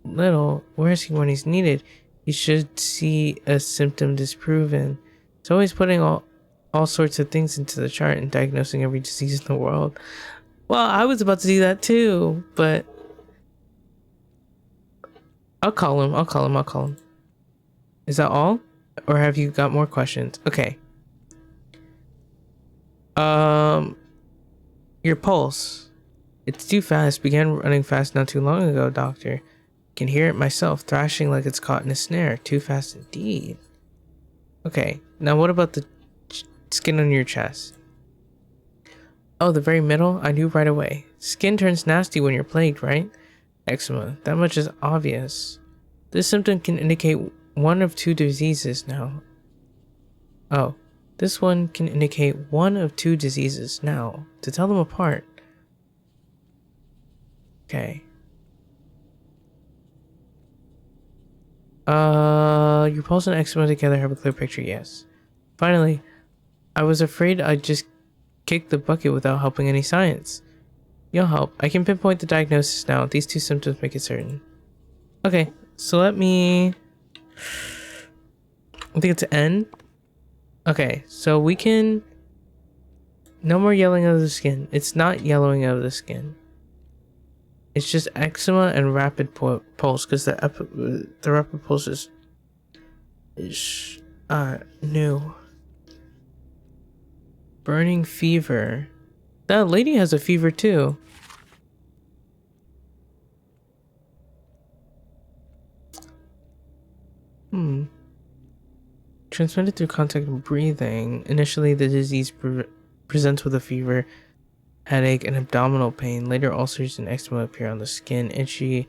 [SPEAKER 1] little, where is he when he's needed? He should see a symptom disproven. He's always putting all sorts of things into the chart and diagnosing every disease in the world. Well, I was about to do that too, but I'll call him. Is that all? Or have you got more questions? Okay. Your pulse. It's too fast. Began running fast not too long ago, doctor. Can hear it myself, thrashing like it's caught in a snare. Too fast indeed. Okay, now what about the skin on your chest? Oh, the very middle? I knew right away. Skin turns nasty when you're plagued, right? Eczema. That much is obvious. This symptom can indicate one of 2 diseases now. Oh, this one can indicate one of 2 diseases now. To tell them apart. Okay. Your pulse and eczema together have a clear picture, yes. Finally, I was afraid I'd just kick the bucket without helping any science. You'll help. I can pinpoint the diagnosis now. These 2 symptoms make it certain. Okay, so let me... I think it's N. Okay, so we can... No more yellowing of the skin. It's not yellowing of the skin. It's just eczema and rapid pulse, because the rapid pulse is new. Burning fever. That lady has a fever too. Transmitted through contact and breathing. Initially, the disease presents with a fever headache, and abdominal pain. Later, ulcers and eczema appear on the skin. Itchy,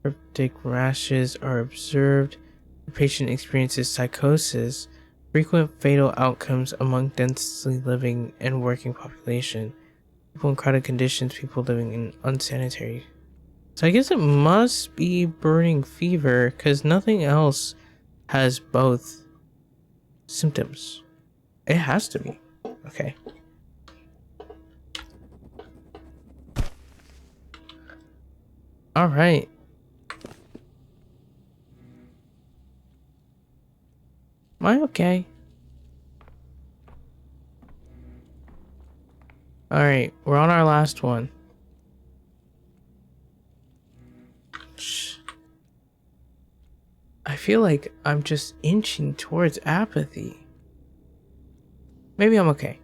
[SPEAKER 1] cryptic rashes are observed. The patient experiences psychosis. Frequent fatal outcomes among densely living and working population. People in crowded conditions, people living in unsanitary. So I guess it must be burning fever, because nothing else has both symptoms. It has to be. Okay. All right. Am I okay? All right, we're on our last one. I feel like I'm just inching towards apathy. Maybe I'm okay.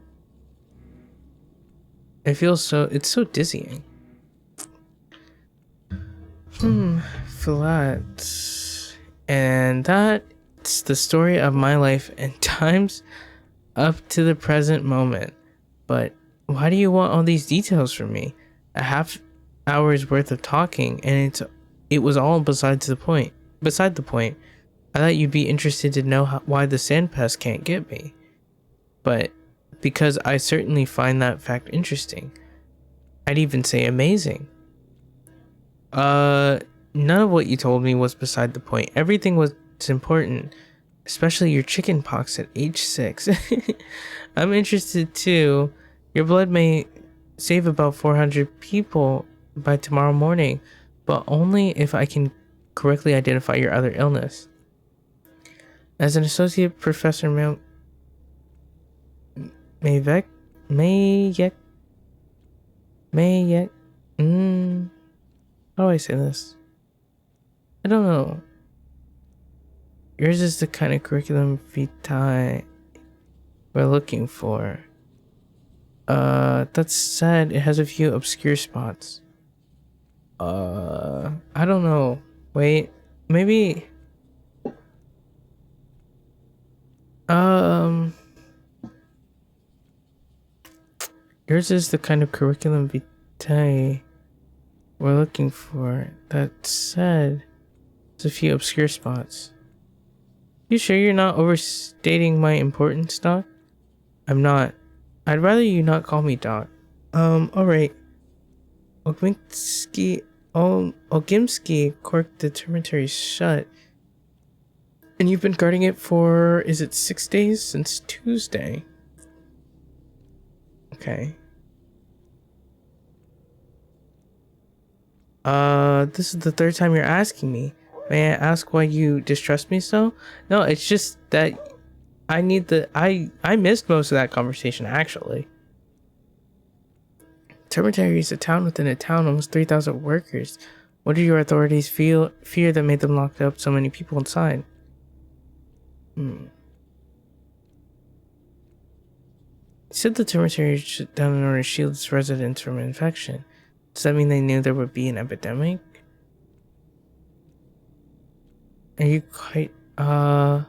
[SPEAKER 1] It feels so, it's so dizzying. Flat. And that's the story of my life and times up to the present moment. But why do you want all these details from me? A half hour's worth of talking, and it was all beside the point. I thought you'd be interested to know why the sand pest can't get me. But because I certainly find that fact interesting. I'd even say amazing. None of what you told me was beside the point. Everything was important, especially your chicken pox at age 6. I'm interested too. Your blood may save about 400 people by tomorrow morning, but only if I can correctly identify your other illness. As an associate professor, Mayek, how do I say this? I don't know. Yours is the kind of curriculum vitae we're looking for. That said, it has a few obscure spots. I don't know. Wait, maybe. Yours is the kind of curriculum vitae we're looking for. That said, there's a few obscure spots. You sure you're not overstating my importance, Doc? I'm not. I'd rather you not call me Doc. Alright. Ogimsky corked the termitary shut. And you've been guarding it for, is it 6 days? Since Tuesday. Okay. This is the third time you're asking me. May I ask why you distrust me so? No, it's just that I missed most of that conversation, actually. Termitary is a town within a town, almost 3,000 workers. What do your authorities fear that made them lock up so many people inside? You said the Termitary shut down in order to shield its residents from infection. Does that mean they knew there would be an epidemic? Are you quite, I'll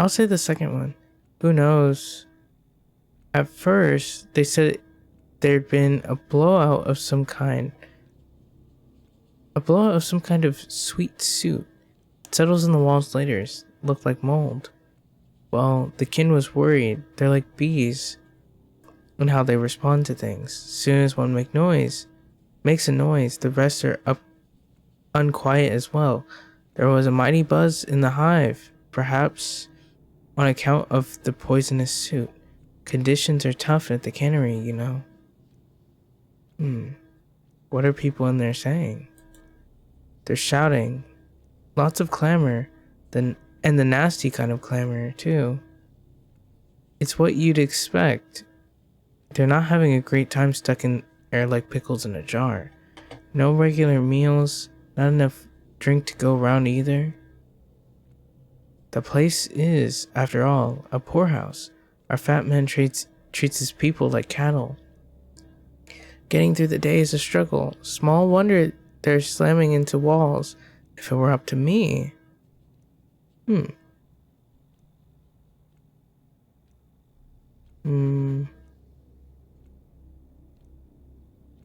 [SPEAKER 1] say the second one. Who knows? At first, they said there'd been a blowout of some kind. A blowout of some kind of sweet suit. It settles in the walls later. Looked like mold. Well, the kin was worried. They're like bees. And how they respond to things. As soon as one makes a noise, the rest are up unquiet as well. There was a mighty buzz in the hive, perhaps on account of the poisonous suit. Conditions are tough at the cannery, you know. What are people in there saying? They're shouting. Lots of clamor. And the nasty kind of clamor, too. It's what you'd expect. They're not having a great time stuck in air like pickles in a jar. No regular meals, not enough drink to go around either. The place is, after all, a poorhouse. Our fat man treats his people like cattle. Getting through the day is a struggle. Small wonder they're slamming into walls. If it were up to me.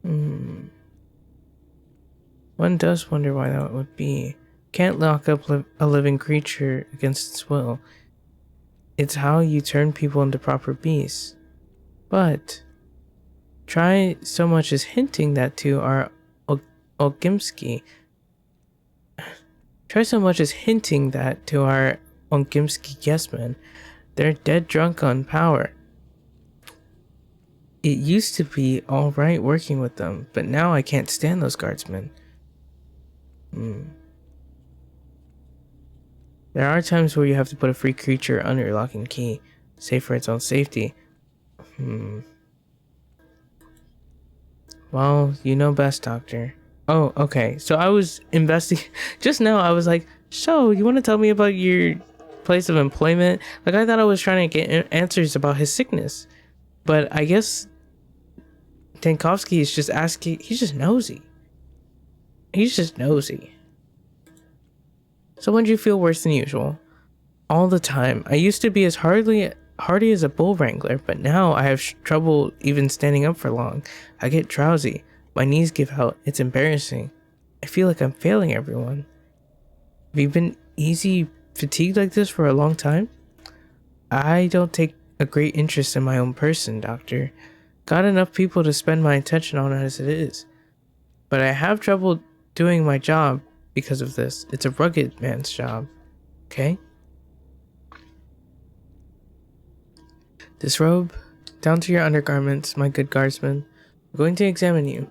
[SPEAKER 1] One does wonder why that would be. Can't lock up a living creature against its will. It's how you turn people into proper beasts. But try so much as hinting that to our Ogimsky. Try so much as hinting that to our Ogimsky guessmen. They're dead drunk on power. It used to be alright working with them, but now I can't stand those guardsmen. There are times where you have to put a free creature under lock and key, save for its own safety. Well, you know best, Doctor. Oh, okay. So I was investigating. Just now, I was like, so, you want to tell me about your place of employment? Like, I thought I was trying to get answers about his sickness. But I guess Tankovsky is just asking. He's just nosy. He's just nosy. So when do you feel worse than usual? All the time. I used to be as hardy as a bull wrangler, but now I have trouble even standing up for long. I get drowsy. My knees give out. It's embarrassing. I feel like I'm failing everyone. Have you been easy fatigued like this for a long time? I don't take a great interest in my own person, Doctor. Got enough people to spend my attention on as it is. But I have trouble doing my job because of this. It's a rugged man's job. Okay? Disrobe, down to your undergarments, my good guardsman. I'm going to examine you.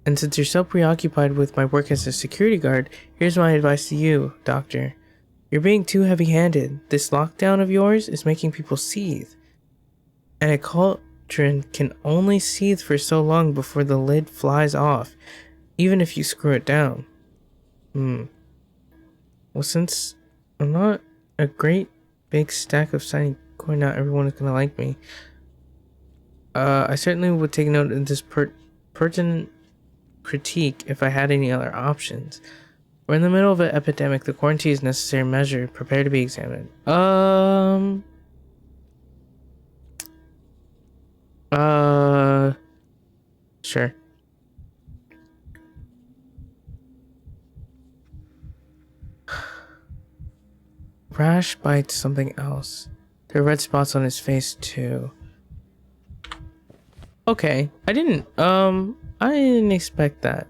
[SPEAKER 1] And since you're so preoccupied with my work as a security guard, here's my advice to you, Doctor. You're being too heavy-handed. This lockdown of yours is making people seethe. And a cauldron can only seethe for so long before the lid flies off, even if you screw it down. Well, since I'm not a great big stack of shiny coin, not everyone is gonna like me. I certainly would take note of this pertinent critique if I had any other options. We're in the middle of an epidemic. The quarantine is a necessary measure. Prepare to be examined. Sure. Rash bites something else. There are red spots on his face too. Okay, I didn't expect that.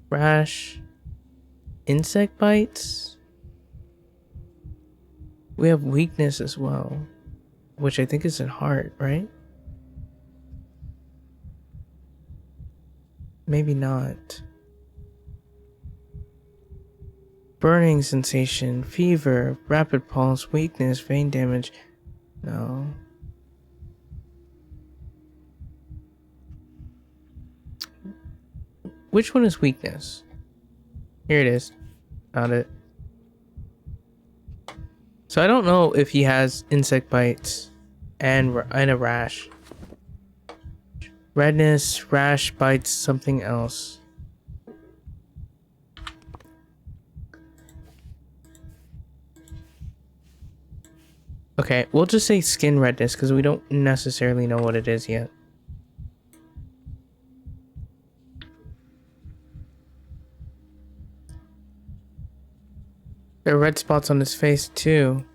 [SPEAKER 1] Rash. Insect bites. We have weakness as well, which I think is in heart, right? Maybe not. Burning sensation, fever, rapid pulse, weakness, vein damage. No. Which one is weakness? Here it is. Found it. So I don't know if he has insect bites and a rash. Redness, rash, bites, something else. Okay, we'll just say skin redness because we don't necessarily know what it is yet. There are red spots on his face too.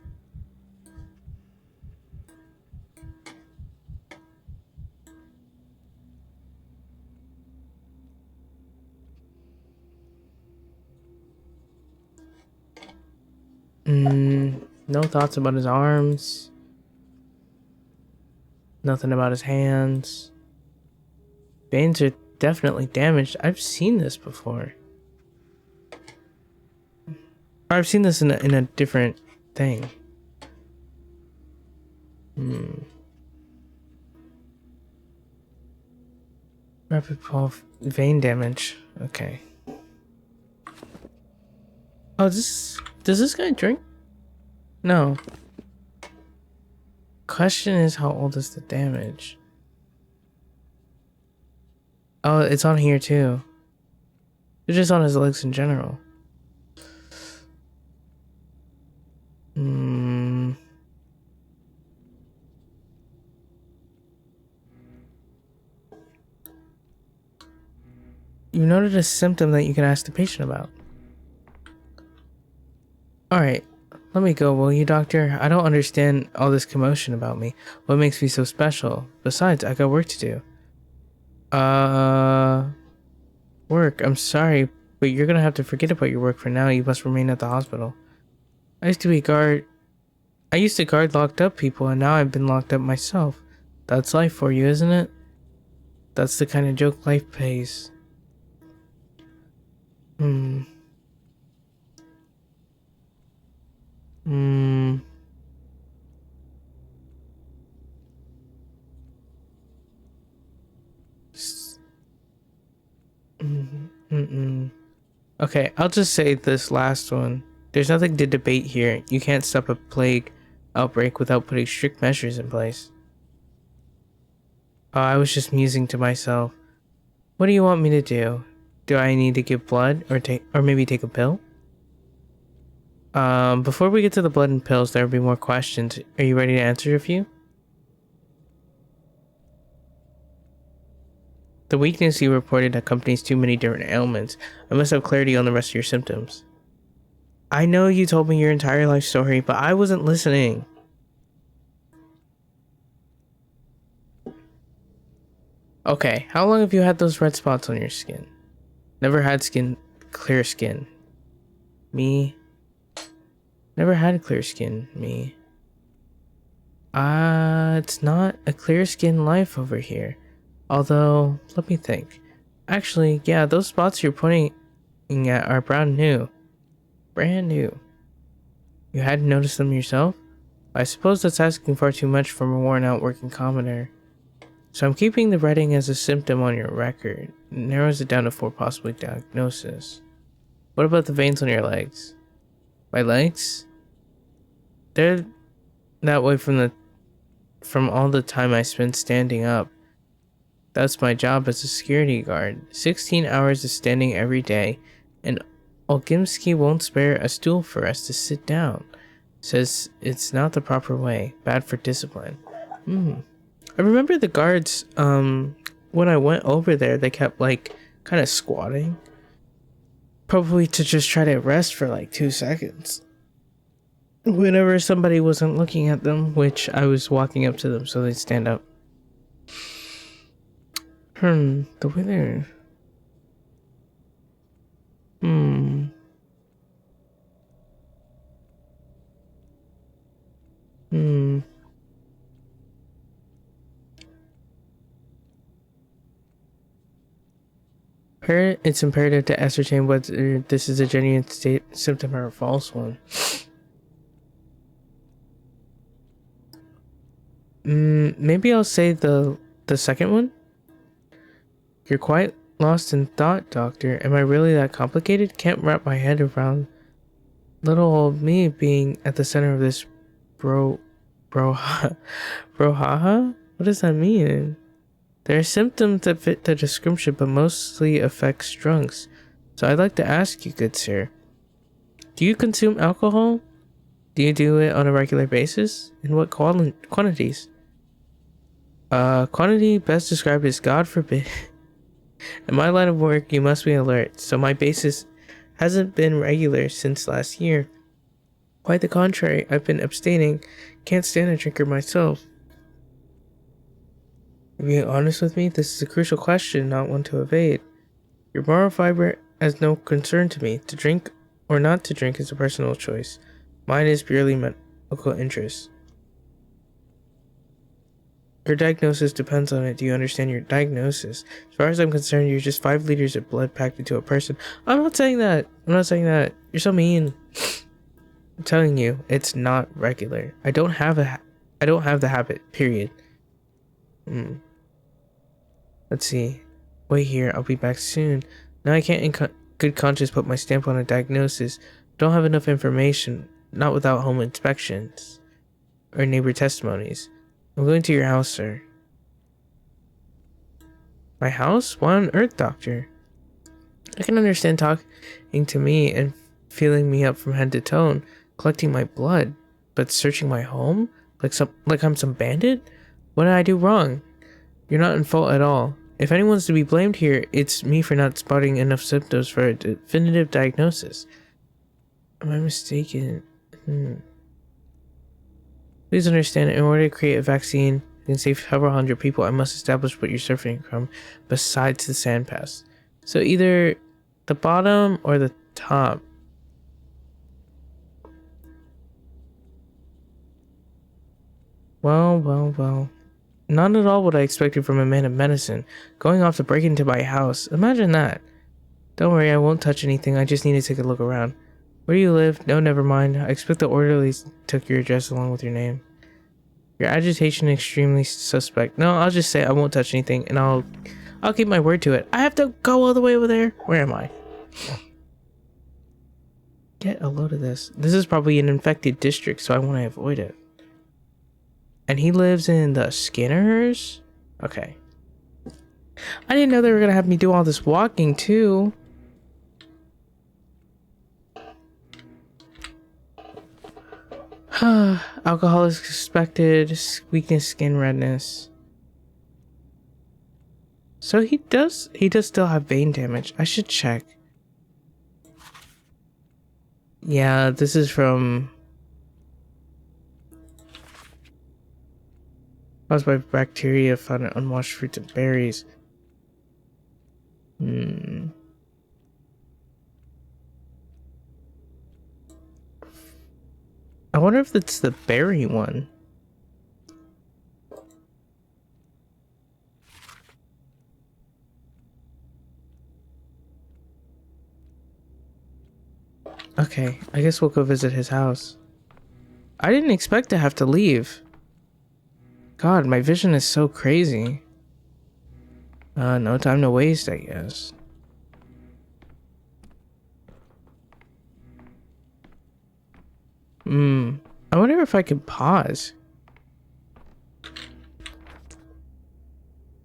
[SPEAKER 1] No thoughts about his arms. Nothing about his hands. Veins are definitely damaged. I've seen this before. Or I've seen this in a different thing. Rapid pulse, vein damage. Okay. Oh, does this guy drink? No. Question is, how old is the damage? Oh, it's on here too. It's just on his legs in general. You've noted a symptom that you can ask the patient about. Alright, let me go, will you, doctor? I don't understand all this commotion about me. What makes me so special? Besides, I got work to do. Work. I'm sorry, but you're gonna have to forget about your work for now. You must remain at the hospital. I used to guard locked up people, and now I've been locked up myself. That's life for you, isn't it? That's the kind of joke life pays. Okay, I'll just say this last one. There's nothing to debate here. You can't stop a plague outbreak without putting strict measures in place. Oh, I was just musing to myself. What do you want me to do? Do I need to give blood or maybe take a pill? Before we get to the blood and pills, there will be more questions. Are you ready to answer a few? The weakness you reported accompanies too many different ailments. I must have clarity on the rest of your symptoms. I know you told me your entire life story, but I wasn't listening. Okay, how long have you had those red spots on your skin? Never had clear skin. Me. Never had clear skin. Me. It's not a clear skin life over here. Although, let me think. Actually, yeah, those spots you're pointing at are brand new. Brand new. You hadn't noticed them yourself? I suppose that's asking far too much from a worn out working commoner. So I'm keeping the redding as a symptom on your record. It narrows it down to 4 possible diagnoses. What about the veins on your legs? My legs? They're that way from all the time I spent standing up. That's my job as a security guard. 16 hours of standing every day, and Olgimsky won't spare a stool for us to sit down. Says it's not the proper way. Bad for discipline. I remember the guards, when I went over there, they kept like kind of squatting. Probably to just try to rest for like 2 seconds. Whenever somebody wasn't looking at them, which I was walking up to them so they'd stand up. The weather. It's imperative to ascertain whether this is a genuine symptom or a false one. Maybe I'll say the second one? You're quite lost in thought, Doctor. Am I really that complicated? Can't wrap my head around little old me being at the center of this brouhaha? What does that mean? There are symptoms that fit the description, but mostly affects drunks. So I'd like to ask you, good sir, do you consume alcohol? Do you do it on a regular basis? In what quantities? Quantity best described as God forbid. In my line of work, you must be alert, so my basis hasn't been regular since last year. Quite the contrary, I've been abstaining. Can't stand a drinker myself. Being honest with me, this is a crucial question, not one to evade. Your moral fiber has no concern to me. To drink or not to drink is a personal choice. Mine is purely medical interest. Your diagnosis depends on it. Do you understand your diagnosis? As far as I'm concerned, you're just 5 liters of blood packed into a person. I'm not saying that. You're so mean. I'm telling you, it's not regular. I don't have the habit, period. Let's see. Wait here, I'll be back soon. Now I can't in good conscience put my stamp on a diagnosis. Don't have enough information. Not without home inspections. Or neighbor testimonies. I'm going to your house, sir. My house? Why on earth, Doctor? I can understand talking to me and feeling me up from head to toe and collecting my blood, but searching my home? Like I'm some bandit? What did I do wrong? You're not in fault at all. If anyone's to be blamed here, it's me for not spotting enough symptoms for a definitive diagnosis. Am I mistaken? Please understand, in order to create a vaccine that can save several hundred people, I must establish what you're suffering from besides the sand pass. So either the bottom or the top. Well. Not at all what I expected from a man of medicine. Going off to break into my house. Imagine that. Don't worry, I won't touch anything. I just need to take a look around. Where do you live? No, never mind. I expect the orderlies took your address along with your name. Your agitation extremely suspect. No, I'll just say I won't touch anything, and I'll keep my word to it. I have to go all the way over there. Where am I? Get a load of this. This is probably an infected district, so I want to avoid it. And he lives in the Skinners? Okay. I didn't know they were gonna have me do all this walking too. Alcohol is expected. Weakness, skin redness. So he does still have vein damage. I should check. Yeah, this is from caused by bacteria found in unwashed fruits and berries. I wonder if it's the berry one. Okay, I guess we'll go visit his house. I didn't expect to have to leave. God, my vision is so crazy. No time to waste, I guess. I wonder if I could pause.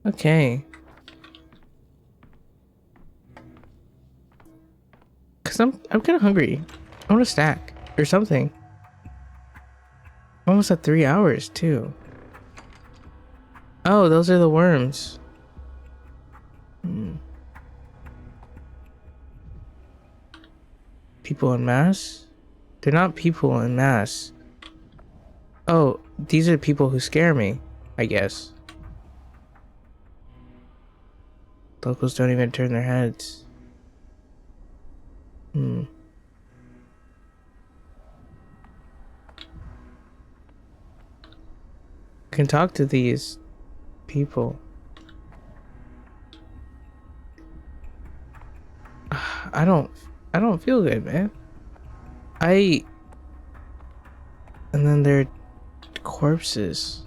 [SPEAKER 1] Okay. Cause I'm kind of hungry. I want a snack or something. Almost at 3 hours too. Oh, those are the worms. People en masse? They're not people en masse. Oh, these are people who scare me, I guess. Locals don't even turn their heads. I can talk to these people. I don't feel good, man. And then there are corpses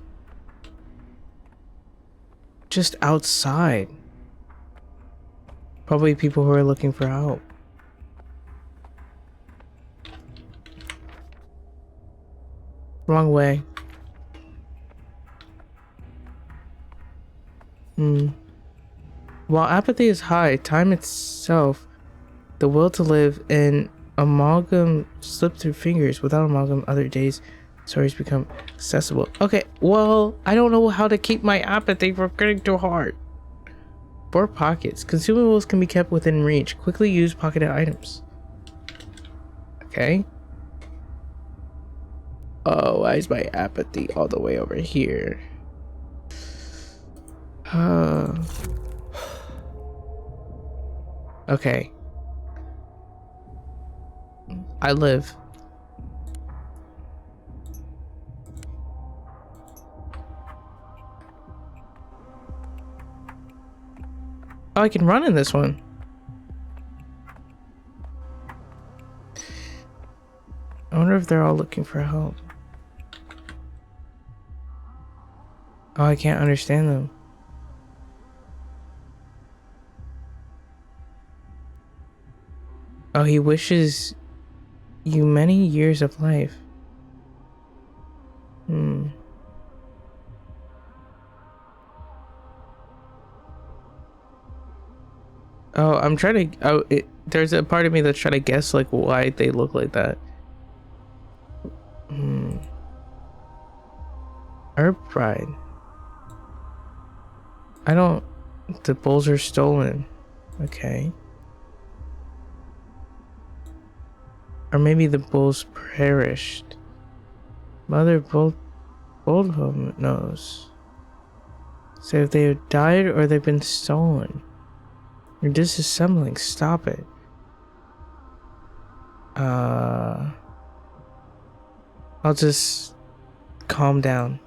[SPEAKER 1] just outside. Probably people who are looking for help. Wrong way. While apathy is high, time itself, the will to live, and amalgam slip through fingers. Without amalgam, other days stories become accessible. Okay, well, I don't know how to keep my apathy from getting too hard. 4 pockets. Consumables can be kept within reach. Quickly use pocketed items. Okay. Oh, why is my apathy all the way over here? Okay. I live. Oh, I can run in this one. I wonder if they're all looking for help. Oh, I can't understand them. Oh, he wishes you many years of life. Oh, I'm trying to. Oh, there's a part of me that's trying to guess like why they look like that. Herb pride. I don't The bulls are stolen. Okay. Or maybe the bulls perished. Mother both of them knows. So if they have died or they've been stolen. You're disassembling. Stop it. I'll just calm down.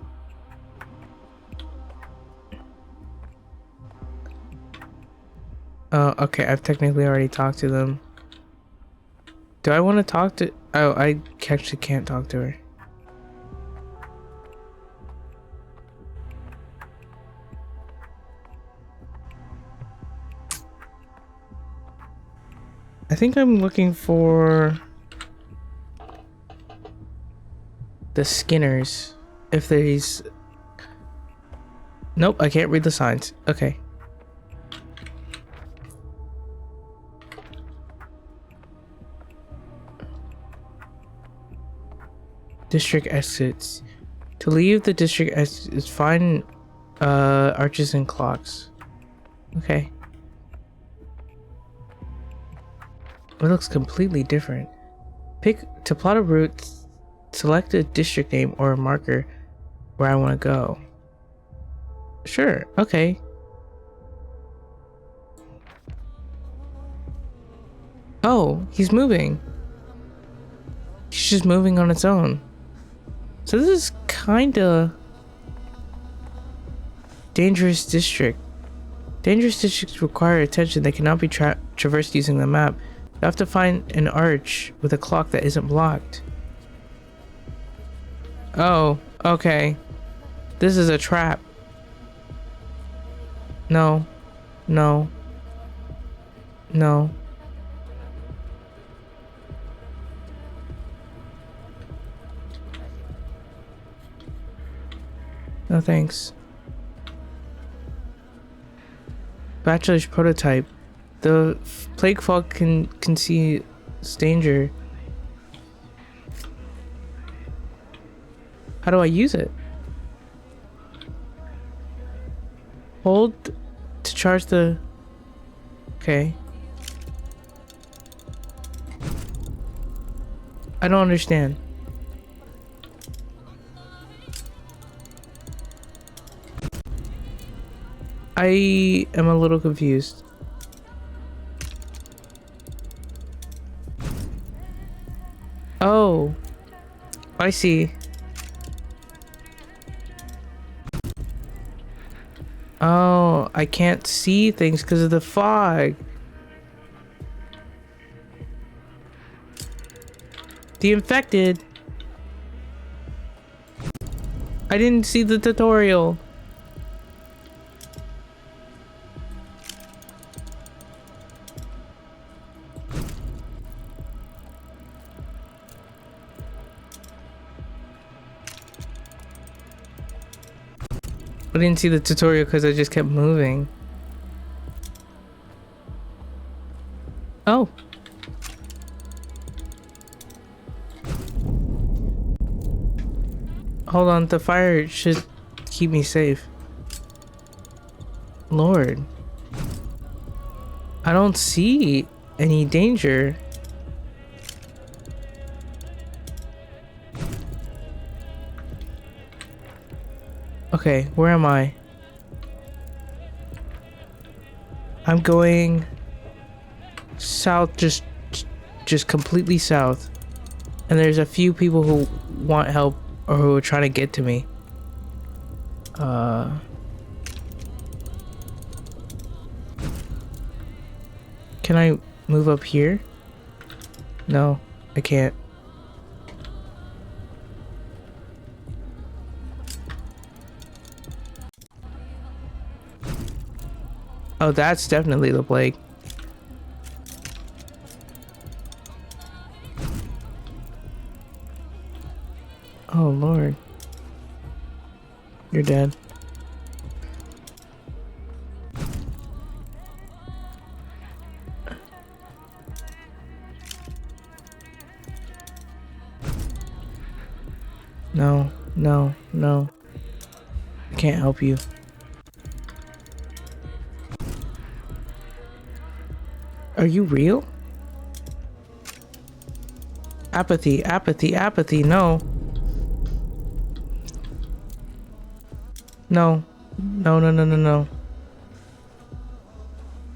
[SPEAKER 1] Okay, I've technically already talked to them. Do I want to talk to... Oh, I actually can't talk to her. I think I'm looking for the Skinners. If there's... Nope, I can't read the signs. Okay. District exits. To leave the district exits, find arches and clocks. Okay. It looks completely different. To plot a route, select a district name or a marker where I want to go. Sure, okay. Oh, he's moving. He's just moving on its own. So this is kinda dangerous district. Dangerous districts require attention. They cannot be traversed using the map. You have to find an arch with a clock that isn't blocked. Oh, okay. This is a trap. No. No. No. No thanks. Bachelor's prototype. The plague fog can see danger. How do I use it? Hold to charge the... Okay. I don't understand. I am a little confused. Oh, I see. Oh, I can't see things because of the fog. The infected. I didn't see the tutorial. I didn't see the tutorial because I just kept moving. Oh. Hold on, the fire should keep me safe. Lord. I don't see any danger. Okay, where am I? I'm going south, just completely south. And there's a few people who want help or who are trying to get to me. Can I move up here? No, I can't. Oh, that's definitely the plague. Oh, Lord. You're dead. No, no, no. I can't help you. Are you real? Apathy, apathy, apathy, no. No. No, no, no, no, no.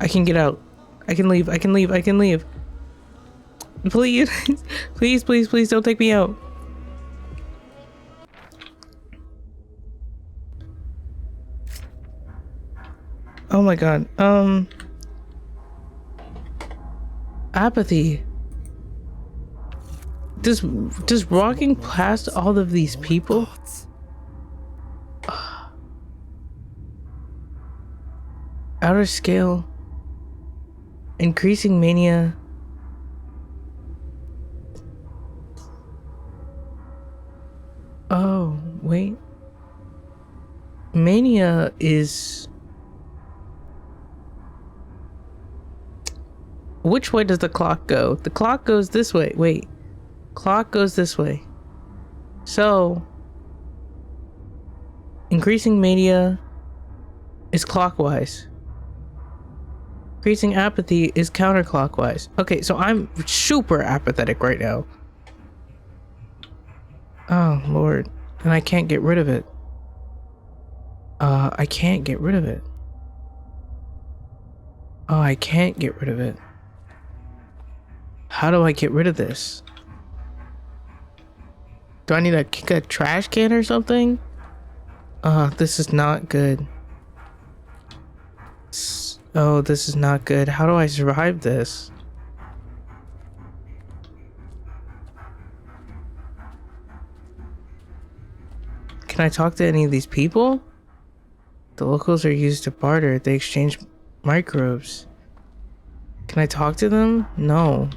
[SPEAKER 1] I can get out. I can leave, I can leave, I can leave. Please, please, please, please don't take me out. Oh my god. Apathy. Just walking past all of these people. Outer scale. Increasing mania. Oh, wait. Mania is... Which way does the clock go? The clock goes this way. Wait. Clock goes this way. So... Increasing mania is clockwise. Increasing apathy is counterclockwise. Okay, so I'm super apathetic right now. Oh, Lord. And I can't get rid of it. I can't get rid of it. Oh, I can't get rid of it. How do I get rid of this? Do I need to kick a trash can or something? This is not good. Oh, this is not good. How do I survive this? Can I talk to any of these people? The locals are used to barter. They exchange microbes. Can I talk to them? No.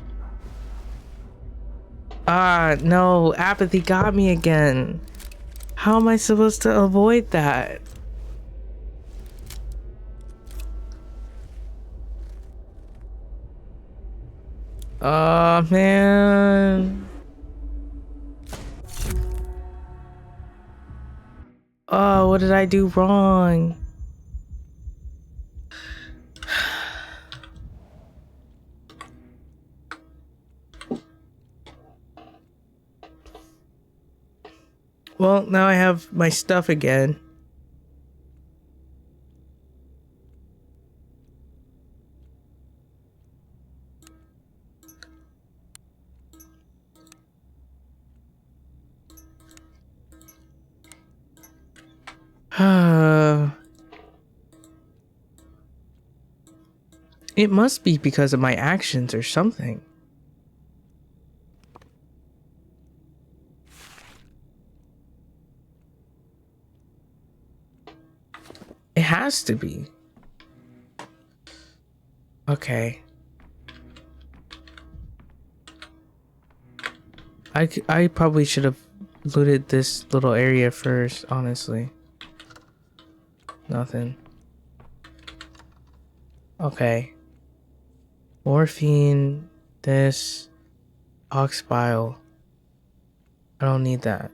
[SPEAKER 1] Ah, no. Apathy got me again. How am I supposed to avoid that? Oh, man. Oh, what did I do wrong? Well, now I have my stuff again. It must be because of my actions or something. It has to be. Okay. I probably should have looted this little area first, honestly. Nothing. Okay. Morphine, this, ox bile. I don't need that.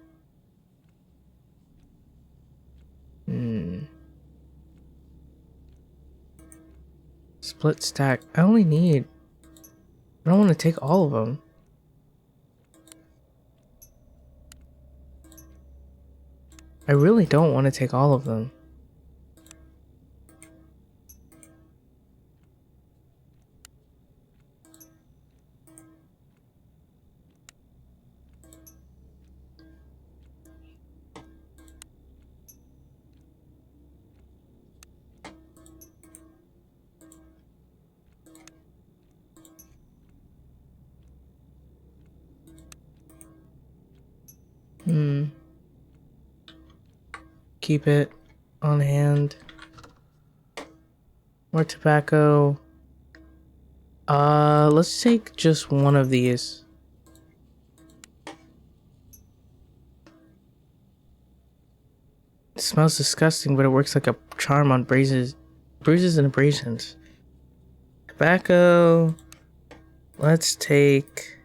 [SPEAKER 1] Split stack. I only need... I don't want to take all of them. I really don't want to take all of them. Keep it on hand. More tobacco. Let's take just one of these. It smells disgusting, but it works like a charm on bruises and abrasions. Tobacco. Let's take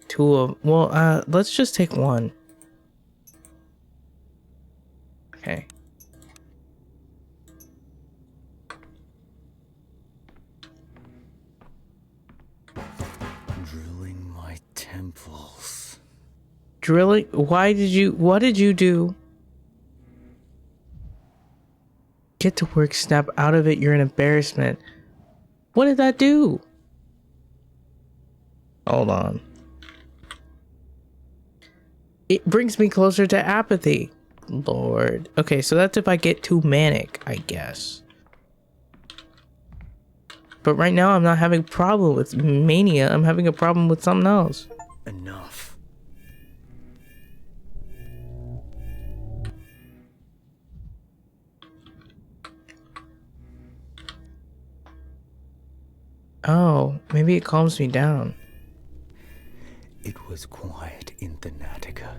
[SPEAKER 1] two of... Well, let's just take one. Okay.
[SPEAKER 4] temples.
[SPEAKER 1] Drilling? What did you do? Get to work, snap out of it, you're an embarrassment. What did that do? Hold on. It brings me closer to apathy. Lord. Okay, so that's if I get too manic, I guess. But right now I'm not having a problem with mania, I'm having a problem with something else.
[SPEAKER 4] Enough.
[SPEAKER 1] Oh, maybe it calms me down.
[SPEAKER 4] It was quiet in the Natica.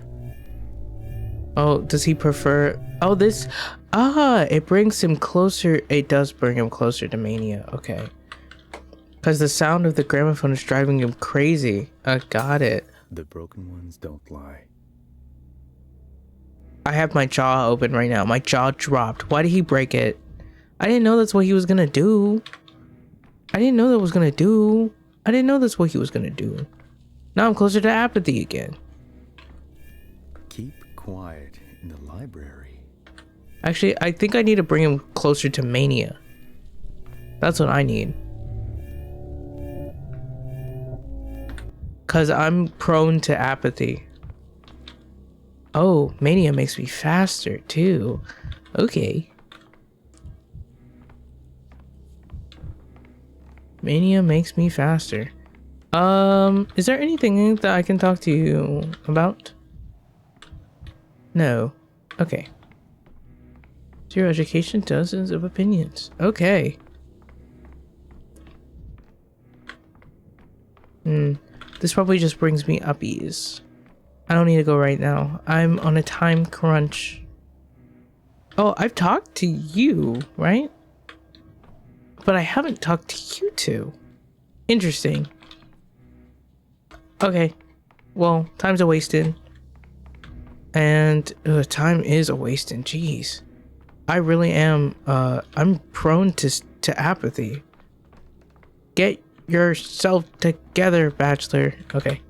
[SPEAKER 1] Oh, does he prefer... Oh, this... Ah, it brings him closer. It does bring him closer to mania. Okay. Because the sound of the gramophone is driving him crazy. I got it.
[SPEAKER 4] The broken ones don't lie.
[SPEAKER 1] I have my jaw open right now. My jaw dropped. Why did he break it? I didn't know that's what he was gonna do. I didn't know that was gonna do. I didn't know that's what he was gonna do. Now I'm closer to apathy again.
[SPEAKER 4] Keep quiet in the library.
[SPEAKER 1] Actually, I think I need to bring him closer to mania. That's what I need. Because I'm prone to apathy. Oh, mania makes me faster too. Okay. Mania makes me faster. Is there anything that I can talk to you about? No. Okay. Zero education, dozens of opinions. Okay. This probably just brings me uppies. I don't need to go right now. I'm on a time crunch. Oh, I've talked to you, right? But I haven't talked to you two. Interesting. Okay. Well, time's a wasted. And time is a wasting. Jeez. I really am, I'm prone to apathy. Get yourself together, Bachelor. Okay.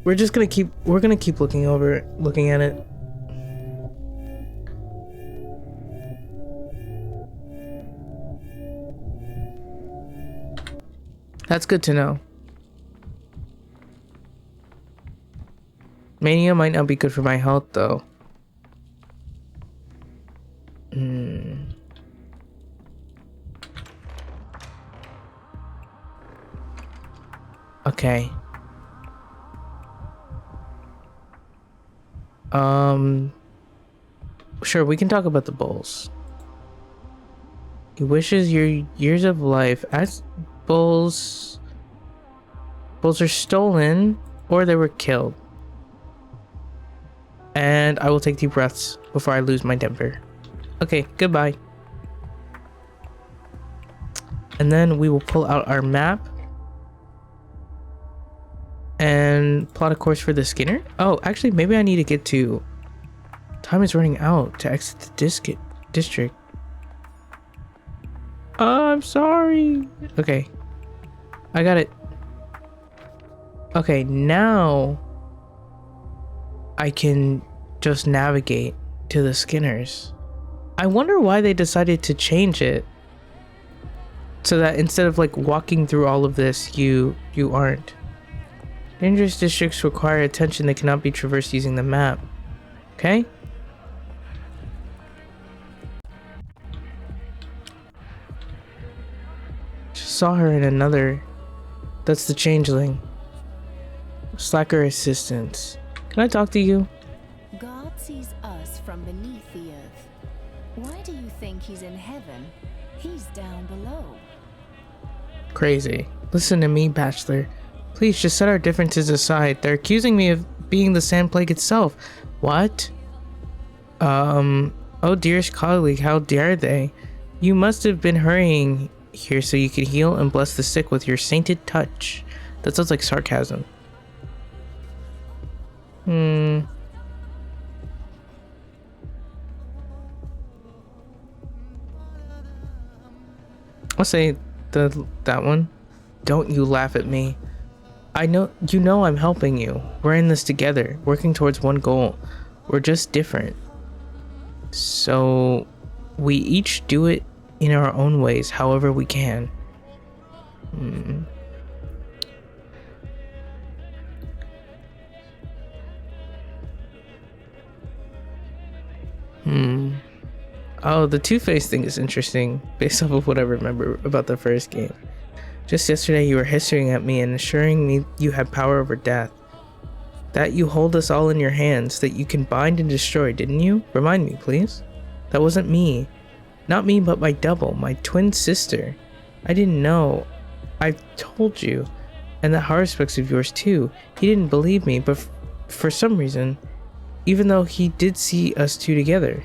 [SPEAKER 1] We're gonna keep looking at it. That's good to know. Mania might not be good for my health, though. Okay. Sure, we can talk about the bulls. He wishes your years of life as bulls are stolen or they were killed. And I will take deep breaths before I lose my temper. Okay, goodbye. And then we will pull out our map and plot a course for the Skinner. Oh, actually, maybe I need to get to... Time is running out to exit the district. I'm sorry. Okay. I got it. Okay, now I can just navigate to the Skinners. I wonder why they decided to change it so that instead of like walking through all of this, you aren't. Dangerous districts require attention that cannot be traversed using the map. Okay? Just saw her in another. That's the changeling. Slacker assistance. Can I talk to you?
[SPEAKER 5] God sees us from beneath the earth. Why do you think he's in heaven? He's down below.
[SPEAKER 1] Crazy. Listen to me, Bachelor. Please just set our differences aside. They're accusing me of being the Sand Plague itself. What? Oh dearest colleague, how dare they? You must have been hurrying here so you could heal and bless the sick with your sainted touch. That sounds like sarcasm. I'll say that one. Don't you laugh at me. You know I'm helping you. We're in this together, working towards one goal. We're just different. So we each do it in our own ways, however we can. Oh, the Two-Face thing is interesting, based off of what I remember about the first game. Just yesterday you were hissing at me and assuring me you had power over death. That you hold us all in your hands, that you can bind and destroy, didn't you? Remind me, please. That wasn't me. Not me, but my double, my twin sister. I didn't know. I told you. And that Haruspex of yours too. He didn't believe me, but for some reason, even though he did see us two together.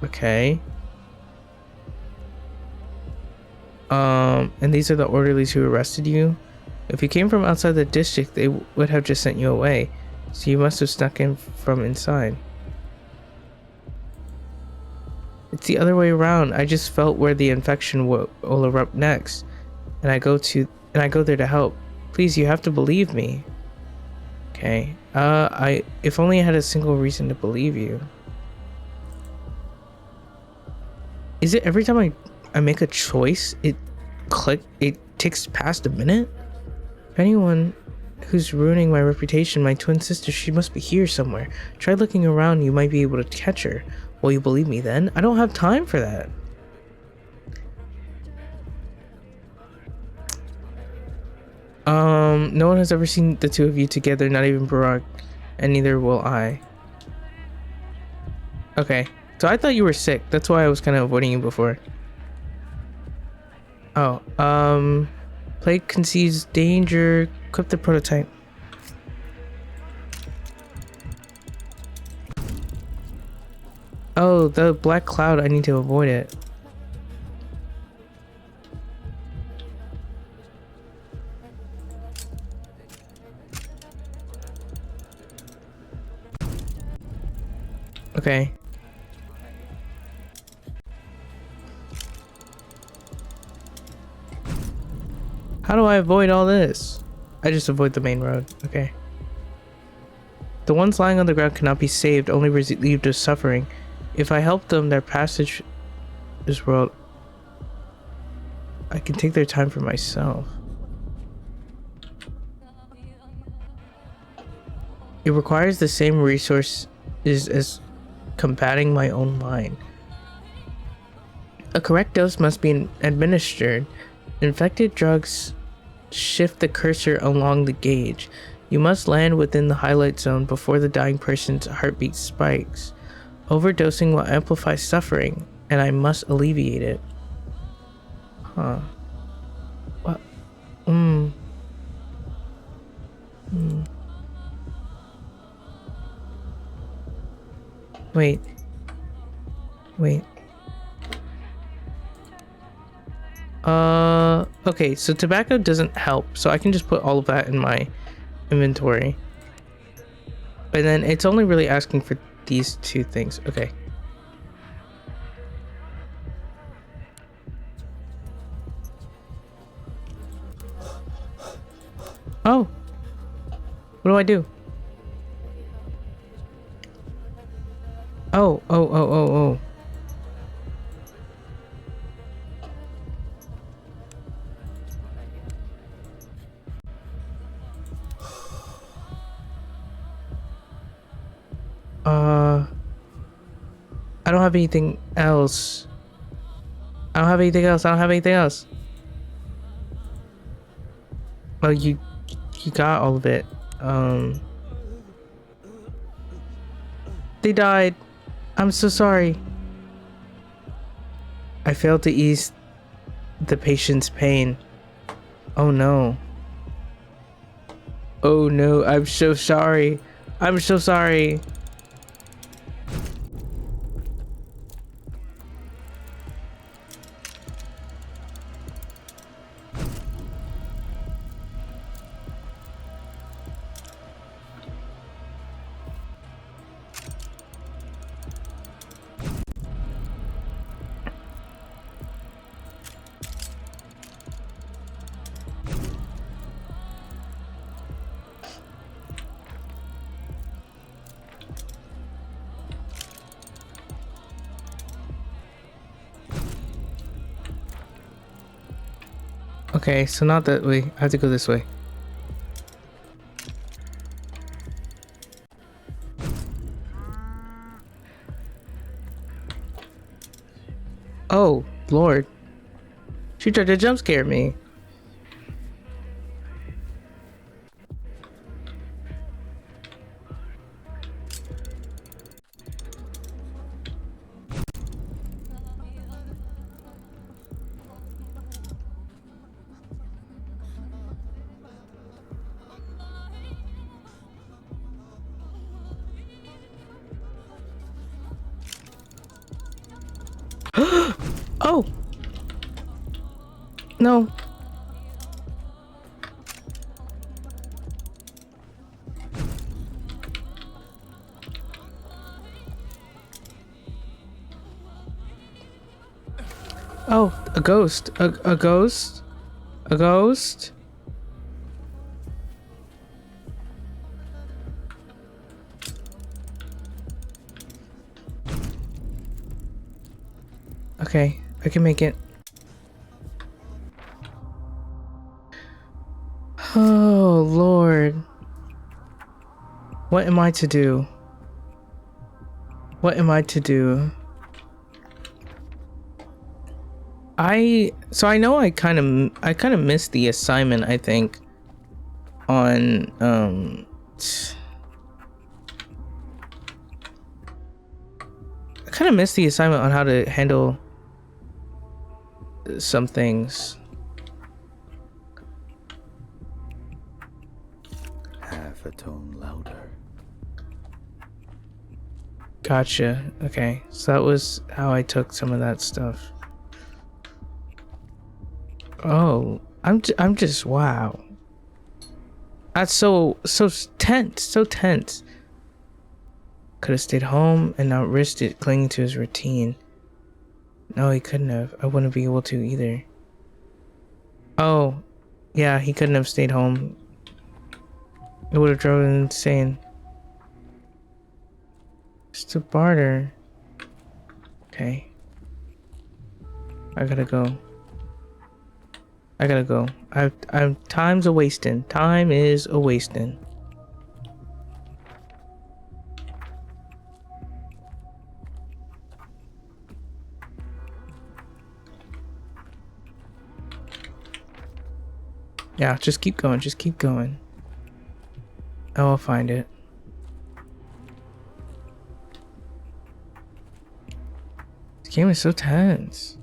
[SPEAKER 1] Okay. And these are the orderlies who arrested you? If you came from outside the district, they would have just sent you away. So you must have snuck in from inside. It's the other way around. I just felt where the infection will erupt next. And I go there to help. Please, you have to believe me. Okay. If only I had a single reason to believe you. Is it every time I make a choice, it ticks past a minute? If anyone who's ruining my reputation, my twin sister, she must be here somewhere. Try looking around, you might be able to catch her. Will you believe me then? I don't have time for that. No one has ever seen the two of you together, not even Barack, and neither will I. Okay, so I thought you were sick. That's why I was kind of avoiding you before. Oh, plague conceives danger. Equip the prototype. Oh, the black cloud, I need to avoid it. Okay. How do I avoid all this? I just avoid the main road. Okay. The ones lying on the ground cannot be saved, only relieved of suffering. If I help them, their passage this world, I can take their time for myself. It requires the same resources as combating my own mind. A correct dose must be administered. Infected drugs shift the cursor along the gauge. You must land within the highlight zone before the dying person's heartbeat spikes. Overdosing will amplify suffering, and I must alleviate it. Huh. What? Wait. Okay, so tobacco doesn't help, so I can just put all of that in my inventory. And then it's only really asking for these two things. Okay. Oh. What do I do? Oh. I don't have anything else. Oh, you got all of it. They died. I'm so sorry. I failed to ease the patient's pain. Oh no. Oh no, I'm so sorry. I'm so sorry. Okay, so not that way. I have to go this way. Oh, Lord. She tried to jump scare me. Oh! No. Oh, a ghost. A ghost? A ghost? Okay, I can make it. Oh, Lord. What am I to do? What am I to do? So I know I kind of missed the assignment, I think, on I kind of missed the assignment on how to handle some things.
[SPEAKER 4] Half a tone louder.
[SPEAKER 1] Gotcha. Okay, so that was how I took some of that stuff. Oh, I'm just wow. That's so tense, so tense. Could have stayed home and not risked it clinging to his routine. No, he couldn't have. I wouldn't be able to either. Oh, yeah, he couldn't have stayed home. It would have driven him insane. Just to barter. Okay. I gotta go. I gotta go. Time's a wasting. Time is a wasting. Yeah, just keep going. Just keep going. I will find it. This game is so tense.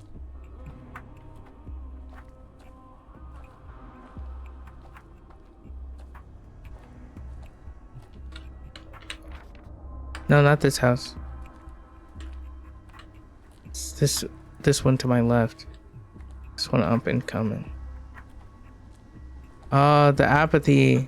[SPEAKER 1] No, not this house. It's this one to my left. This one up and coming. The apathy.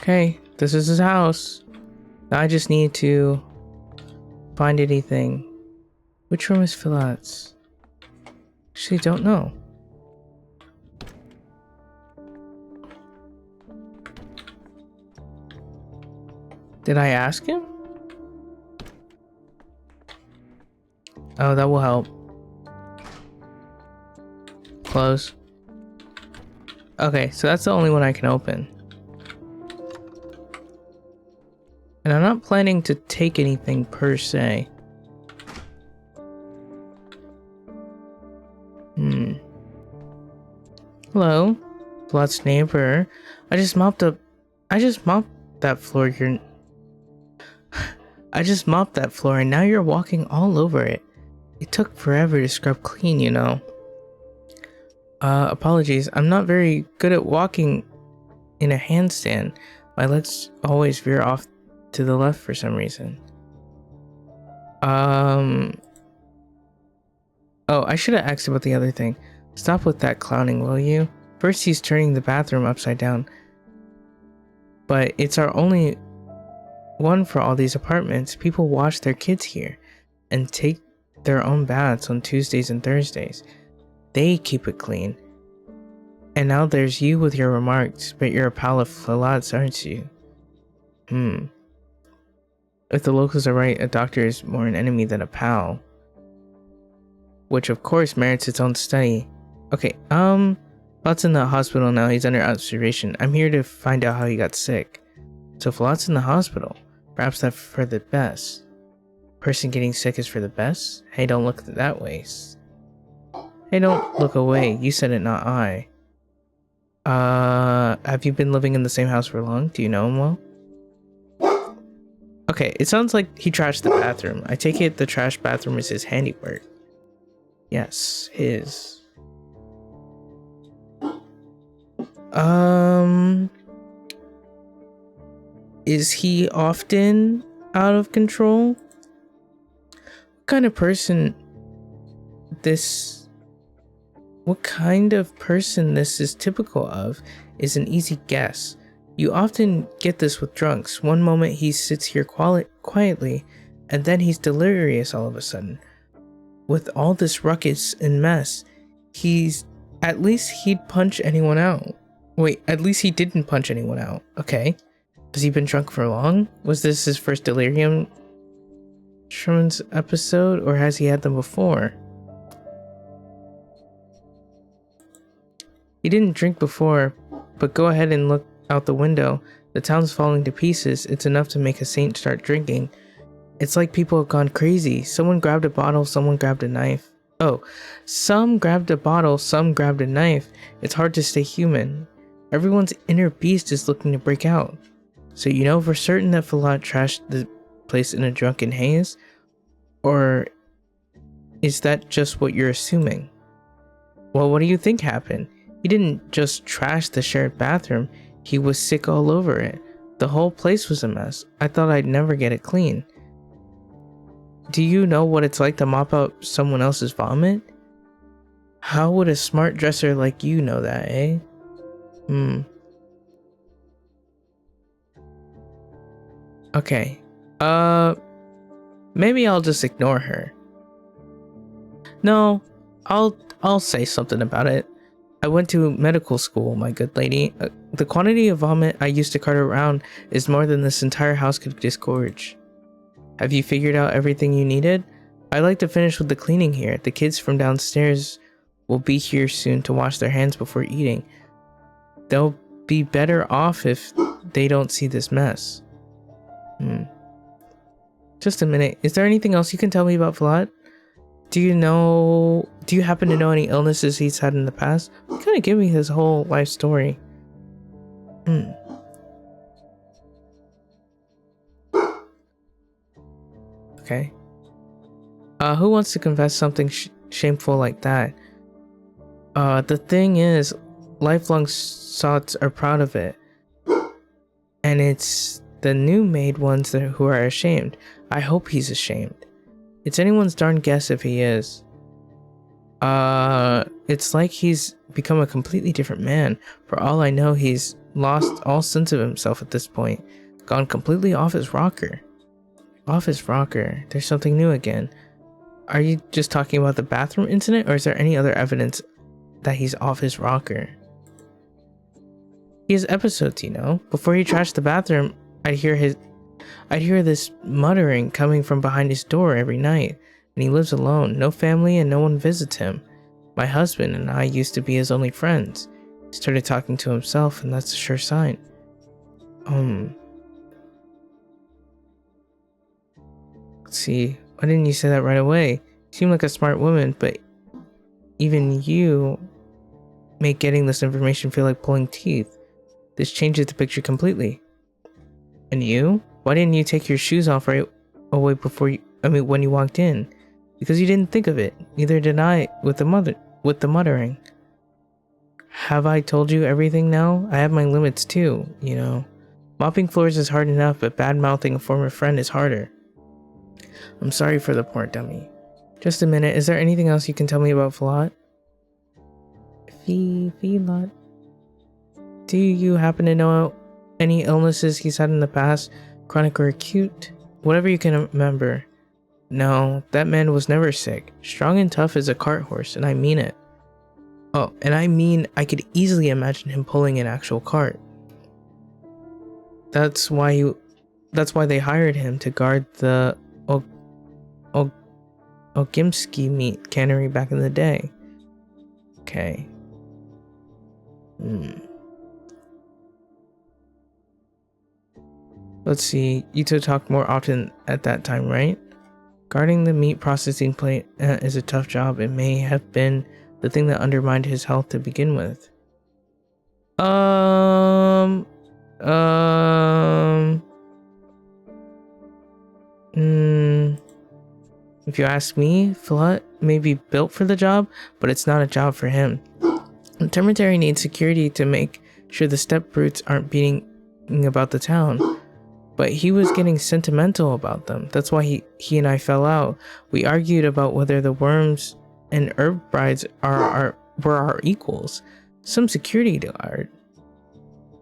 [SPEAKER 1] Okay, this is his house. Now I just need to find anything. Which room is Philat's? Actually, don't know. Did I ask him? Oh, that will help. Close. Okay, so that's the only one I can open. And I'm not planning to take anything per se. Hello, Blood's neighbor. I just mopped that floor. I just mopped that floor and now you're walking all over it. It took forever to scrub clean, you know. Apologies. I'm not very good at walking in a handstand. My legs always veer off to the left for some reason. Oh, I should have asked about the other thing. Stop with that clowning, will you? First he's turning the bathroom upside down. But it's our only one for all these apartments. People wash their kids here and take their own baths on Tuesdays and Thursdays. They keep it clean. And now there's you with your remarks, but you're a pal of Falad's, aren't you? If the locals are right, a doctor is more an enemy than a pal. Which of course merits its own study. Okay, Falad's in the hospital now. He's under observation. I'm here to find out how he got sick. So Falad's in the hospital. Perhaps that's for the best. Person getting sick is for the best? Hey, don't look that way. Hey, don't look away. You said it, not I. Have you been living in the same house for long? Do you know him well? Okay, it sounds like he trashed the bathroom. I take it the trash bathroom is his handiwork. Yes, his. Is he often out of control? What kind of person this is typical of is an easy guess. You often get this with drunks. One moment he sits here quietly, and then he's delirious all of a sudden. With all this ruckus and mess, at least he'd punch anyone out. Wait, at least he didn't punch anyone out. Okay. Has he been drunk for long? Was this his first delirium tremens episode, or has he had them before? He didn't drink before, but go ahead and look out the window. The town's falling to pieces. It's enough to make a saint start drinking. It's like people have gone crazy. Someone grabbed a bottle, someone grabbed a knife. Oh, some grabbed a bottle, some grabbed a knife. It's hard to stay human. Everyone's inner beast is looking to break out. So you know for certain that Falad trashed the place in a drunken haze? Or is that just what you're assuming? Well, what do you think happened? He didn't just trash the shared bathroom, he was sick all over it. The whole place was a mess. I thought I'd never get it clean. Do you know what it's like to mop up someone else's vomit? How would a smart dresser like you know that, eh? Okay. Maybe I'll just ignore her. No, I'll say something about it. I went to medical school, my good lady. The quantity of vomit I used to cart around is more than this entire house could disgorge. Have you figured out everything you needed? I'd like to finish with the cleaning here. The kids from downstairs will be here soon to wash their hands before eating. They'll be better off if they don't see this mess. Just a minute. Is there anything else you can tell me about Vlad? Do you happen to know any illnesses he's had in the past? Kind of give me his whole life story. Okay. Who wants to confess something shameful like that? The thing is, lifelong sots are proud of it. And it's the new made ones who are ashamed. I hope he's ashamed. It's anyone's darn guess if he is. It's like he's become a completely different man. For all I know, he's lost all sense of himself at this point. Gone completely off his rocker. Off his rocker. There's something new again. Are you just talking about the bathroom incident, or is there any other evidence that he's off his rocker? He has episodes, you know. Before he trashed the bathroom, I'd hear this muttering coming from behind his door every night. And he lives alone, no family, and no one visits him. My husband and I used to be his only friends. He started talking to himself, and that's a sure sign. Let's see. Why didn't you say that right away? You seem like a smart woman, but even you make getting this information feel like pulling teeth. This changes the picture completely. And you? Why didn't you take your shoes off right away when you walked in? Because you didn't think of it. Neither did I with the muttering. Have I told you everything now? I have my limits too, you know. Mopping floors is hard enough, but bad-mouthing a former friend is harder. I'm sorry for the poor dummy. Just a minute, is there anything else you can tell me about Vlad? Vlad? Do you happen to know any illnesses he's had in the past? Chronic or acute? Whatever you can remember. No, that man was never sick. Strong and tough as a cart horse, and I mean it. Oh, and I mean I could easily imagine him pulling an actual cart. That's why they hired him to guard the Ogimski meat cannery back in the day. Okay. Let's see. You two talk more often at that time, right? Guarding the meat processing plant is a tough job. It may have been the thing that undermined his health to begin with. If you ask me, Flut may be built for the job, but it's not a job for him. The Termitary needs security to make sure the steppe brutes aren't beating about the town. But he was getting sentimental about them. That's why he and I fell out. We argued about whether the worms and herb brides were our equals. Some security guard.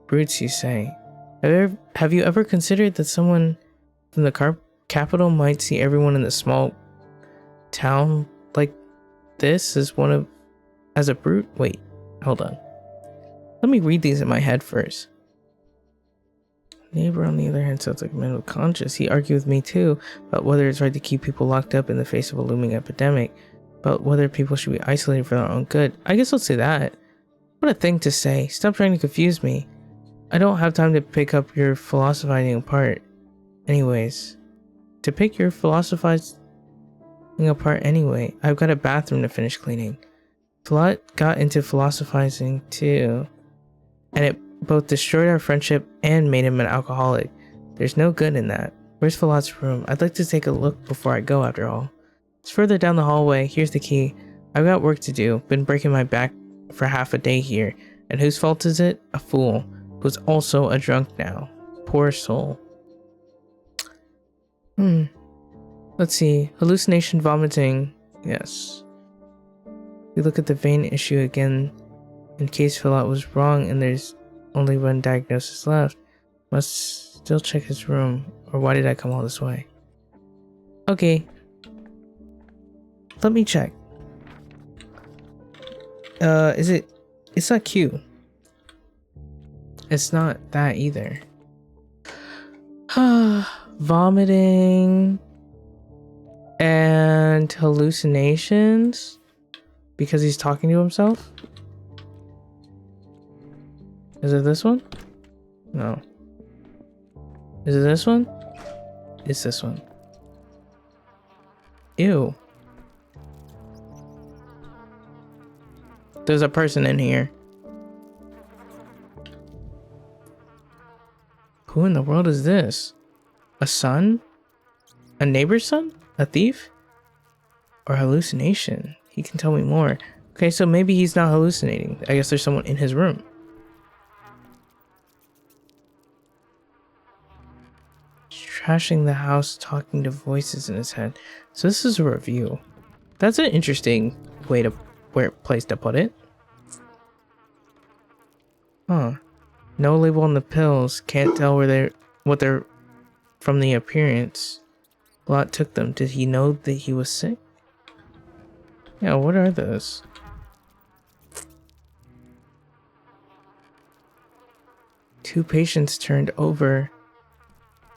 [SPEAKER 1] Brutes, you say. Have you ever considered that someone from the capital might see everyone in the small town like this as a brute? Wait, hold on. Let me read these in my head first. Neighbor, on the other hand, sounds like a man with conscience. He argued with me too about whether it's right to keep people locked up in the face of a looming epidemic, about whether people should be isolated for their own good. I guess I'll say that. What a thing to say. Stop trying to confuse me. I don't have time to pick up your philosophizing apart. Anyways, to pick your philosophizing apart anyway, I've got a bathroom to finish cleaning. Flut got into philosophizing too, and it both destroyed our friendship and made him an alcoholic. There's no good in that. Where's Falot's room? I'd like to take a look before I go, after all. It's further down the hallway. Here's the key. I've got work to do. Been breaking my back for half a day here. And whose fault is it? A fool. Who's also a drunk now. Poor soul. Let's see. Hallucination, vomiting. Yes. We look at the vein issue again. In case Falot was wrong and there's only one diagnosis left. Must still check his room. Or why did I come all this way? Okay. Let me check. It's not Q. It's not that either. Vomiting and hallucinations because he's talking to himself. Is it this one? No. Is it this one? It's this one. Ew. There's a person in here. Who in the world is this? A son? A neighbor's son? A thief? Or hallucination? He can tell me more. Okay, so maybe he's not hallucinating. I guess there's someone in his room. Trashing the house, talking to voices in his head. So this is a review. That's an interesting place to put it. Huh. No label on the pills. Can't tell what they're from the appearance. Lot took them. Did he know that he was sick? Yeah, what are those? Two patients turned over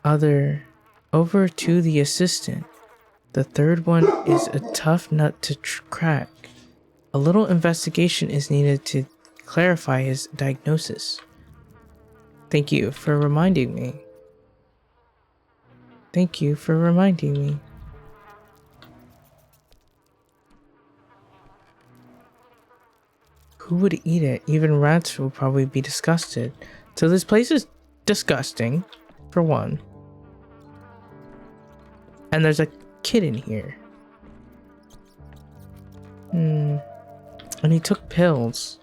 [SPEAKER 1] to the assistant. The third one is a tough nut to crack. A little investigation is needed to clarify his diagnosis. Thank you for reminding me. Thank you for reminding me. Who would eat it? Even rats would probably be disgusted. So this place is disgusting, for one. And there's a kid in here. And he took pills.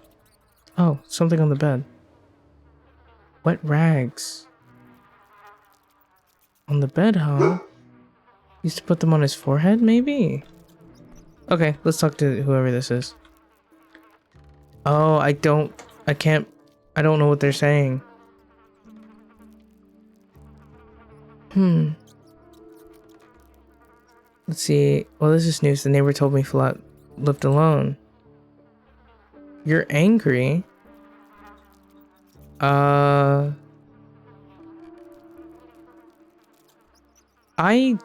[SPEAKER 1] Oh, something on the bed. Wet rags. On the bed, huh? Used to put them on his forehead, maybe? Okay, let's talk to whoever this is. Oh, I don't know what they're saying. Let's see. Well, this is news. The neighbor told me Falat lived alone. You're angry? I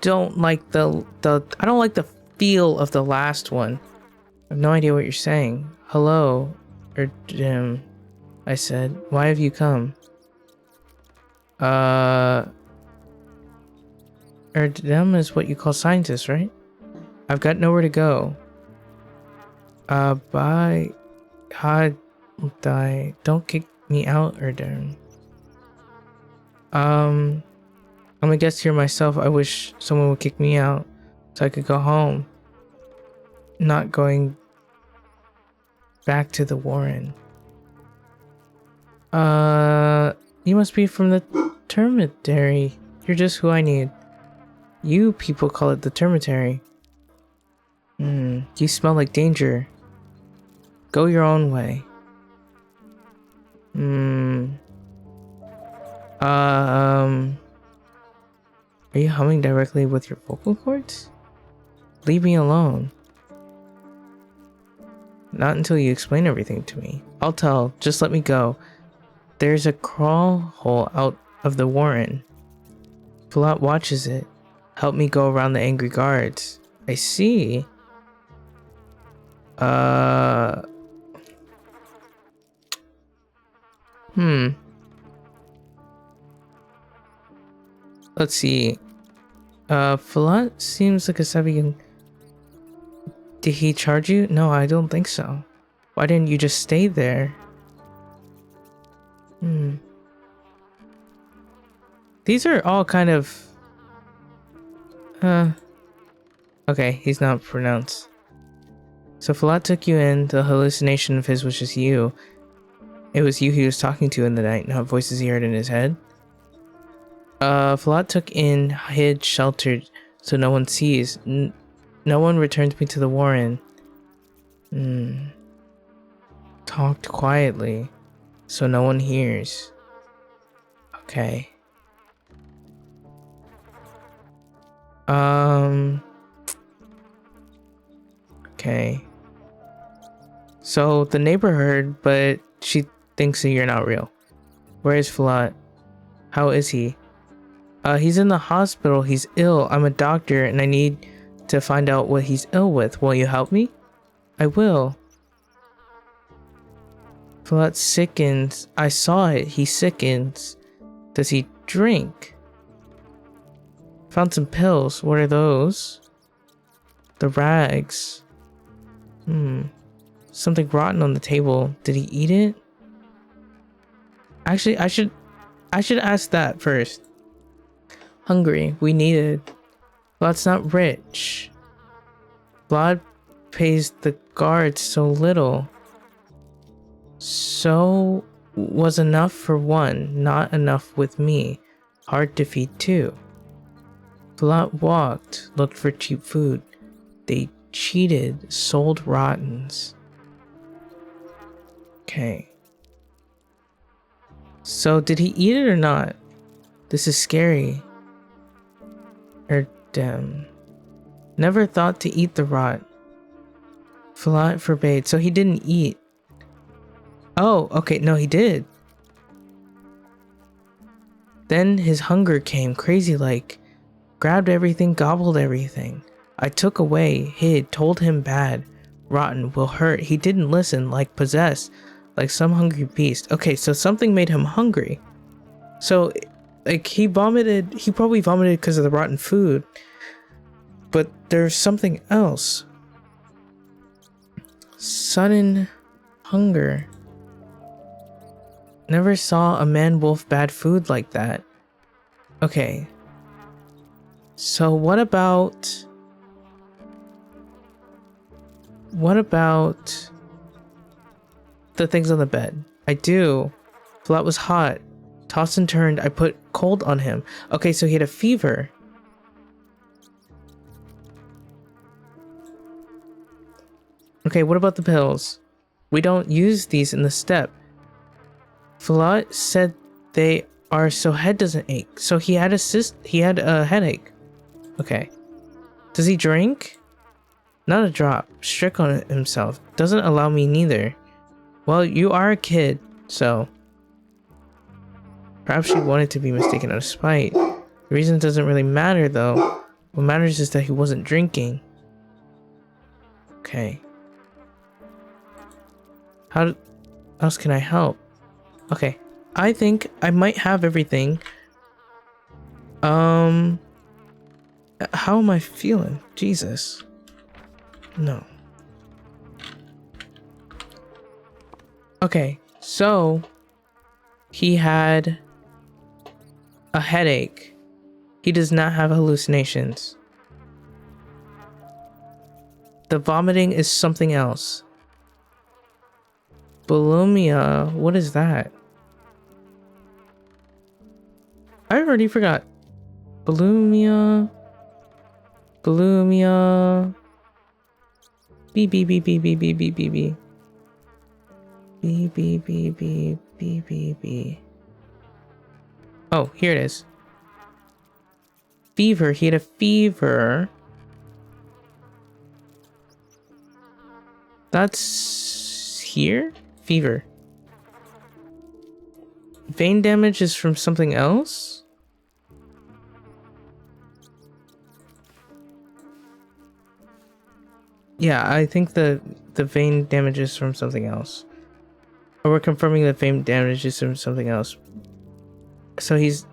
[SPEAKER 1] don't like the I don't like the feel of the last one. I have no idea what you're saying. Hello, or Jim, I said. Why have you come? Them is what you call scientists, right? I've got nowhere to go. Bye. Hi, die. Don't kick me out, Erdem. I'm a guest here myself. I wish someone would kick me out so I could go home. Not going back to the Warren. You must be from the termitary. You're just who I need. You people call it the termitary. You smell like danger. Go your own way. Are you humming directly with your vocal cords? Leave me alone. Not until you explain everything to me. I'll tell. Just let me go. There's a crawl hole out of the Warren. Falat watches it. Help me go around the angry guards. I see. Let's see. Falat seems like a savvy. Did he charge you? No, I don't think so. Why didn't you just stay there? These are all kind of... Okay, he's not pronounced. So Falat took you in. The hallucination of his was just you. It was you he was talking to in the night, not voices he heard in his head. Falat took in, hid, sheltered, so no one sees. No one returned me to the Warren. Talked quietly, so no one hears. Okay. Okay. So the neighbor heard, but she thinks that you're not real. Where is Falat? How is he? He's in the hospital. He's ill. I'm a doctor and I need to find out what he's ill with. Will you help me? I will. Falat sickens. I saw it. He sickens. Does he drink? Found some pills. What are those? The rags. Something rotten on the table. Did he eat it? Actually, I should ask that first. Hungry. We need it. Vlad's not rich. Vlad pays the guards so little. So was enough for one, not enough with me. Hard to feed two. Vlad walked, looked for cheap food. They cheated, sold rottens. Okay. So did he eat it or not? This is scary. Damn. Never thought to eat the rot. Falat forbade, so he didn't eat. Oh, okay, no, he did. Then his hunger came, crazy like. Grabbed everything, gobbled everything. I took away, hid, told him bad. Rotten, will hurt. He didn't listen, like possessed. Like some hungry beast. Okay, so something made him hungry. So... like, he probably vomited because of the rotten food. But there's something else. Sudden hunger. Never saw a man-wolf bad food like that. Okay. So what about... the things on the bed? I do. Flat was hot. Tossed and turned, I put cold on him. Okay, so he had a fever. Okay, what about the pills? We don't use these in the step. Falat said they are so head doesn't ache. So he had a headache. Okay. Does he drink? Not a drop. Strict on himself. Doesn't allow me neither. Well, you are a kid, so perhaps she wanted to be mistaken out of spite. The reason doesn't really matter though. What matters is that he wasn't drinking. Okay. How else can I help? Okay. I think I might have everything. How am I feeling? Jesus. No. Okay, so he had a headache. He does not have hallucinations. The vomiting is something else. Bulimia, what is that? I already forgot. Bulimia. Bulimia. B B B B B B B B B. B B B B B B B. Oh, here it is. Fever. He had a fever. That's here? Fever. Vein damage is from something else? Yeah, I think the vein damage is from something else. Or we're confirming that vein damage is from something else. So he's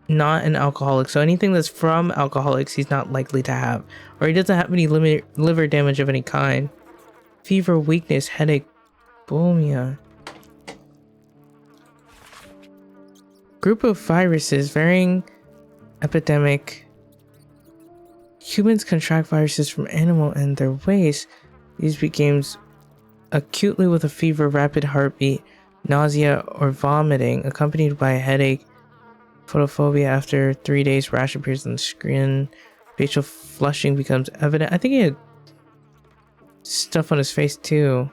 [SPEAKER 1] not an alcoholic. So anything that's from alcoholics, he's not likely to have. Or he doesn't have any liver damage of any kind. Fever, weakness, headache, bulimia. Group of viruses, varying epidemic. Humans contract viruses from animal and their waste. These becomes acutely with a fever, rapid heartbeat, nausea or vomiting, accompanied by a headache, photophobia. After 3 days, rash appears on the skin, facial flushing becomes evident. I think he had stuff on his face too.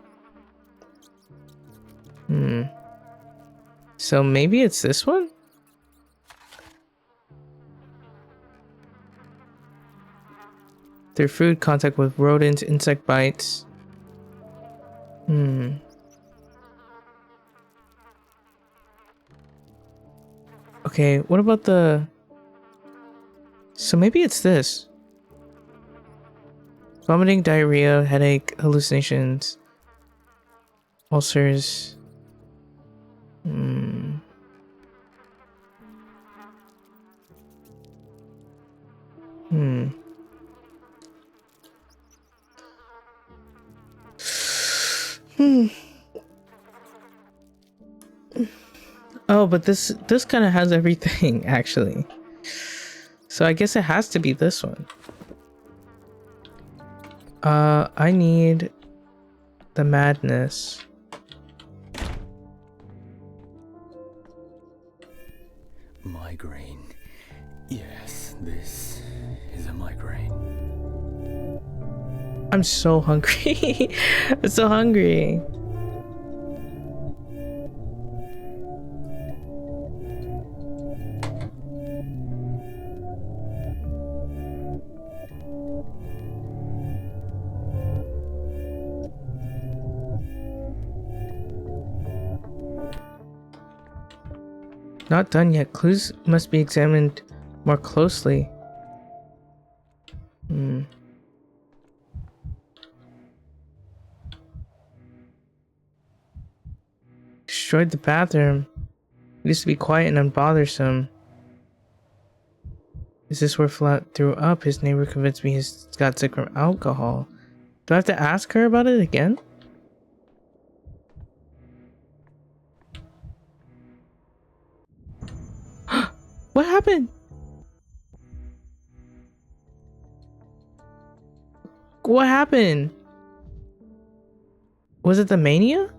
[SPEAKER 1] So maybe it's this one? Through food, contact with rodents, insect bites. Okay, what about the... So maybe it's this. Vomiting, diarrhea, headache, hallucinations, ulcers. Oh, but this kind of has everything actually. So I guess it has to be this one. I need the madness.
[SPEAKER 4] Migraine. Yes, this is a migraine.
[SPEAKER 1] I'm so hungry. I'm so hungry. Not done yet. Clues must be examined more closely. Destroyed the bathroom. It used to be quiet and unbothersome. Is this where Flat threw up? His neighbor convinced me he's got sick from alcohol. Do I have to ask her about it again? What happened? What happened? Was it the mania?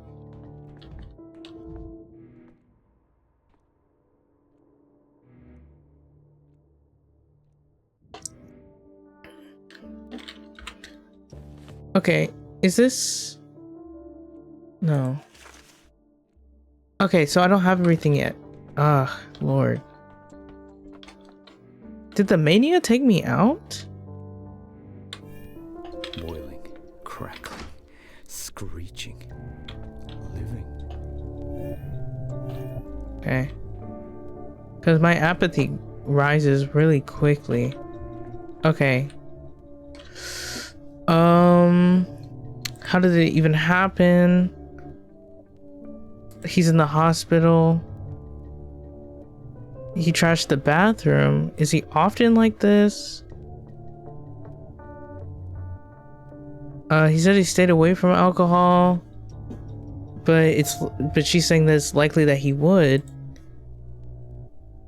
[SPEAKER 1] Okay, is this... No. Okay, so I don't have everything yet. Ah, Lord. Did the mania take me out?
[SPEAKER 4] Boiling, crackling, screeching, living.
[SPEAKER 1] Okay. Because my apathy rises really quickly. Okay. How did it even happen? He's in the hospital. He trashed the bathroom. Is he often like this? He said he stayed away from alcohol, but she's saying that it's likely that he would.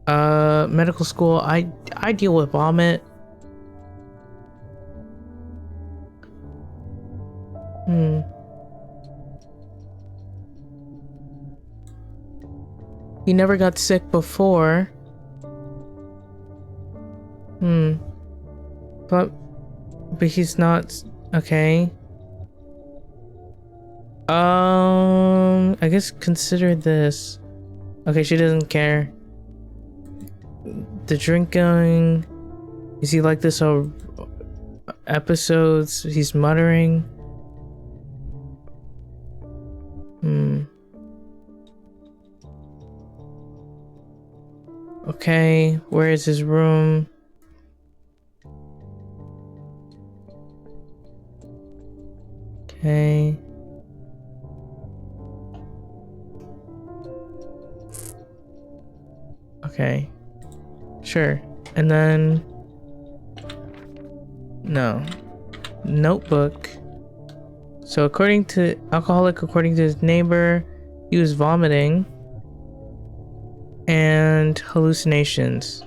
[SPEAKER 1] Medical school. I deal with vomit. He never got sick before. But he's not okay. I guess consider this. Okay, she doesn't care. The drinking. Is he like this all episodes? He's muttering. Okay, where is his room? Okay. Okay. Sure. And then... No. Notebook. So according to... according to his neighbor, he was vomiting. And hallucinations.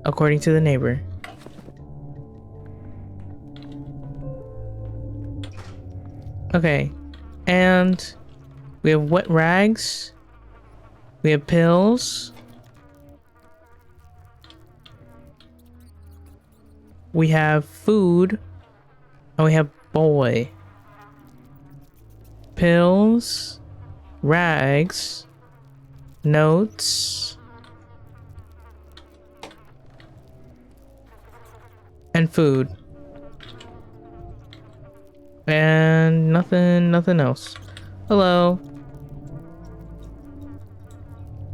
[SPEAKER 1] According to the neighbor. Okay. And... we have wet rags. We have pills. We have food. And we have boy. Pills. Rags. Notes. And food. And nothing else. Hello.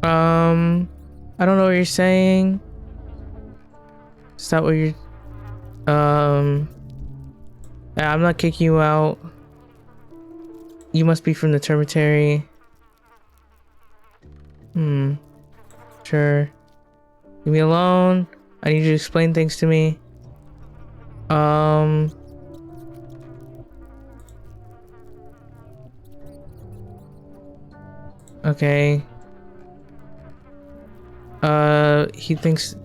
[SPEAKER 1] I don't know what you're saying. Is that what you're... Yeah, I'm not kicking you out. You must be from the cemetery. Sure. Leave me alone. I need you to explain things to me. Okay. She thinks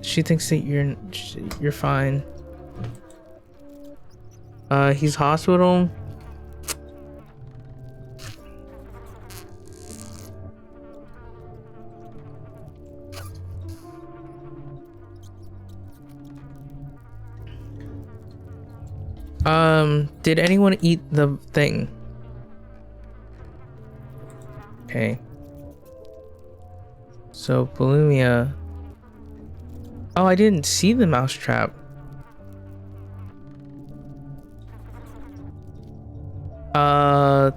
[SPEAKER 1] that you're fine. He's hospital. Did anyone eat the thing? Okay. So, bulimia. Oh, I didn't see the mousetrap.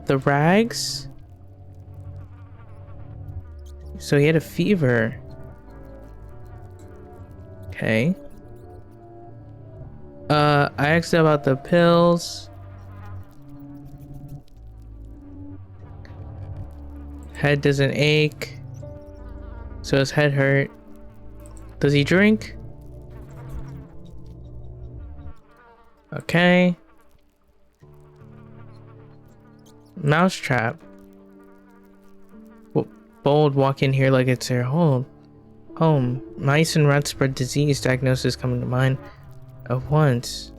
[SPEAKER 1] The rags? So he had a fever. Okay. I asked about the pills. Head doesn't ache. So his head hurt. Does he drink? Okay. Mousetrap. Bold walk in here like it's their home. Mice and rats spread disease. Diagnosis coming to mind at once.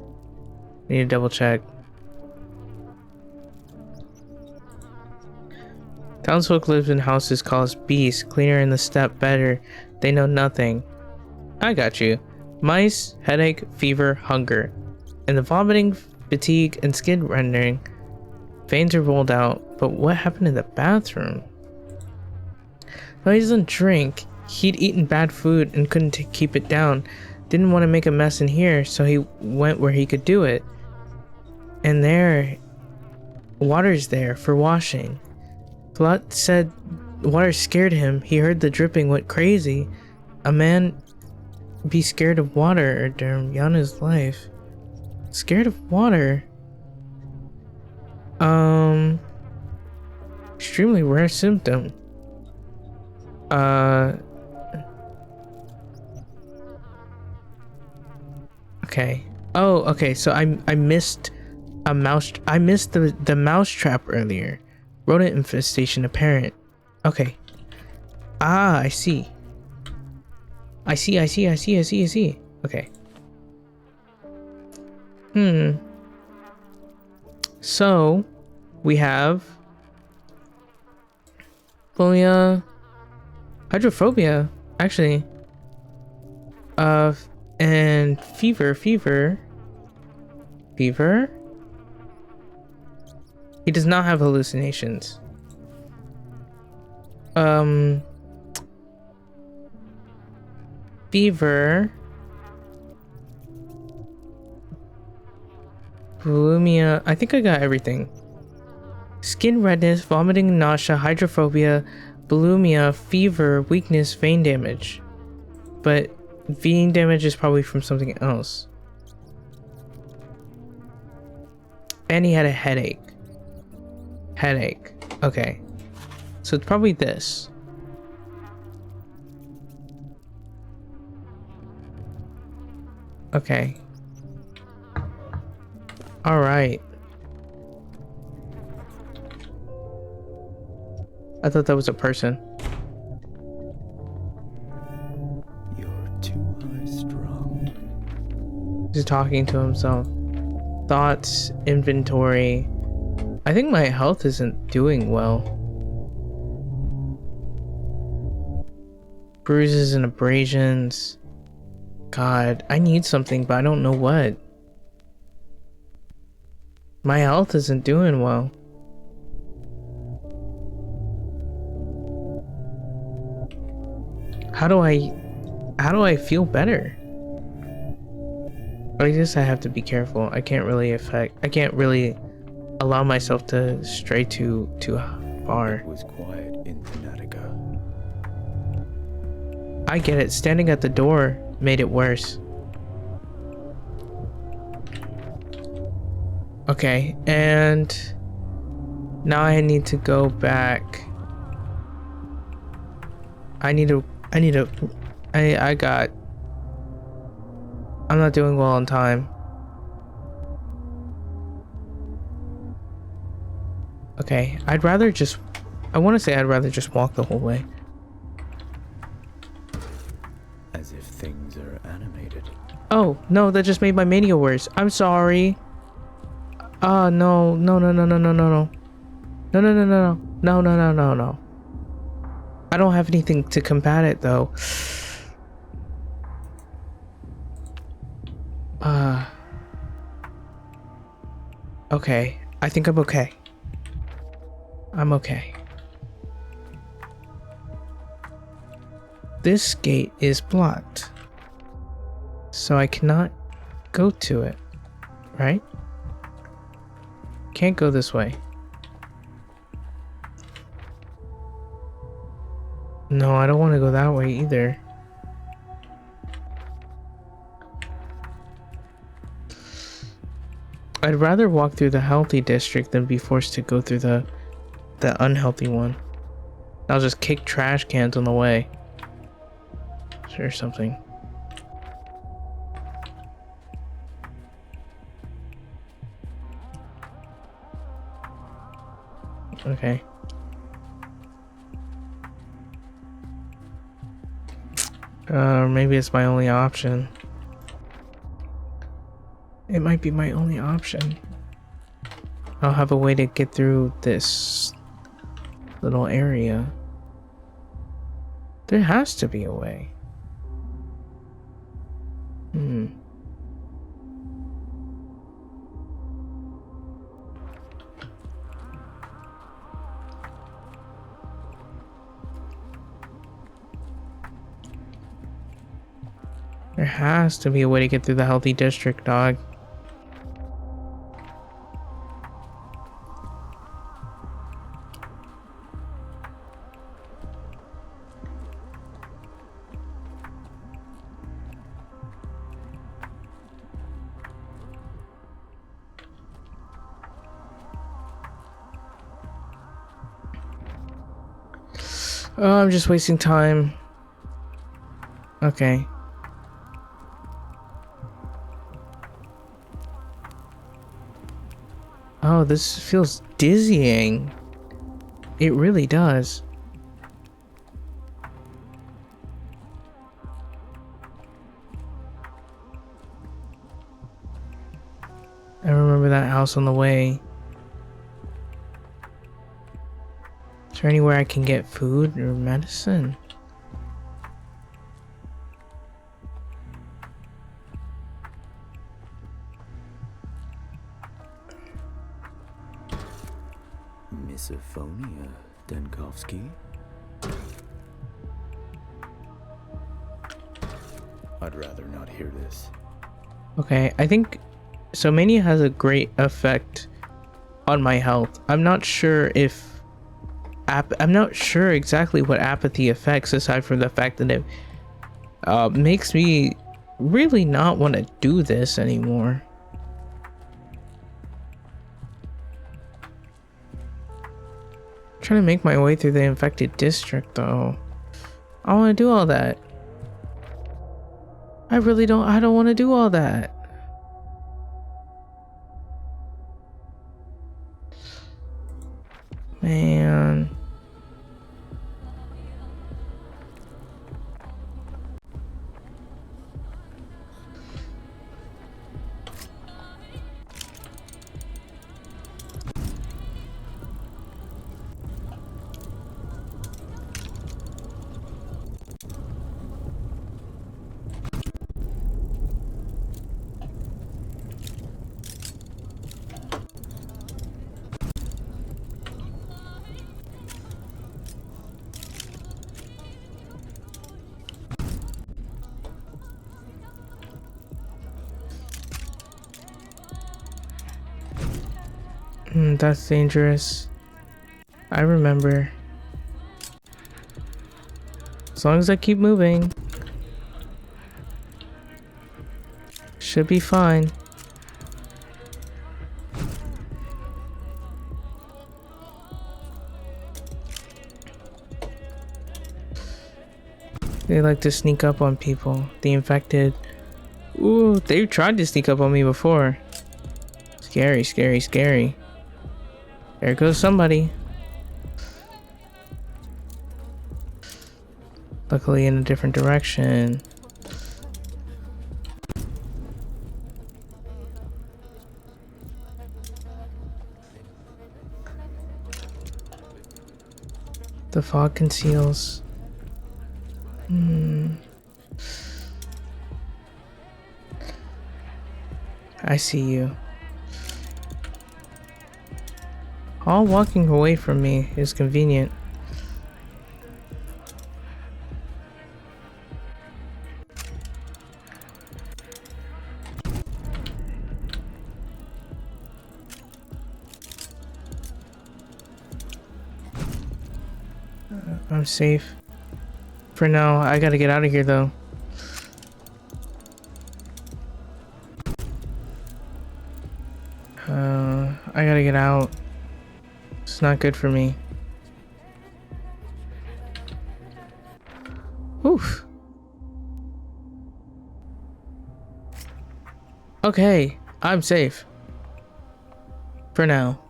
[SPEAKER 1] Need to double check. Townsfolk live in houses called beasts. Cleaner in the step, better. They know nothing. I got you. Mice, headache, fever, hunger. And the vomiting, fatigue, and skin rendering. Veins are rolled out, but what happened in the bathroom? No, he doesn't drink. He'd eaten bad food and couldn't keep it down. Didn't want to make a mess in here, so he went where he could do it. And there, water's there for washing. Plot said water scared him. He heard the dripping, went crazy. A man be scared of water during Yana's life. Scared of water? Extremely rare symptom. Okay. Oh, okay. So I missed a mouse. I missed the mouse trap earlier. Rodent infestation apparent. Okay. Ah, I see. I see. Okay. So we have hydrophobia, actually. And fever. He does not have hallucinations. Fever. Bulimia. I think I got everything. Skin redness, vomiting, nausea, hydrophobia, bulimia, fever, weakness, vein damage. But vein damage is probably from something else. And he had a headache. Okay. So it's probably this. Okay. Alright. I thought that was a person.
[SPEAKER 4] You're too high-strung.
[SPEAKER 1] He's talking to himself. Thoughts, inventory. I think my health isn't doing well. Bruises and abrasions. God, I need something, but I don't know what. My health isn't doing well. How do I feel better? I guess I have to be careful. I can't really allow myself to stray too far.
[SPEAKER 4] It was quiet in Connecticut.
[SPEAKER 1] I get it. Standing at the door made it worse. Okay, and now I need to go back. I'm not doing well on time. Okay, I want to say I'd rather just walk the whole way.
[SPEAKER 4] As if things are animated.
[SPEAKER 1] Oh, no, that just made my mania worse. I'm sorry. No. No. I don't have anything to combat it, though. Okay. I think I'm okay. I'm okay. This gate is blocked, so I cannot go to it, right? Can't go this way. No, I don't want to go that way either. I'd rather walk through the healthy district than be forced to go through the unhealthy one. I'll just kick trash cans on the way. Or something. Okay. Maybe it's my only option. It might be my only option. I'll have a way to get through this little area. There has to be a way. There has to be a way to get through the healthy district, dog. Oh, I'm just wasting time. Okay. Oh, this feels dizzying. It really does. I remember that house on the way. Is there anywhere I can get food or medicine?
[SPEAKER 4] Misophonia, Denkovsky. I'd rather not hear this.
[SPEAKER 1] Okay, I think so. Mania has a great effect on my health. I'm not sure if I'm not sure exactly what apathy affects, aside from the fact that it makes me really not want to do this anymore. Trying to make my way through the infected district, though. I don't want to do all that. I don't want to do all that. Man. That's dangerous. I remember. As long as I keep moving, should be fine. They like to sneak up on people. The infected. Ooh, they tried to sneak up on me before. Scary, scary, scary. There goes somebody. Luckily in a different direction. The fog conceals. I see you. All walking away from me is convenient. I'm safe. For now, I gotta get out of here though. I gotta get out. It's not good for me. Oof. Okay, I'm safe. For now.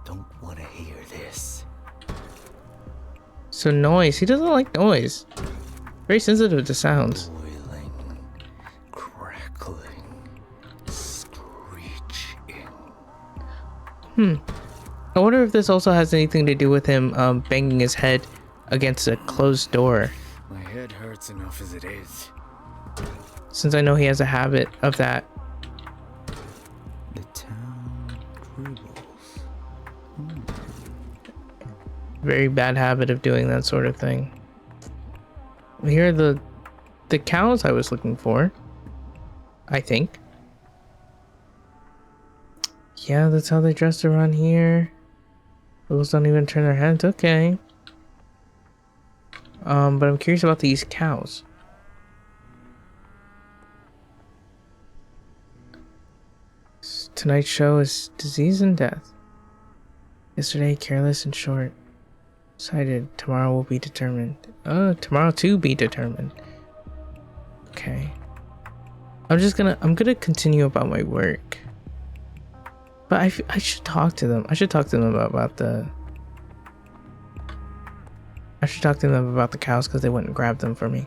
[SPEAKER 4] Don't want to hear this.
[SPEAKER 1] So noise. He doesn't like noise. Very sensitive to sounds.
[SPEAKER 4] Boiling, crackling, screeching.
[SPEAKER 1] I wonder if this also has anything to do with him banging his head against a closed door.
[SPEAKER 4] My head hurts enough as it is.
[SPEAKER 1] Since I know he has a habit of that.
[SPEAKER 4] The town dribbles.
[SPEAKER 1] Very bad habit of doing that sort of thing. Here are the cows I was looking for. I think. Yeah, that's how they dress around here. Those don't even turn their heads. Okay. But I'm curious about these cows. Tonight's show is disease and death. Yesterday, careless and short. Sighted. Tomorrow will be determined. Tomorrow to be determined. Okay. I'm gonna continue about my work. But I should talk to them. I should talk to them about the cows because they wouldn't grab them for me.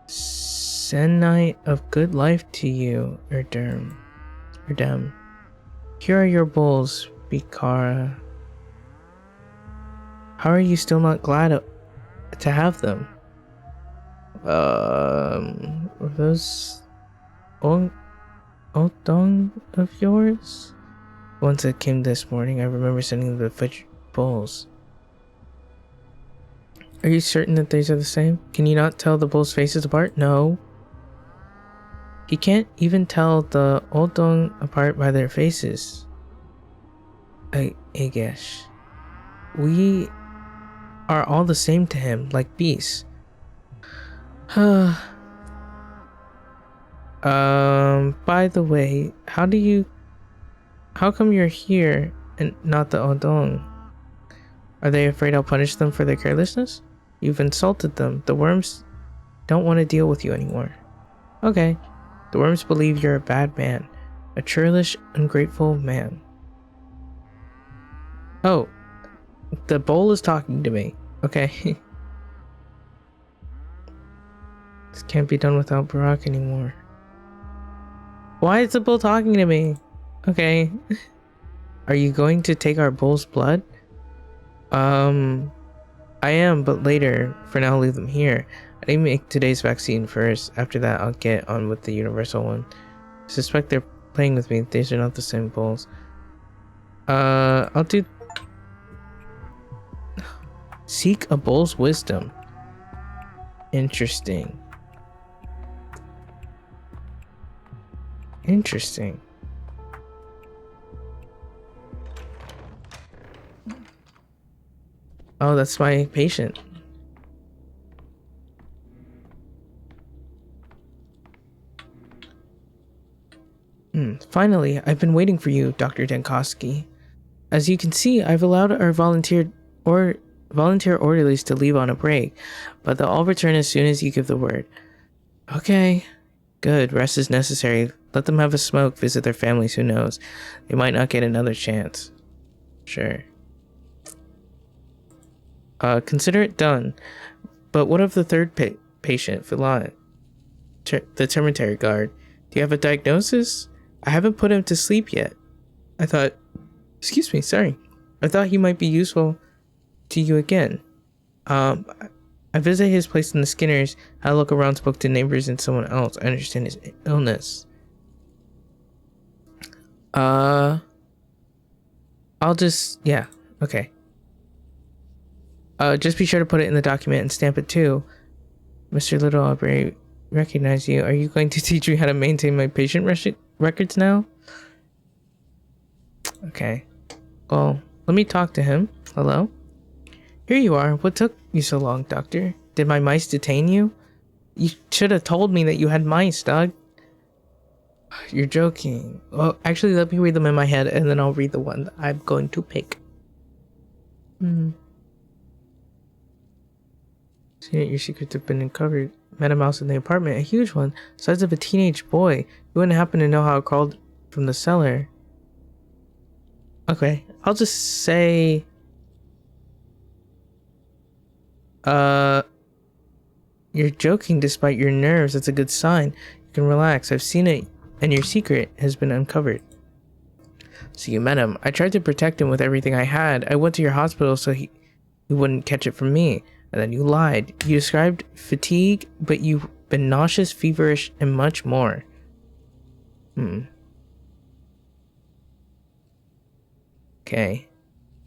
[SPEAKER 1] Send night of good life to you, Erdem. Here are your bulls, Bikara. How are you still not glad to have them? Were those Otong of yours? Once that came this morning, I remember sending the fudge bulls. Are you certain that these are the same? Can you not tell the bulls' faces apart? No. He can't even tell the Otong apart by their faces. I guess. We are all the same to him, like beasts. By the way, how come you're here and not the Odong? Are they afraid I'll punish them for their carelessness? You've insulted them. The worms don't want to deal with you anymore. Okay. The worms believe you're a bad man. A churlish, ungrateful man. Oh. The bowl is talking to me. Okay. This can't be done without Barack anymore. Why is the bull talking to me? Okay. Are you going to take our bull's blood? I am, but later. For now, I'll leave them here. I need to make today's vaccine first. After that, I'll get on with the universal one. I suspect they're playing with me. These are not the same bulls. I'll do... Seek a bull's wisdom. Interesting. Interesting. Oh, that's my patient. Finally, I've been waiting for you, Dr. Denkoski. As you can see, I've allowed our volunteer orderlies to leave on a break, but they'll all return as soon as you give the word. Okay. Good. Rest is necessary. Let them have a smoke, visit their families, who knows. They might not get another chance. Sure. Consider it done. But what of the third patient, Philan? The termitary guard. Do you have a diagnosis? I haven't put him to sleep yet. I thought... Excuse me, sorry. I thought he might be useful to you again. I visited his place in the Skinners, had a look around, spoke to neighbors and someone else. I understand his illness. I'll just... Yeah, okay. Just be sure to put it in the document and stamp it too. Mr. Little, I recognize you. Are you going to teach me how to maintain my patient records now? Okay. Well, let me talk to him. Hello? Here you are. What took you so long, Doctor? Did my mice detain you? You should have told me that you had mice, dog. You're joking. Well, actually, let me read them in my head, and then I'll read the one that I'm going to pick. See that your secrets have been uncovered. Met a mouse in the apartment, a huge one, size of a teenage boy. You wouldn't happen to know how it crawled from the cellar. Okay, I'll just say... You're joking despite your nerves. That's a good sign. You can relax. I've seen it, and your secret has been uncovered. So you met him. I tried to protect him with everything I had. I went to your hospital so he wouldn't catch it from me. And then you lied. You described fatigue, but you've been nauseous, feverish, and much more. Okay.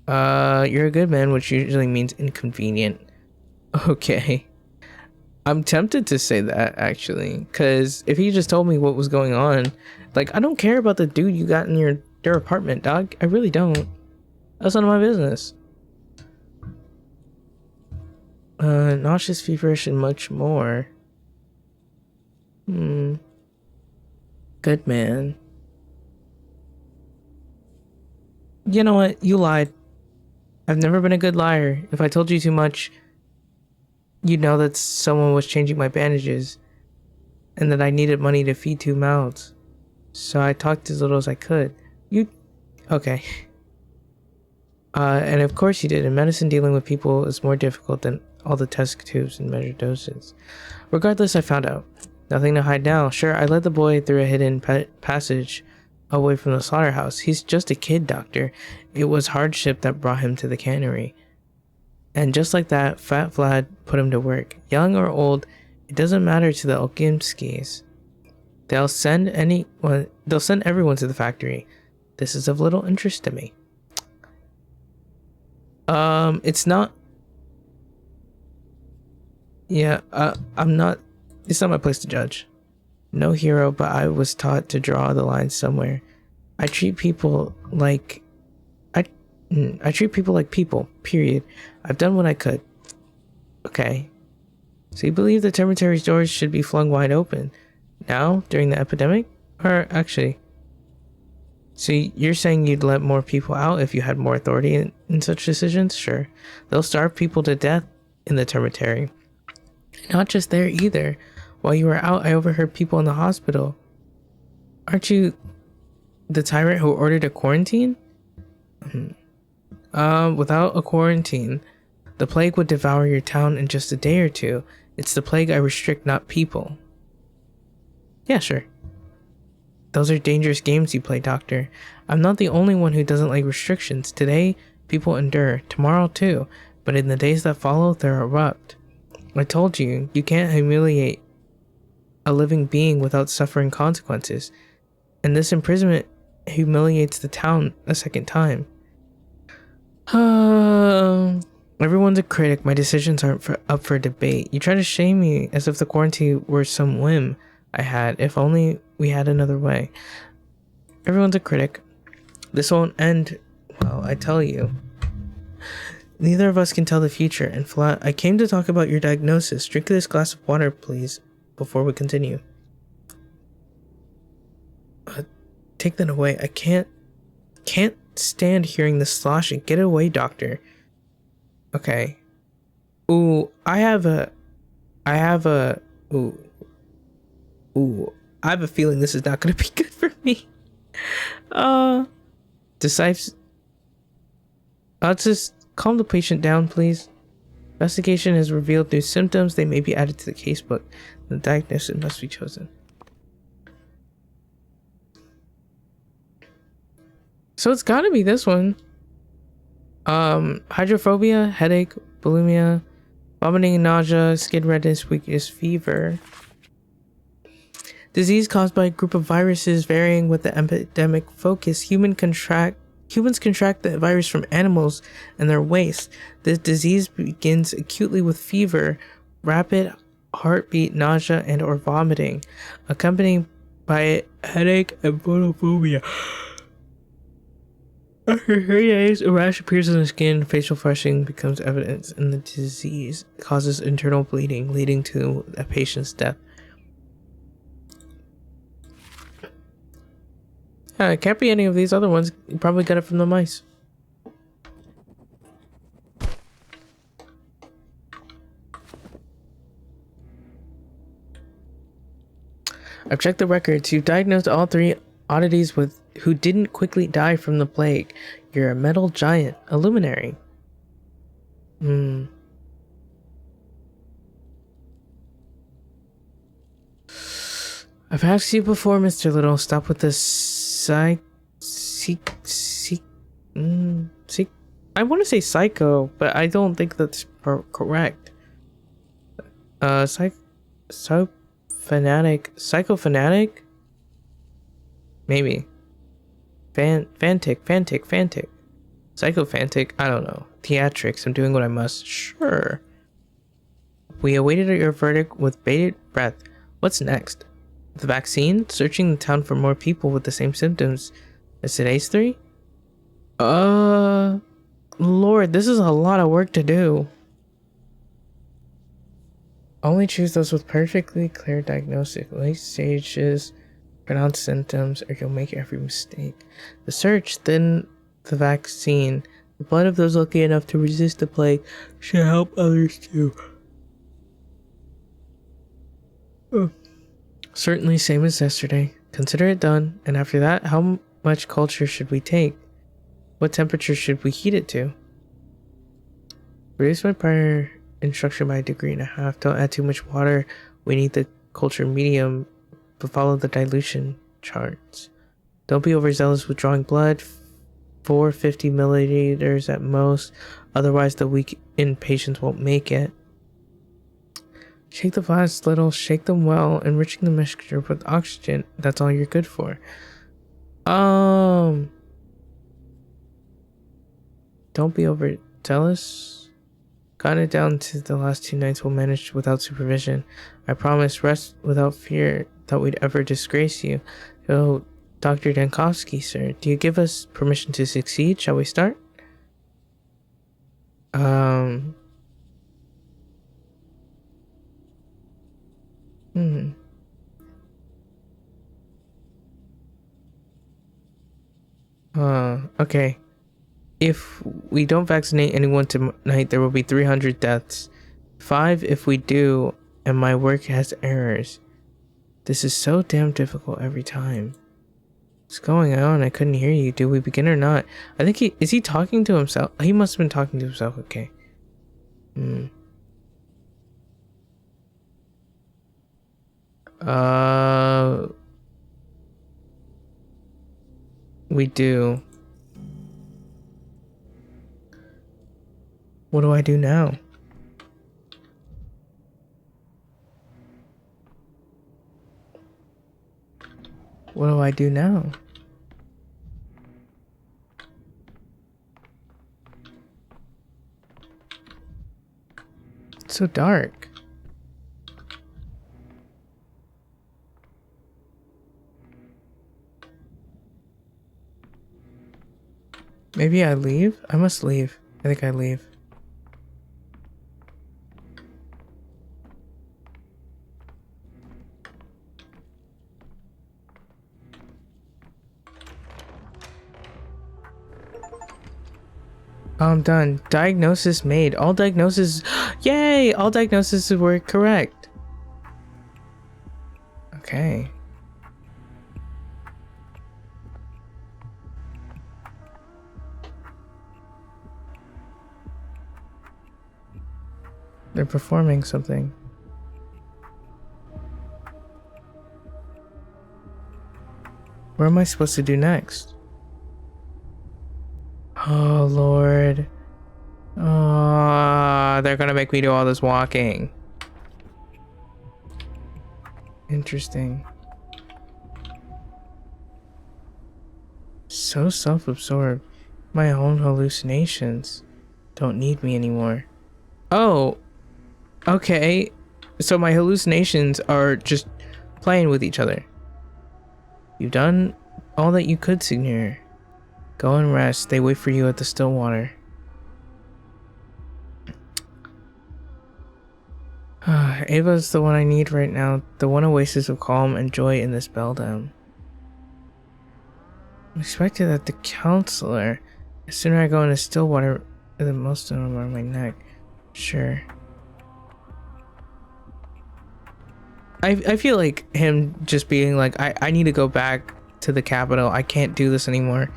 [SPEAKER 1] You're a good man, which usually means inconvenient. Okay. I'm tempted to say that, actually, because if he just told me what was going on, like, I don't care about the dude you got in your apartment, dog. I really don't. That's none of my business. Nauseous, feverish, and much more. Good man. You know what? You lied. I've never been a good liar. If I told you too much, you'd know that someone was changing my bandages and that I needed money to feed 2 mouths. So I talked as little as I could. Okay. And of course you did. In medicine, dealing with people is more difficult than all the test tubes and measured doses. Regardless, I found out. Nothing to hide now. Sure, I led the boy through a hidden passage away from the slaughterhouse. He's just a kid, doctor. It was hardship that brought him to the cannery. And just like that, Fat Vlad put him to work. Young or old, it doesn't matter to the Okimskis. They'll send everyone to the factory. This is of little interest to me. It's not. Yeah, it's not my place to judge. No hero, but I was taught to draw the line somewhere. I treat people like people, period. I've done what I could. Okay. So you believe the cemetery's doors should be flung wide open now during the epidemic? Or actually, so you're saying you'd let more people out if you had more authority in such decisions? Sure. They'll starve people to death in the cemetery. Not just there either. While you were out, I overheard people in the hospital. Aren't you the tyrant who ordered a quarantine? Without a quarantine, the plague would devour your town in just a day or two. It's the plague I restrict, not people. Yeah, sure. Those are dangerous games you play, Doctor. I'm not the only one who doesn't like restrictions. Today, people endure. Tomorrow, too. But in the days that follow, they'll erupt. I told you, you can't humiliate a living being without suffering consequences. And this imprisonment humiliates the town a second time. Everyone's a critic. My decisions aren't up for debate. You try to shame me as if the quarantine were some whim I had. If only we had another way. Everyone's a critic. This won't end well, I tell you. Neither of us can tell the future. And Flat, I came to talk about your diagnosis. Drink this glass of water, please, before we continue. Take that away. I can't stand hearing the sloshing. Get it away, doctor. Okay. Ooh, I have a feeling this is not gonna be good for me. Decipher. I'll just calm the patient down, please. Investigation has revealed new symptoms. They may be added to the casebook. The diagnosis must be chosen. So it's gotta be this one. Hydrophobia, headache, bulimia, vomiting, nausea, skin redness, weakness, fever. Disease caused by a group of viruses varying with the epidemic focus. Humans contract the virus from animals and their waste. This disease begins acutely with fever, rapid heartbeat, nausea, and or vomiting, accompanied by headache and photophobia. After 3 days, a rash appears on the skin, facial flushing becomes evident, and the disease causes internal bleeding, leading to a patient's death. It can't be any of these other ones. You probably got it from the mice. I've checked the records. You've diagnosed all 3 oddities who didn't quickly die from the plague. You're a metal giant, a luminary. I've asked you before, Mr. Little. Stop with this I want to say psycho, but I don't think that's correct. Psychofanatic? Maybe. Fantic. Psychophantic, I don't know. Theatrics, I'm doing what I must. Sure. We awaited your verdict with bated breath. What's next? The vaccine? Searching the town for more people with the same symptoms as today's 3? Lord, this is a lot of work to do. Only choose those with perfectly clear diagnosis, late stages, pronounced symptoms, or you'll make every mistake. The search, then the vaccine. The blood of those lucky enough to resist the plague should help others too. Certainly same as yesterday. Consider it done, and after that, how much culture should we take? What temperature should we heat it to? Reduce my prior instruction by 1.5 degrees. Don't add too much water. We need the culture medium, but follow the dilution charts. Don't be overzealous with drawing blood. 450 milliliters at most. Otherwise, the weakened patients won't make it. Shake the flasks little, shake them well, enriching the mixture with oxygen. That's all you're good for. Don't be overzealous. Gotten it down to the last 2 nights we'll manage without supervision. I promise, rest without fear that we'd ever disgrace you. Oh, Dr. Dankovsky, sir, do you give us permission to succeed? Shall we start? Okay. If we don't vaccinate anyone tonight, there will be 300 deaths. 5 if we do, and my work has errors. This is so damn difficult every time. What's going on? I couldn't hear you. Do we begin or not? I think is he talking to himself? He must have been talking to himself. Okay. We do. What do I do now? What do I do now? It's so dark. Maybe I leave? I must leave. I think I leave. I'm done. Diagnosis made. All diagnoses. Yay! All diagnoses were correct. Okay. They're performing something. What am I supposed to do next? Oh, Lord. Oh, they're gonna make me do all this walking. Interesting. So self-absorbed. My own hallucinations don't need me anymore. Oh, okay. So my hallucinations are just playing with each other. You've done all that you could, Signor. Go and rest. They wait for you at the still water. Ava's the one I need right now. The one oasis of calm and joy in this beldam. I expected that the counselor. The sooner I go into still water, the most of them are on my neck. Sure. I feel like him just being like, I need to go back to the capital. I can't do this anymore.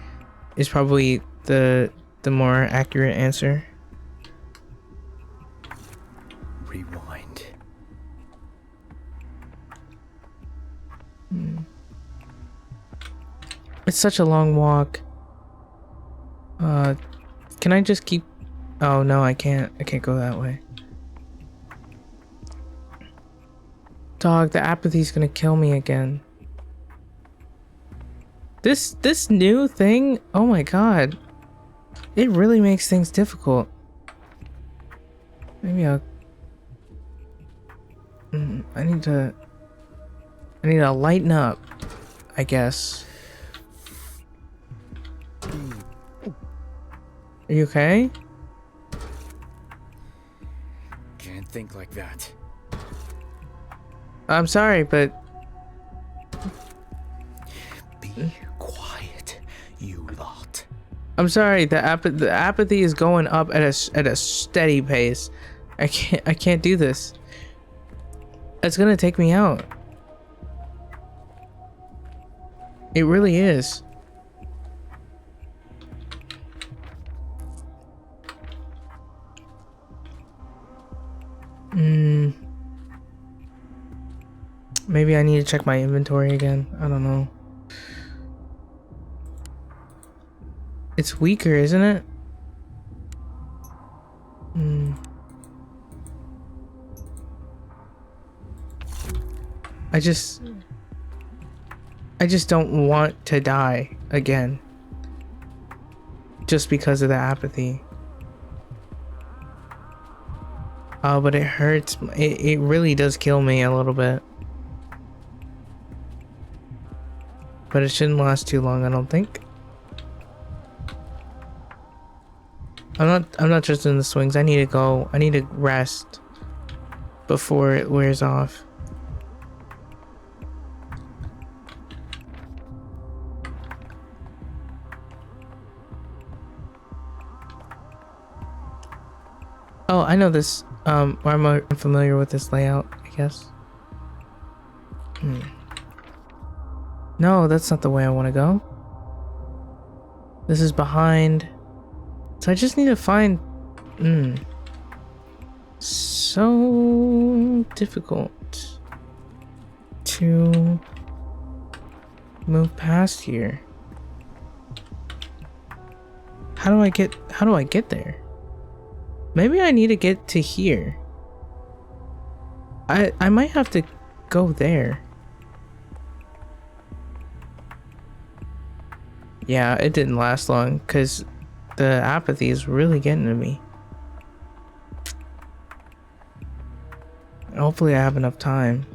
[SPEAKER 1] Is probably the more accurate answer.
[SPEAKER 4] Rewind.
[SPEAKER 1] It's such a long walk. Can I just keep... Oh no, I can't. I can't go that way. Dog, the apathy's gonna kill me again. This new thing, oh my god. It really makes things difficult. Maybe I'll I need to lighten up, I guess. Are you okay?
[SPEAKER 4] Can't think like that.
[SPEAKER 1] I'm sorry, but
[SPEAKER 4] Be quiet, you lot.
[SPEAKER 1] I'm sorry. The apathy is going up at a steady pace. I can't do this. It's gonna take me out. It really is. Maybe I need to check my inventory again. I don't know. It's weaker, isn't it? I just don't want to die again. Just because of the apathy. Oh, but it hurts. It really does kill me a little bit. But it shouldn't last too long, I don't think. I'm not just in the swings. I need to go. I need to rest before it wears off. Oh, I know this. I'm familiar with this layout, I guess. No, that's not the way I want to go. This is behind. So I just need to find... So difficult to move past here. How do I get there? Maybe I need to get to here. I might have to go there. Yeah, it didn't last long because the apathy is really getting to me. Hopefully I have enough time.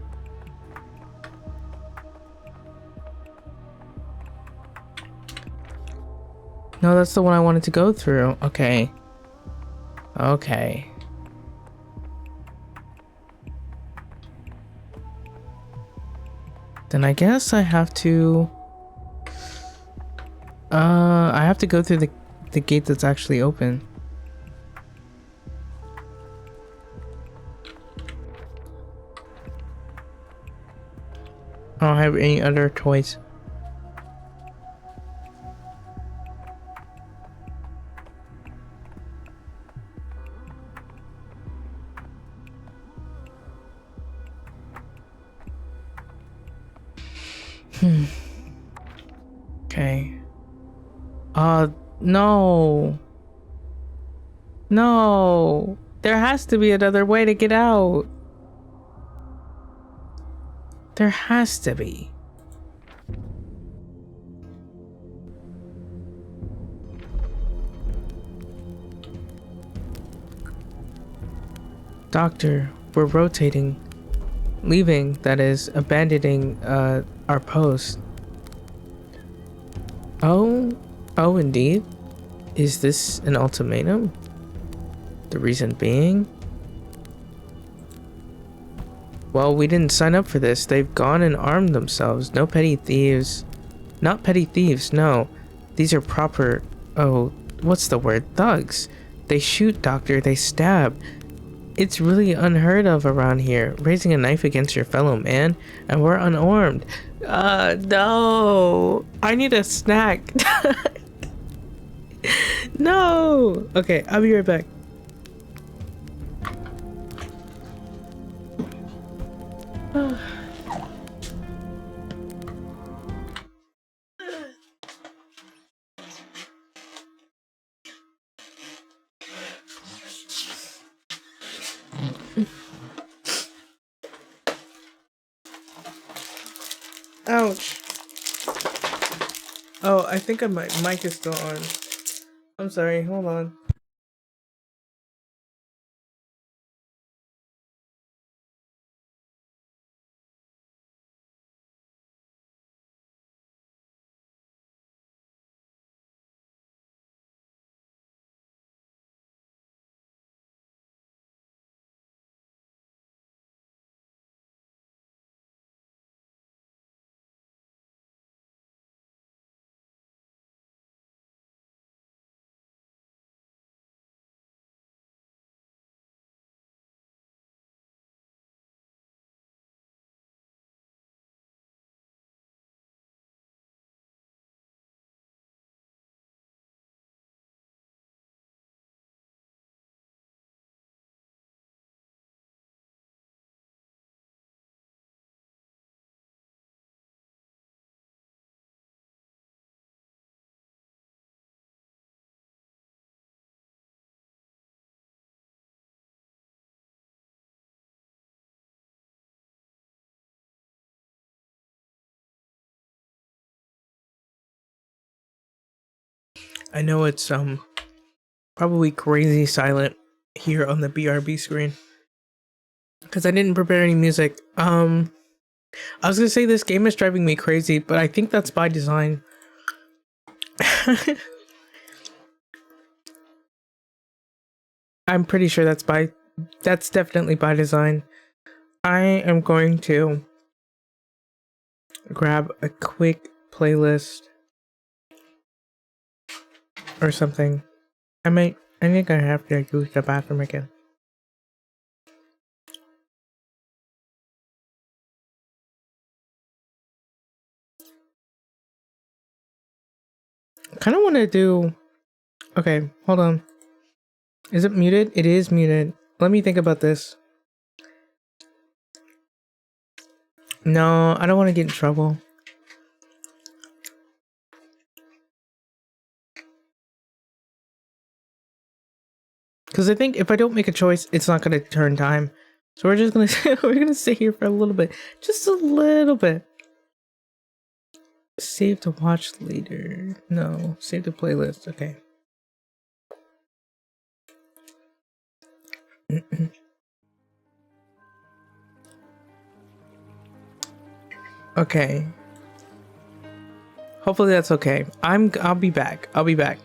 [SPEAKER 1] No, that's the one I wanted to go through. Okay. Okay. Then I guess I have to... I have to go through the gate that's actually open. I don't have any other toys. Okay. No. No. There has to be another way to get out. There has to be. Doctor, we're rotating. Leaving, that is, abandoning our post. Oh, indeed. Is this an ultimatum? The reason being? Well, we didn't sign up for this. They've gone and armed themselves. No petty thieves. Not petty thieves, no. These are proper... Oh, what's the word? Thugs. They shoot, Doctor. They stab. It's really unheard of around here. Raising a knife against your fellow man, and we're unarmed. No. I need a snack. No. Okay, I'll be right back. Ouch. Oh, I think my mic is still on. I'm sorry, hold on. I know it's probably crazy silent here on the BRB screen because I didn't prepare any music. I was gonna say this game is driving me crazy, but I think that's by design. I'm pretty sure that's definitely by design. I am going to grab a quick playlist or something. I think I have to use the bathroom again. I kind of want to do... Okay, hold on. Is it muted? It is muted. Let me think about this. No, I don't want to get in trouble. Because I think if I don't make a choice, it's not going to turn time. So we're just going to we're going to sit here for a little bit. Just a little bit. Save to watch later. No, save the playlist. Okay. Okay. Hopefully that's okay. I'll be back. I'll be back.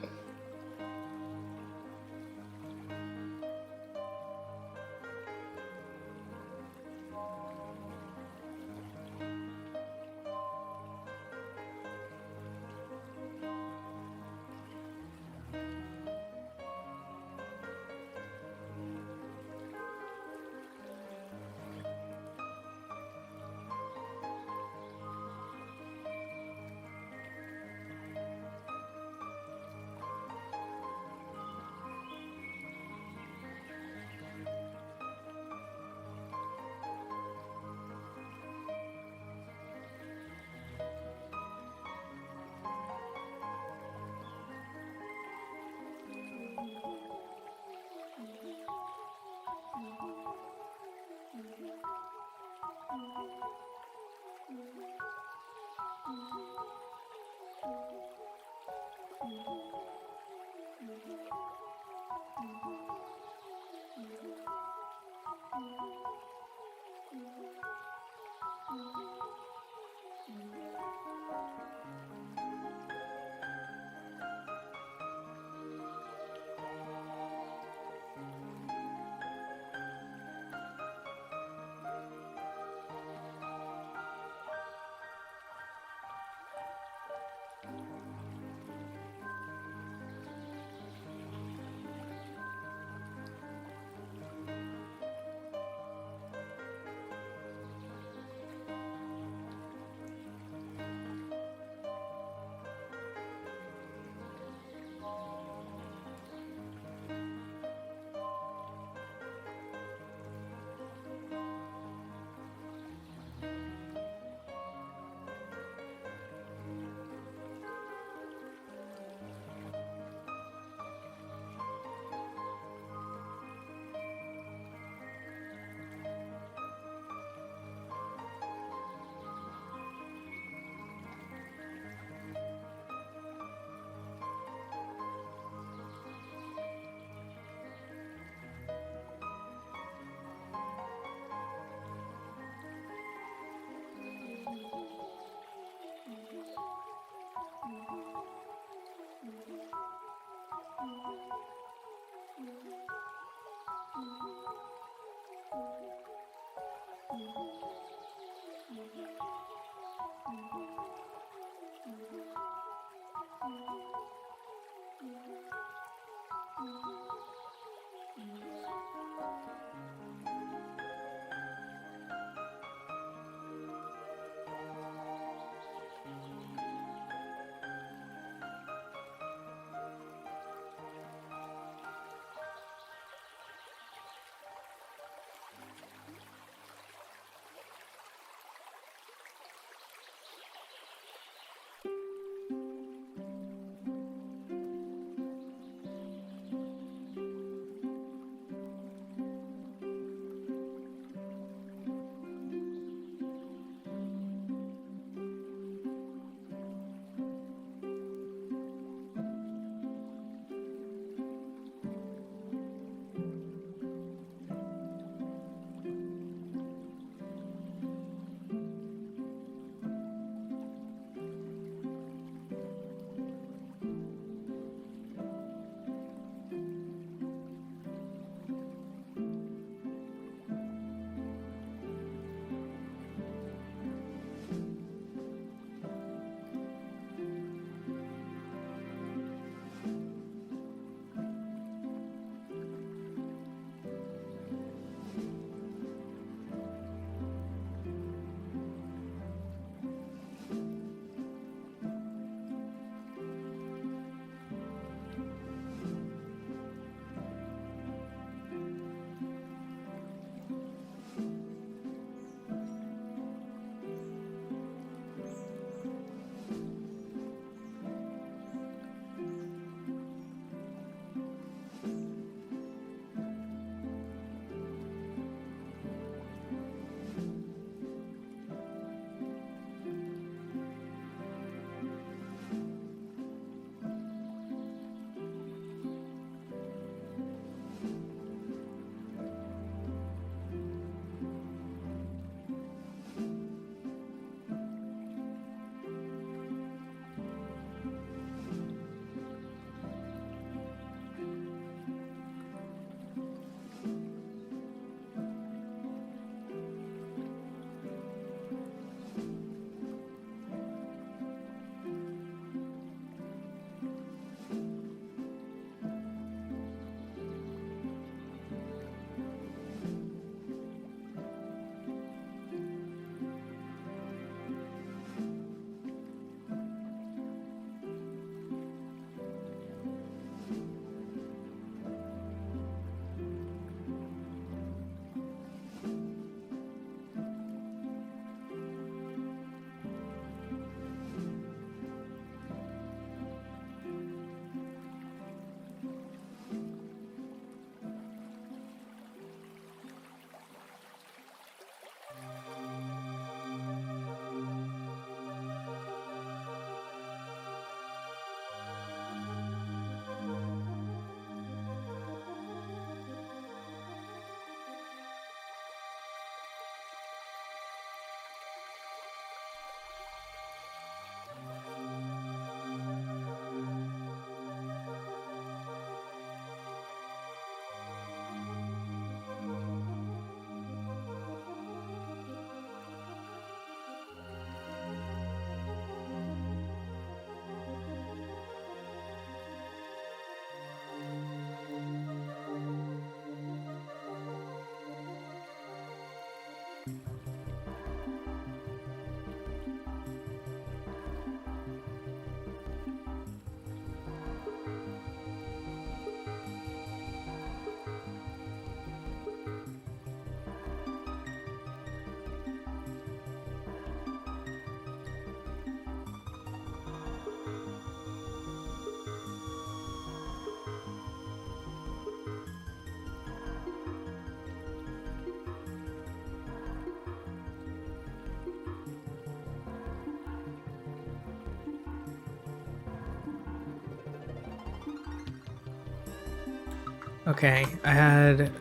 [SPEAKER 1] Okay, I had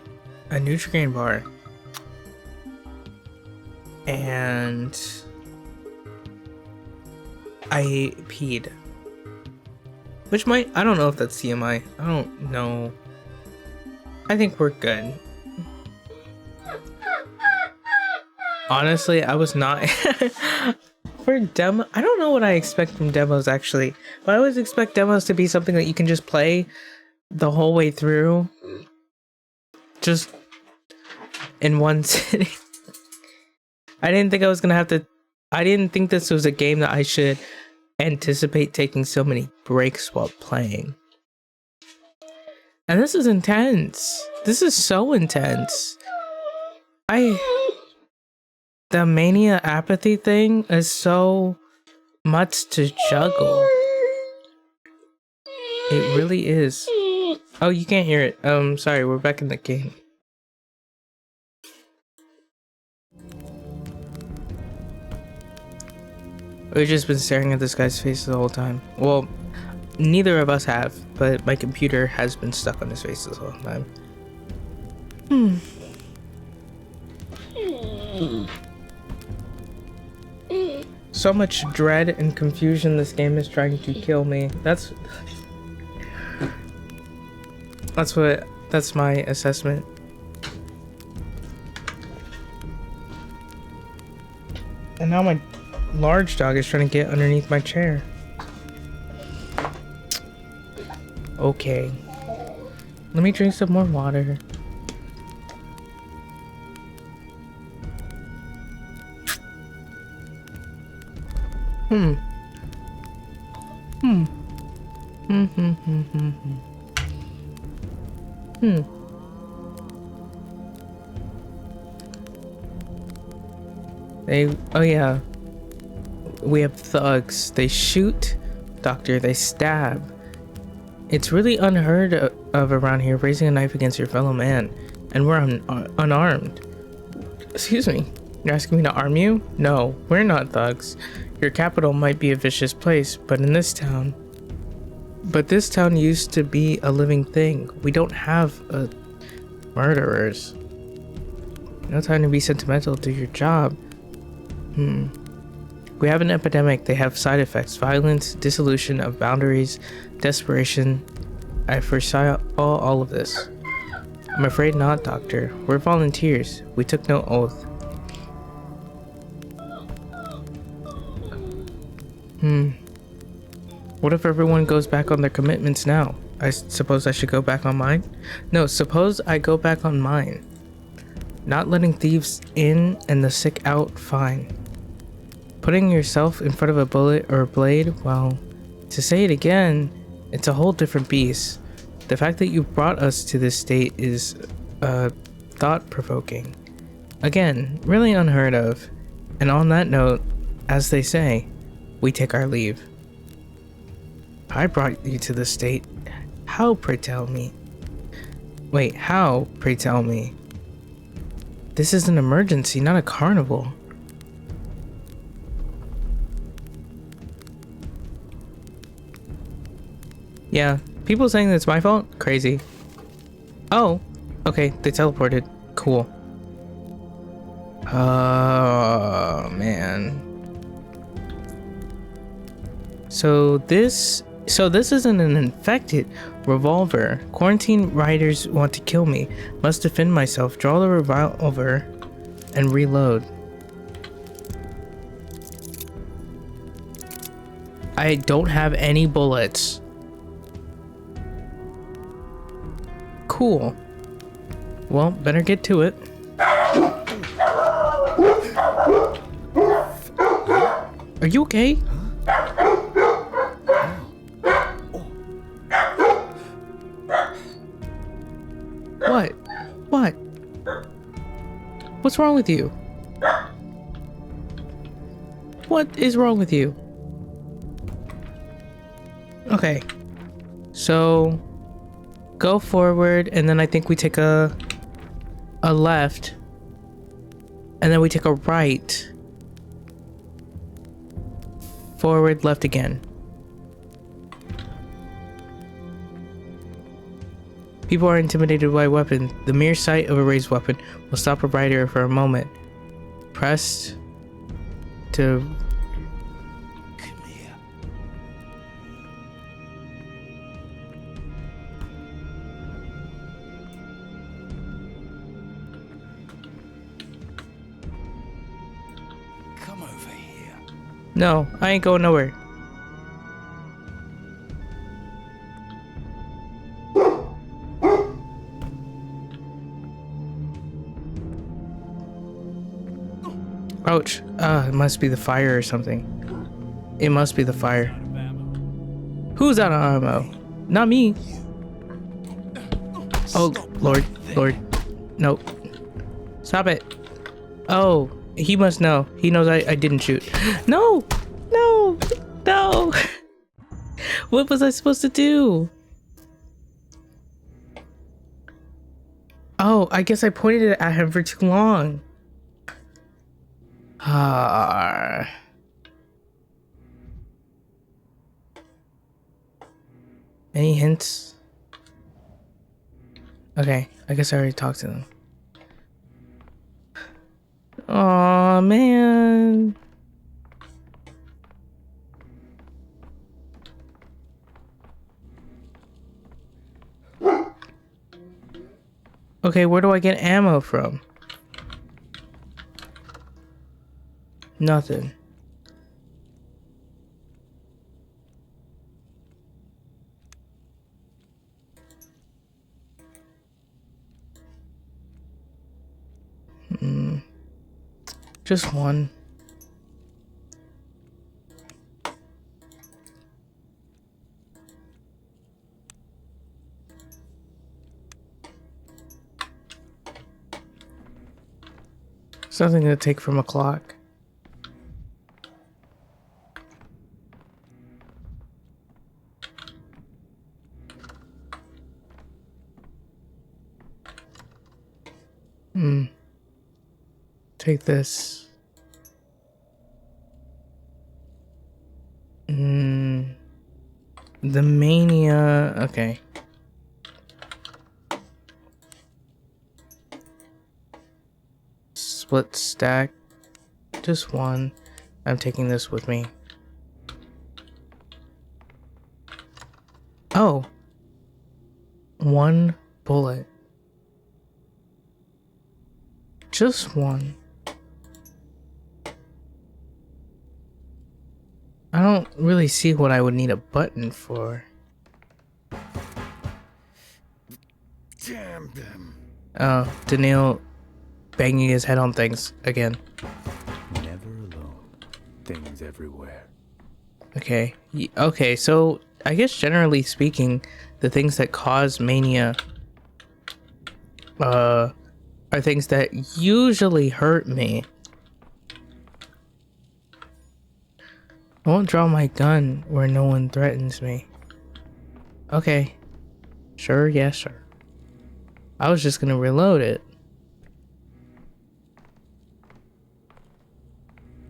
[SPEAKER 1] a Nutrigrain bar. And I peed. Which might, I don't know if that's TMI. I don't know. I think we're good. Honestly, I was not for demo. I don't know what I expect from demos actually, but I always expect demos to be something that you can just play the whole way through, just in one sitting. I didn't think I was gonna have to. I didn't think this was a game that I should anticipate taking so many breaks while playing. And this is intense. This is so intense. The mania apathy thing is so much to juggle. It really is. Oh, you can't hear it. Sorry, we're back in the game. We've just been staring at this guy's face the whole time. Well, neither of us have, but my computer has been stuck on his face this whole time. So much dread and confusion this game is trying to kill me. That's my assessment. And now my large dog is trying to get underneath my chair. Okay. Let me drink some more water. Oh yeah. We have thugs. They shoot, doctor, they stab. It's really unheard of around here, raising a knife against your fellow man. And we're unarmed. Excuse me, you're asking me to arm you? No, we're not thugs. Your capital might be a vicious place, but this town used to be a living thing. We don't have murderers. No time to be sentimental, do your job. We have an epidemic. They have side effects: violence, dissolution of boundaries, desperation. I foresaw all of this. I'm afraid not, doctor. We're volunteers. We took no oath. What if everyone goes back on their commitments now? I suppose I should go back on mine? No, suppose I go back on mine. Not letting thieves in and the sick out, fine. Putting yourself in front of a bullet or a blade, well, to say it again, it's a whole different beast. The fact that you brought us to this state is thought-provoking. Again, really unheard of. And on that note, as they say, we take our leave. I brought you to this state. How, pray tell me? Wait, how, pray tell me? This is an emergency, not a carnival. Yeah, people saying that it's my fault? Crazy. Oh, okay, they teleported. Cool. Oh, man. So this isn't an infected revolver. Quarantine riders want to kill me. Must defend myself. Draw the revolver and reload. I don't have any bullets. Cool. Well, better get to it. Are you okay? What? What? What's wrong with you? What is wrong with you? Okay. So go forward, and then I think we take a left, and then we take a right. Forward, left again. People are intimidated by weapons. The mere sight of a raised weapon will stop a rider for a moment. Press to...
[SPEAKER 6] Come here. Come over here.
[SPEAKER 1] No, I ain't going nowhere. Ouch. It must be the fire or something. It must be the fire. Who's out of ammo? Not me. Oh, Lord. Lord. Nope. Stop it. Oh, he must know. He knows I didn't shoot. No! No! No! What was I supposed to do? Oh, I guess I pointed it at him for too long. Any hints? Okay, I guess I already talked to them. Aw, man. Okay, where do I get ammo from? Nothing. Just one. Something to take from a clock. Take this. The mania. Okay. Split stack. Just one. I'm taking this with me. Oh. One bullet. Just one. I don't really see what I would need a button for.
[SPEAKER 6] Damn them.
[SPEAKER 1] Oh, Daniil banging his head on things again.
[SPEAKER 4] Never alone. Things everywhere.
[SPEAKER 1] Okay. Okay, so I guess generally speaking, the things that cause mania are things that usually hurt me. I won't draw my gun where no one threatens me. Okay. Sure, yes, sir. I was just gonna reload it.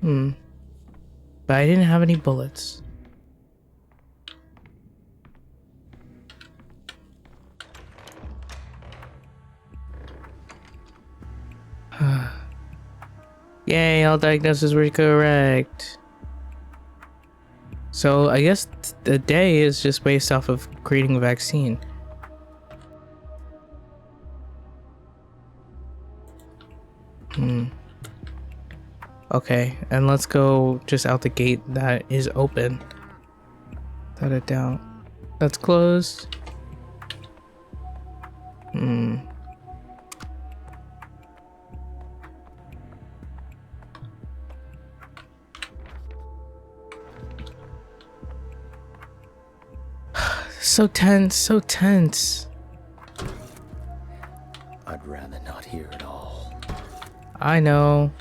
[SPEAKER 1] But I didn't have any bullets. Yay, all diagnoses were correct. So I guess the day is just based off of creating a vaccine. Okay, and let's go just out the gate that is open. Without a doubt. That's closed. So tense, so tense.
[SPEAKER 4] I'd rather not hear it all.
[SPEAKER 1] I know.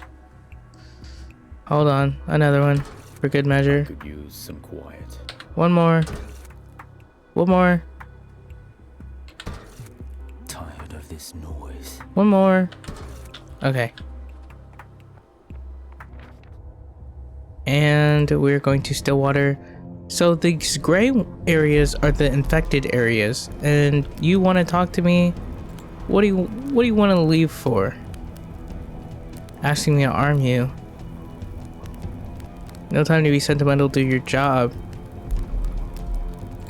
[SPEAKER 1] Hold on, another one for good measure.
[SPEAKER 4] Could use some quiet.
[SPEAKER 1] One more. One more.
[SPEAKER 4] Tired of this noise.
[SPEAKER 1] One more. Okay. And we're going to Stillwater So these gray areas are the infected areas, and you want to talk to me? What do you want to leave for? Asking me to arm you. No time to be sentimental, do your job.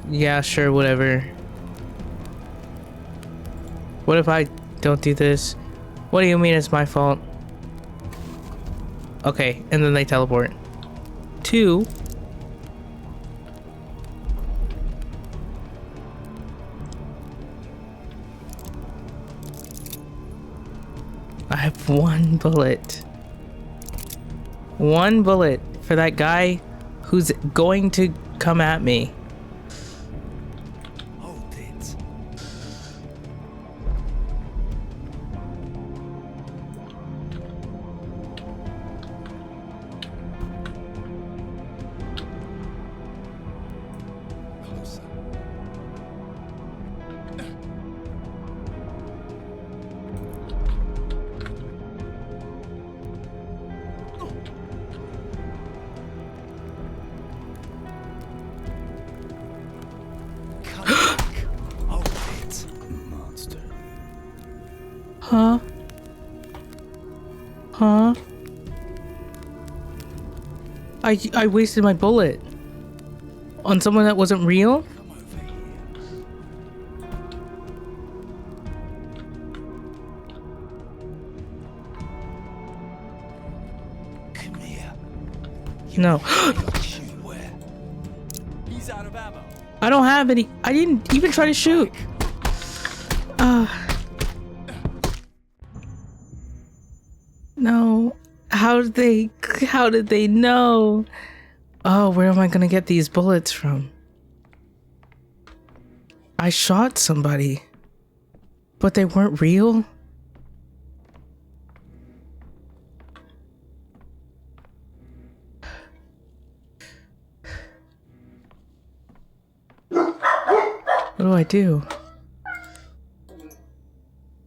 [SPEAKER 1] Yeah, sure, whatever. What if I don't do this? What do you mean it's my fault? Okay, and then they teleport. 2. I have 1 bullet. 1 bullet for that guy who's going to come at me.
[SPEAKER 6] Hold it. Closer. Come back. Hold it.
[SPEAKER 4] Monster.
[SPEAKER 1] Huh? Huh? I wasted my bullet on someone that wasn't real?
[SPEAKER 6] Come over here. Come here.
[SPEAKER 1] No.
[SPEAKER 6] Got shoot where? He's out of ammo.
[SPEAKER 1] I don't have any. I didn't even try to shoot. No. How did they know? Oh, where am I gonna get these bullets from? I shot somebody, but they weren't real. What do I do?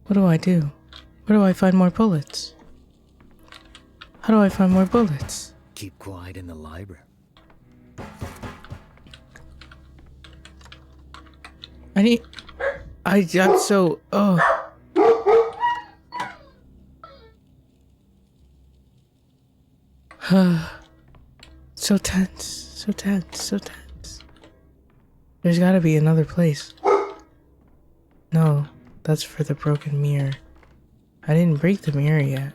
[SPEAKER 1] What do I do? Where do I find more bullets? How do I find more bullets?
[SPEAKER 4] Keep quiet in the library.
[SPEAKER 1] I'm so, oh. So tense, so tense, so tense. There's gotta be another place. No, that's for the broken mirror. I didn't break the mirror yet.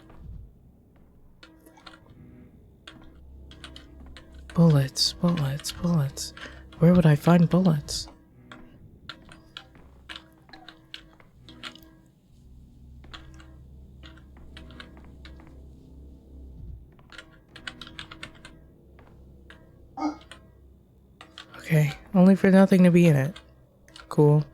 [SPEAKER 1] Bullets, bullets, bullets. Where would I find bullets? Okay, only for nothing to be in it. Cool.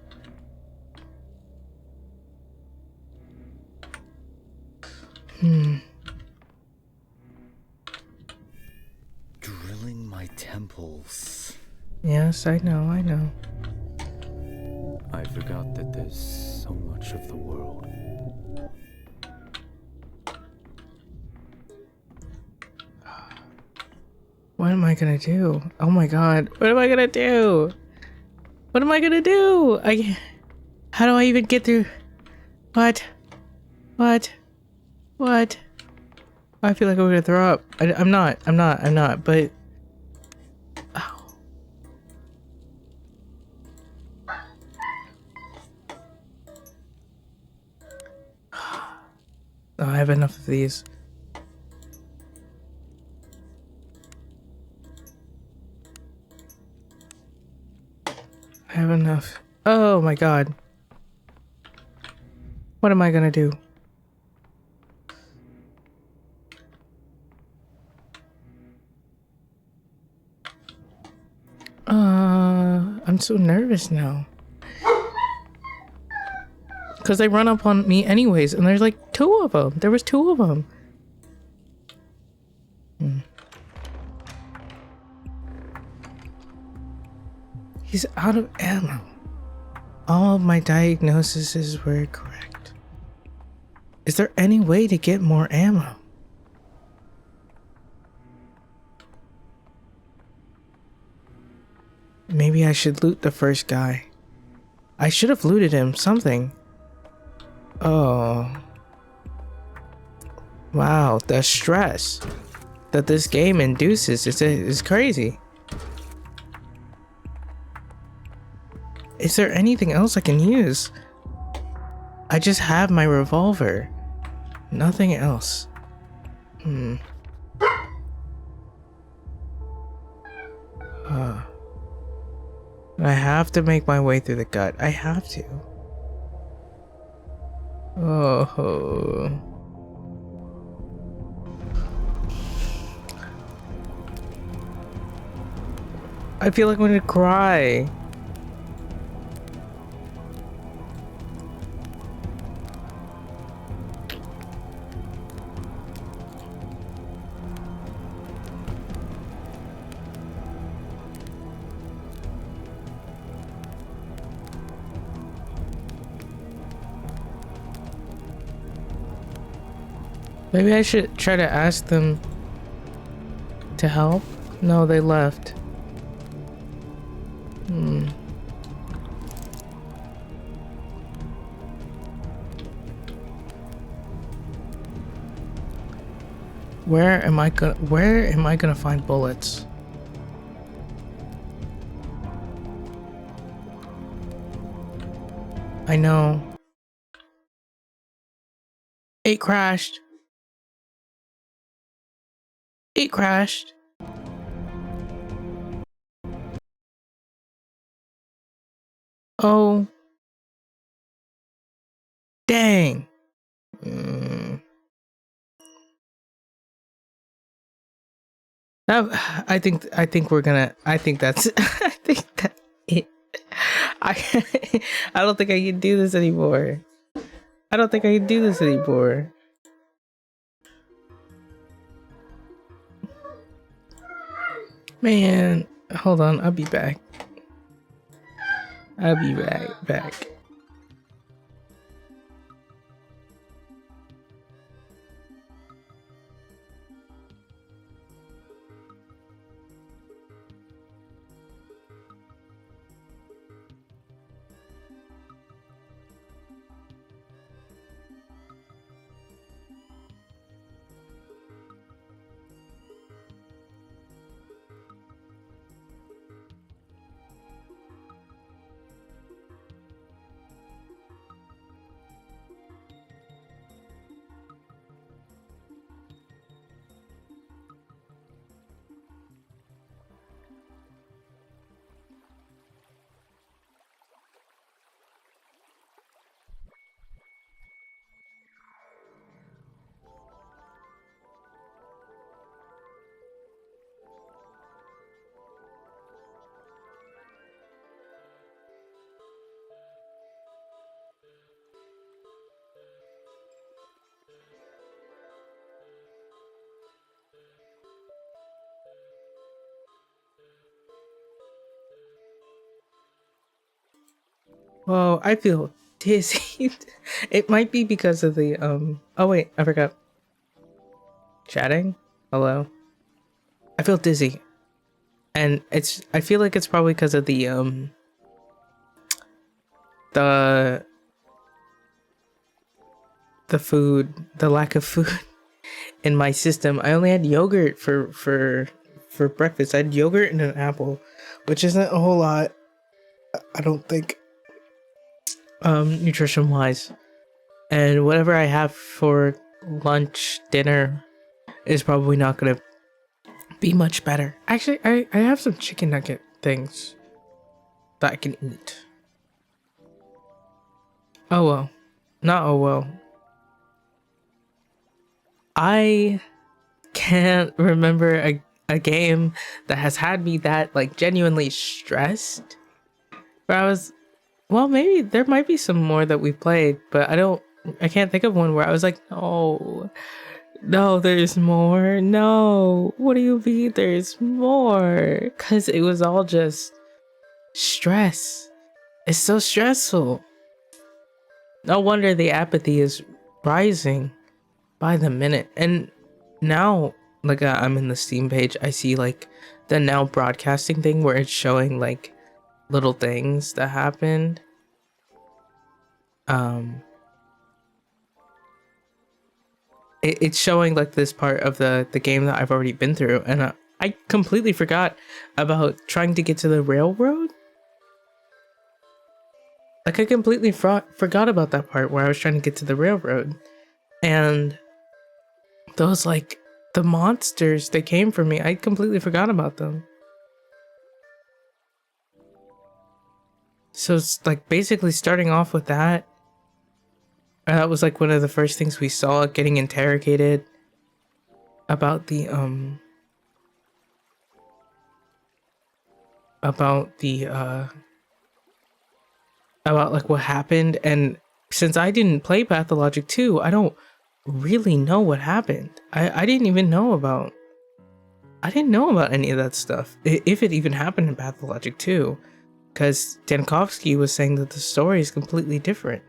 [SPEAKER 4] Drilling my temples.
[SPEAKER 1] Yes, I know, I know.
[SPEAKER 4] I forgot that there's so much of the world.
[SPEAKER 1] What am I gonna do? Oh my god, what am I gonna do? What am I gonna do? How do I even get through? What? What? What? I feel like I'm gonna throw up. I'm not, but... Oh. Oh, I have enough of these. I have enough. Oh my god. What am I gonna do? I'm so nervous now. Because they run up on me anyways, and there's like 2 of them. There was 2 of them. He's out of ammo. All of my diagnoses were correct. Is there any way to get more ammo? Maybe I should loot the first guy. I should have looted him. Something. Oh. Wow, the stress that this game induces is crazy. Is there anything else I can use? I just have my revolver. Nothing else. I have to make my way through the gut. I have to. Oh. I feel like I'm gonna cry. Maybe I should try to ask them to help? No, they left. Where am I gonna find bullets? I know. It crashed. It crashed. Oh. Dang. I think that's I think that it. I don't think I can do this anymore. I don't think I can do this anymore. Man, hold on, I'll be back. I'll be back. Whoa, I feel dizzy. It might be because of the oh wait, I forgot. Chatting? Hello? I feel dizzy. And I feel like it's probably because of the food, the lack of food in my system. I only had yogurt for breakfast. I had yogurt and an apple, which isn't a whole lot, I don't think, nutrition wise. And whatever I have for lunch, dinner is probably not gonna be much better. Actually, I have some chicken nugget things that I can eat. Oh well. Not oh well. I can't remember a game that has had me that like genuinely stressed. Where I was, well, maybe there might be some more that we played, but I can't think of one where I was like, no, there's more. No, what do you mean there's more? Because it was all just stress. It's so stressful. No wonder the apathy is rising by the minute. And now, like, I'm in the Steam page, I see like the now broadcasting thing where it's showing like little things that happened. It's showing like this part of the game that I've already been through, and I completely forgot about trying to get to the railroad. Like I completely forgot about that part where I was trying to get to the railroad, and those like the monsters that came for me, I completely forgot about them. So it's like basically starting off with that. That was like one of the first things we saw, getting interrogated about the about like what happened. And since I didn't play Pathologic 2, I don't really know what happened. I didn't know about any of that stuff, if it even happened in Pathologic 2, because Dankovsky was saying that the story is completely different.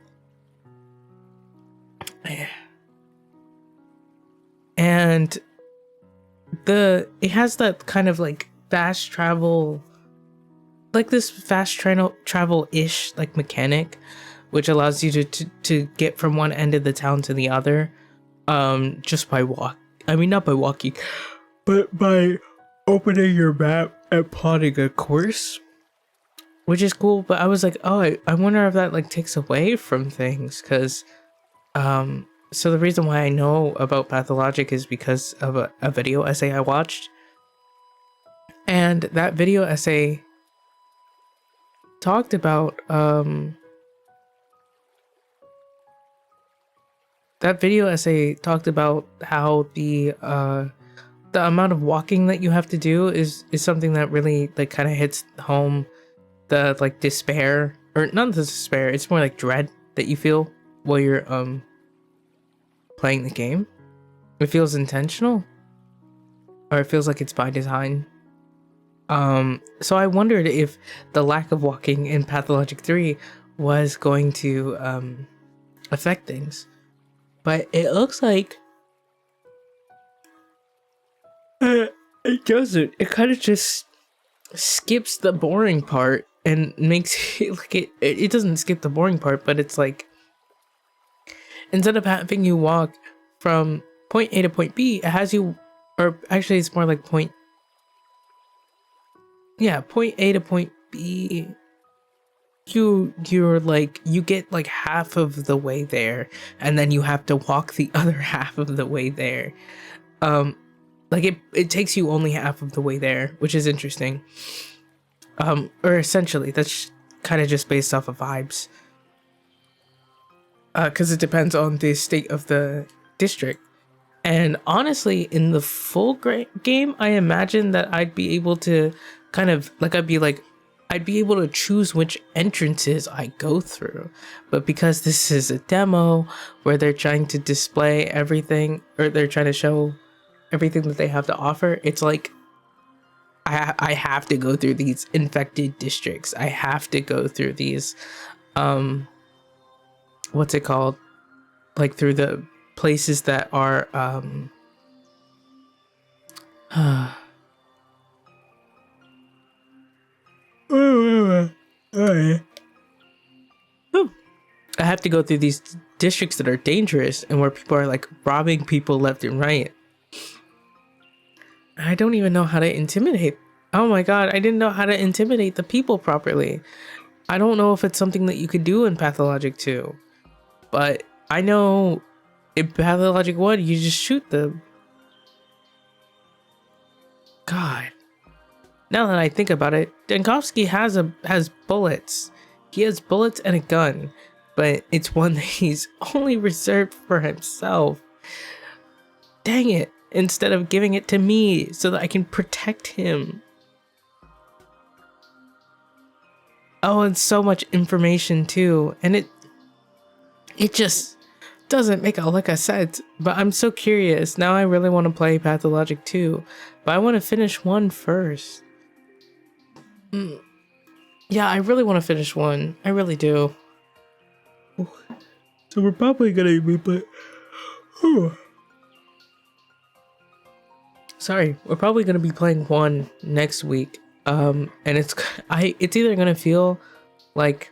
[SPEAKER 1] And it has that kind of like fast travel, like this fast travel-ish like mechanic, which allows you to get from one end of the town to the other, just by not by walking, but by opening your map and plotting a course, which is cool. But I was like, oh, I wonder if that like takes away from things, because so the reason why I know about Pathologic is because of a video essay I watched, and that video essay talked about how the amount of walking that you have to do is something that really like kind of hits home the like despair, or not the despair, it's more like dread that you feel while you're playing the game. It feels intentional, or it feels like it's by design. So I wondered if the lack of walking in Pathologic 3 was going to affect things, but it looks like it doesn't. It kind of just skips the boring part and makes it like it doesn't skip the boring part, but it's like, instead of having you walk from point A to point B, it has you, or actually it's more like point A to point B. You're like, you get like half of the way there, and then you have to walk the other half of the way there. Like it takes you only half of the way there, which is interesting. Or essentially that's kind of just based off of vibes. Because it depends on the state of the district. And honestly, in the full game, I imagine that I'd be able to kind of like, I'd be able to choose which entrances I go through. But because this is a demo where they're trying to display everything, or they're trying to show everything that they have to offer, it's like I have to go through these infected districts. I have to go through these what's it called, like through the places that are I have to go through these districts that are dangerous and where people are like robbing people left and right. I don't even know how to intimidate. Oh my god, I didn't know how to intimidate the people properly. I don't know if it's something that you could do in Pathologic 2. But I know in Pathologic 1, you just shoot them. God. Now that I think about it, Dankovsky has bullets. He has bullets and a gun, but it's one that he's only reserved for himself. Dang it. Instead of giving it to me so that I can protect him. Oh, and so much information too. And it just doesn't make a lick of sense. But I'm so curious. Now I really want to play Pathologic 2. But I want to finish 1 first. Yeah, I really want to finish 1. I really do. So we're probably gonna be Sorry, we're probably gonna be playing 1 next week. And it's either gonna feel like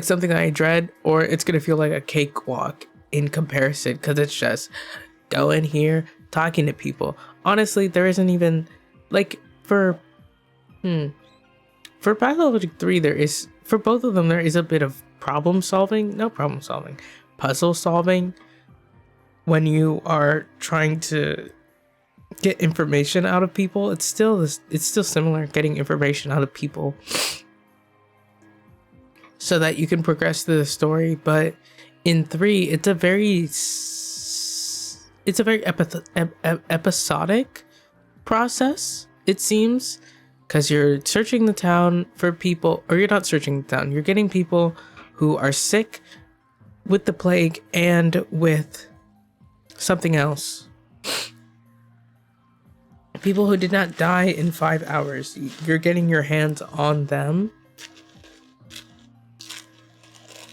[SPEAKER 1] something I dread, or it's gonna feel like a cakewalk in comparison, because it's just go in here talking to people. Honestly, there isn't even like for Pathologic 3, there is, for both of them, there is a bit of puzzle solving when you are trying to get information out of people. It's still similar, getting information out of people so that you can progress through the story. But in 3, it's a very episodic process, it seems, because you're searching the town for people, or you're not searching the town, you're getting people who are sick with the plague and with something else. People who did not die in 5 hours. You're getting your hands on them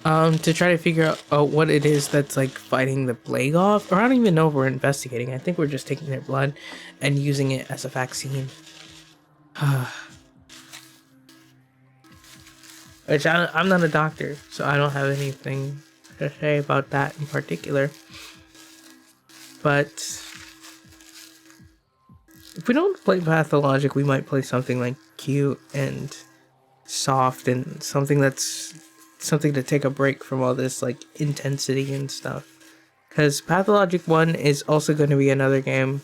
[SPEAKER 1] to try to figure out what it is that's like fighting the plague off. Or I don't even know if we're investigating. I think we're just taking their blood and using it as a vaccine. Which I'm not a doctor, so I don't have anything to say about that in particular. But if we don't play Pathologic, we might play something like cute and soft, and something to take a break from all this like intensity and stuff. Because Pathologic 1 is also going to be another game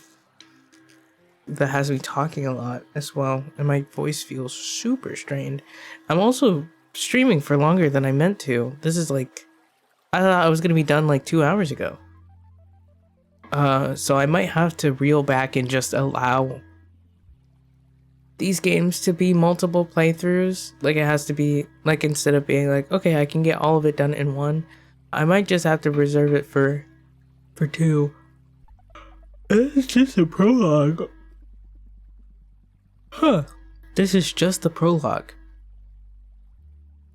[SPEAKER 1] that has me talking a lot as well, and my voice feels super strained. I'm also streaming for longer than I meant to. This is like, I thought I was going to be done like 2 hours ago. So I might have to reel back and just allow these games to be multiple playthroughs. Like, it has to be, like, instead of being like, okay, I can get all of it done in one, I might just have to reserve it for 2. It's just a prologue. Huh. This is just the prologue.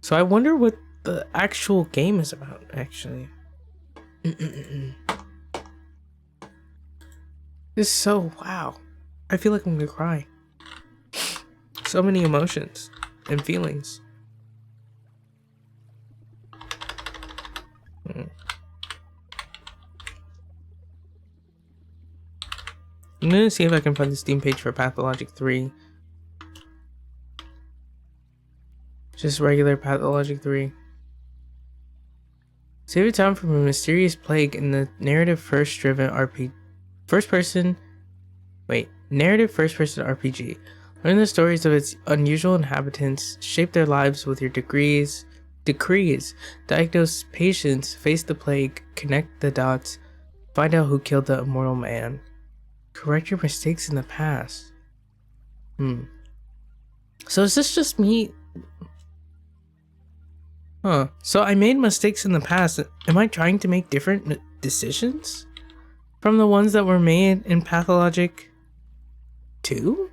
[SPEAKER 1] So I wonder what the actual game is about, actually. This is so, wow. I feel like I'm gonna cry. So many emotions and feelings. I'm gonna see if I can find the Steam page for Pathologic 3. Just regular Pathologic 3. Save a town from a mysterious plague in the narrative first-person RPG. Learn the stories of its unusual inhabitants, shape their lives with your decrees, diagnose patients, face the plague, connect the dots, find out who killed the immortal man. Correct your mistakes in the past. So is this just me? Huh. So I made mistakes in the past. Am I trying to make different decisions from the ones that were made in Pathologic 2?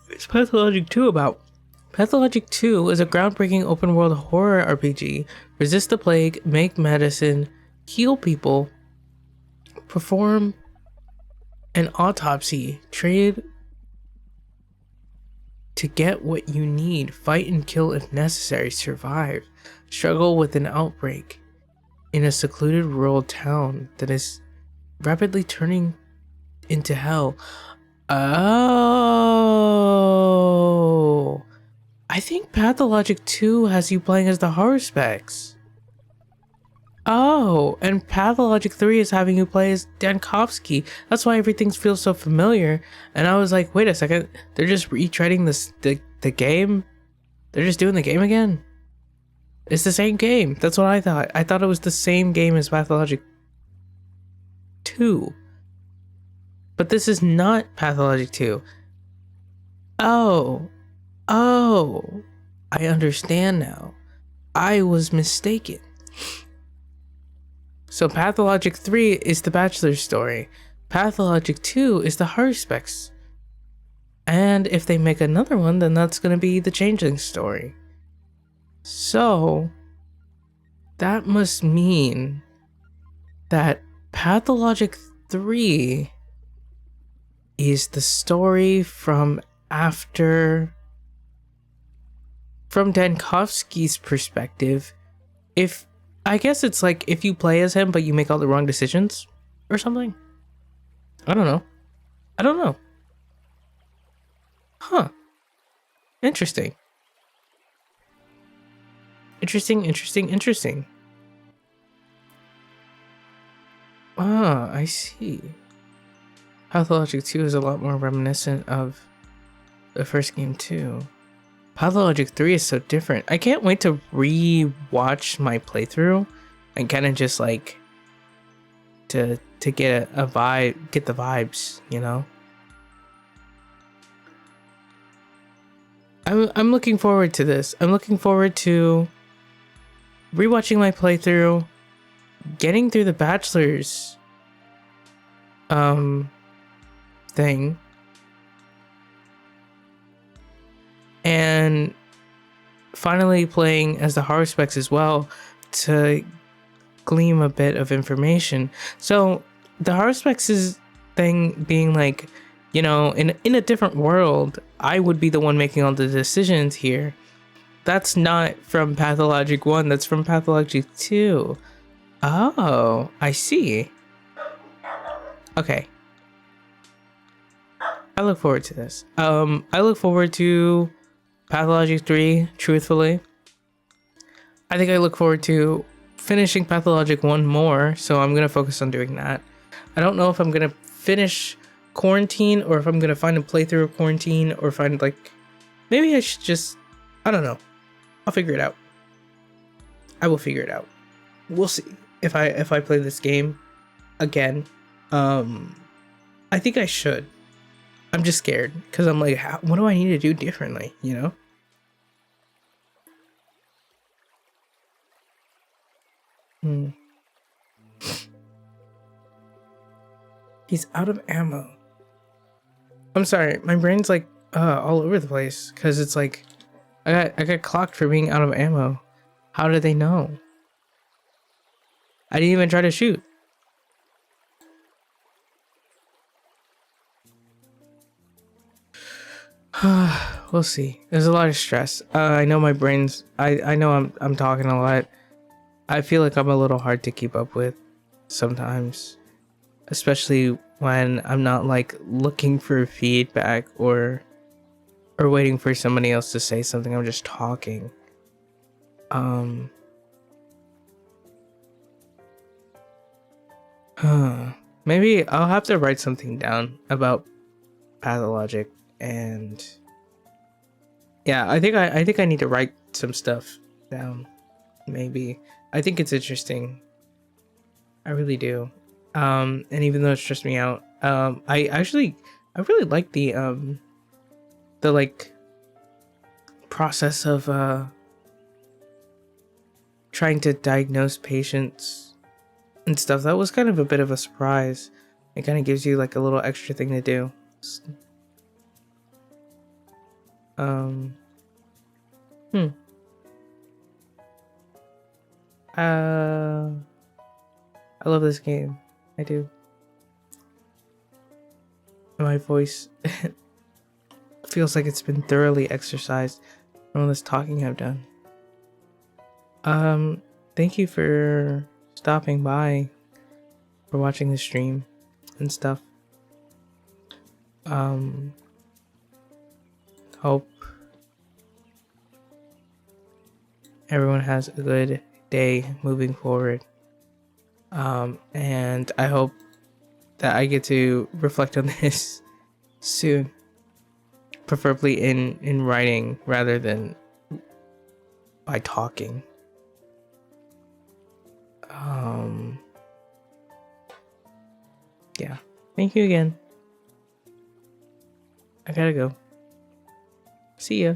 [SPEAKER 1] What's Pathologic 2 about? Pathologic 2 is a groundbreaking open-world horror RPG. Resist the plague, make medicine, heal people, perform an autopsy, trade to get what you need, fight and kill if necessary, survive, struggle with an outbreak in a secluded rural town that is rapidly turning into hell. Oh, I think Pathologic 2 has you playing as the horror specs. Oh, and Pathologic 3 is having you play as Dankovsky. That's why everything feels so familiar. And I was like, wait a second, they're just retreading the game? They're just doing the game again? It's the same game. That's what I thought. I thought it was the same game as Pathologic 2. But this is not Pathologic 2. Oh, I understand now. I was mistaken. So Pathologic 3 is the bachelor's story. Pathologic 2 is the horror specs. And if they make another one, then that's going to be the changeling story. So, that must mean that Pathologic 3 is the story from Dankovsky's perspective. If I guess it's like if you play as him but you make all the wrong decisions or something. I don't know. Huh. Interesting. Interesting. Ah, I see. Pathologic 2 is a lot more reminiscent of the first game too. Pathologic 3 is so different. I can't wait to re-watch my playthrough and kind of just like to get a vibe, get the vibes, you know? I'm looking forward to this. I'm looking forward to rewatching my playthrough, getting through the bachelor's thing, and finally playing as the Haruspecs as well to glean a bit of information. So the Haruspecs thing being like, you know, in a different world, I would be the one making all the decisions here. That's not from Pathologic 1, that's from Pathologic 2. Oh, I see. Okay. I look forward to this. I look forward to Pathologic 3, truthfully. I think I look forward to finishing Pathologic 1 more, so I'm gonna focus on doing that. I don't know if I'm gonna finish Quarantine or if I'm gonna find a playthrough of Quarantine or find like, maybe I should just, I don't know. I'll figure it out. I will figure it out. We'll see if I play this game again. I think I should. I'm just scared because I'm like, what do I need to do differently, you know? He's out of ammo. I'm sorry, my brain's like all over the place because it's like I got clocked for being out of ammo. How did they know? I didn't even try to shoot. We'll see. There's a lot of stress. I know my brain's. I know I'm talking a lot. I feel like I'm a little hard to keep up with sometimes, especially when I'm not like looking for feedback or waiting for somebody else to say something. I'm just talking. Maybe I'll have to write something down about Pathologic, and yeah, I think I need to write some stuff down. Maybe. I think it's interesting. I really do. And even though it stressed me out, I really like the like process of trying to diagnose patients and stuff. That was kind of a bit of a surprise. It kind of gives you like a little extra thing to do. I love this game. I do. My voice feels like it's been thoroughly exercised from all this talking I've done. Thank you for stopping by, for watching the stream and stuff. Hope everyone has a good day moving forward. And I hope that I get to reflect on this soon, preferably in writing rather than by talking. Yeah, thank you again. I gotta go. See ya.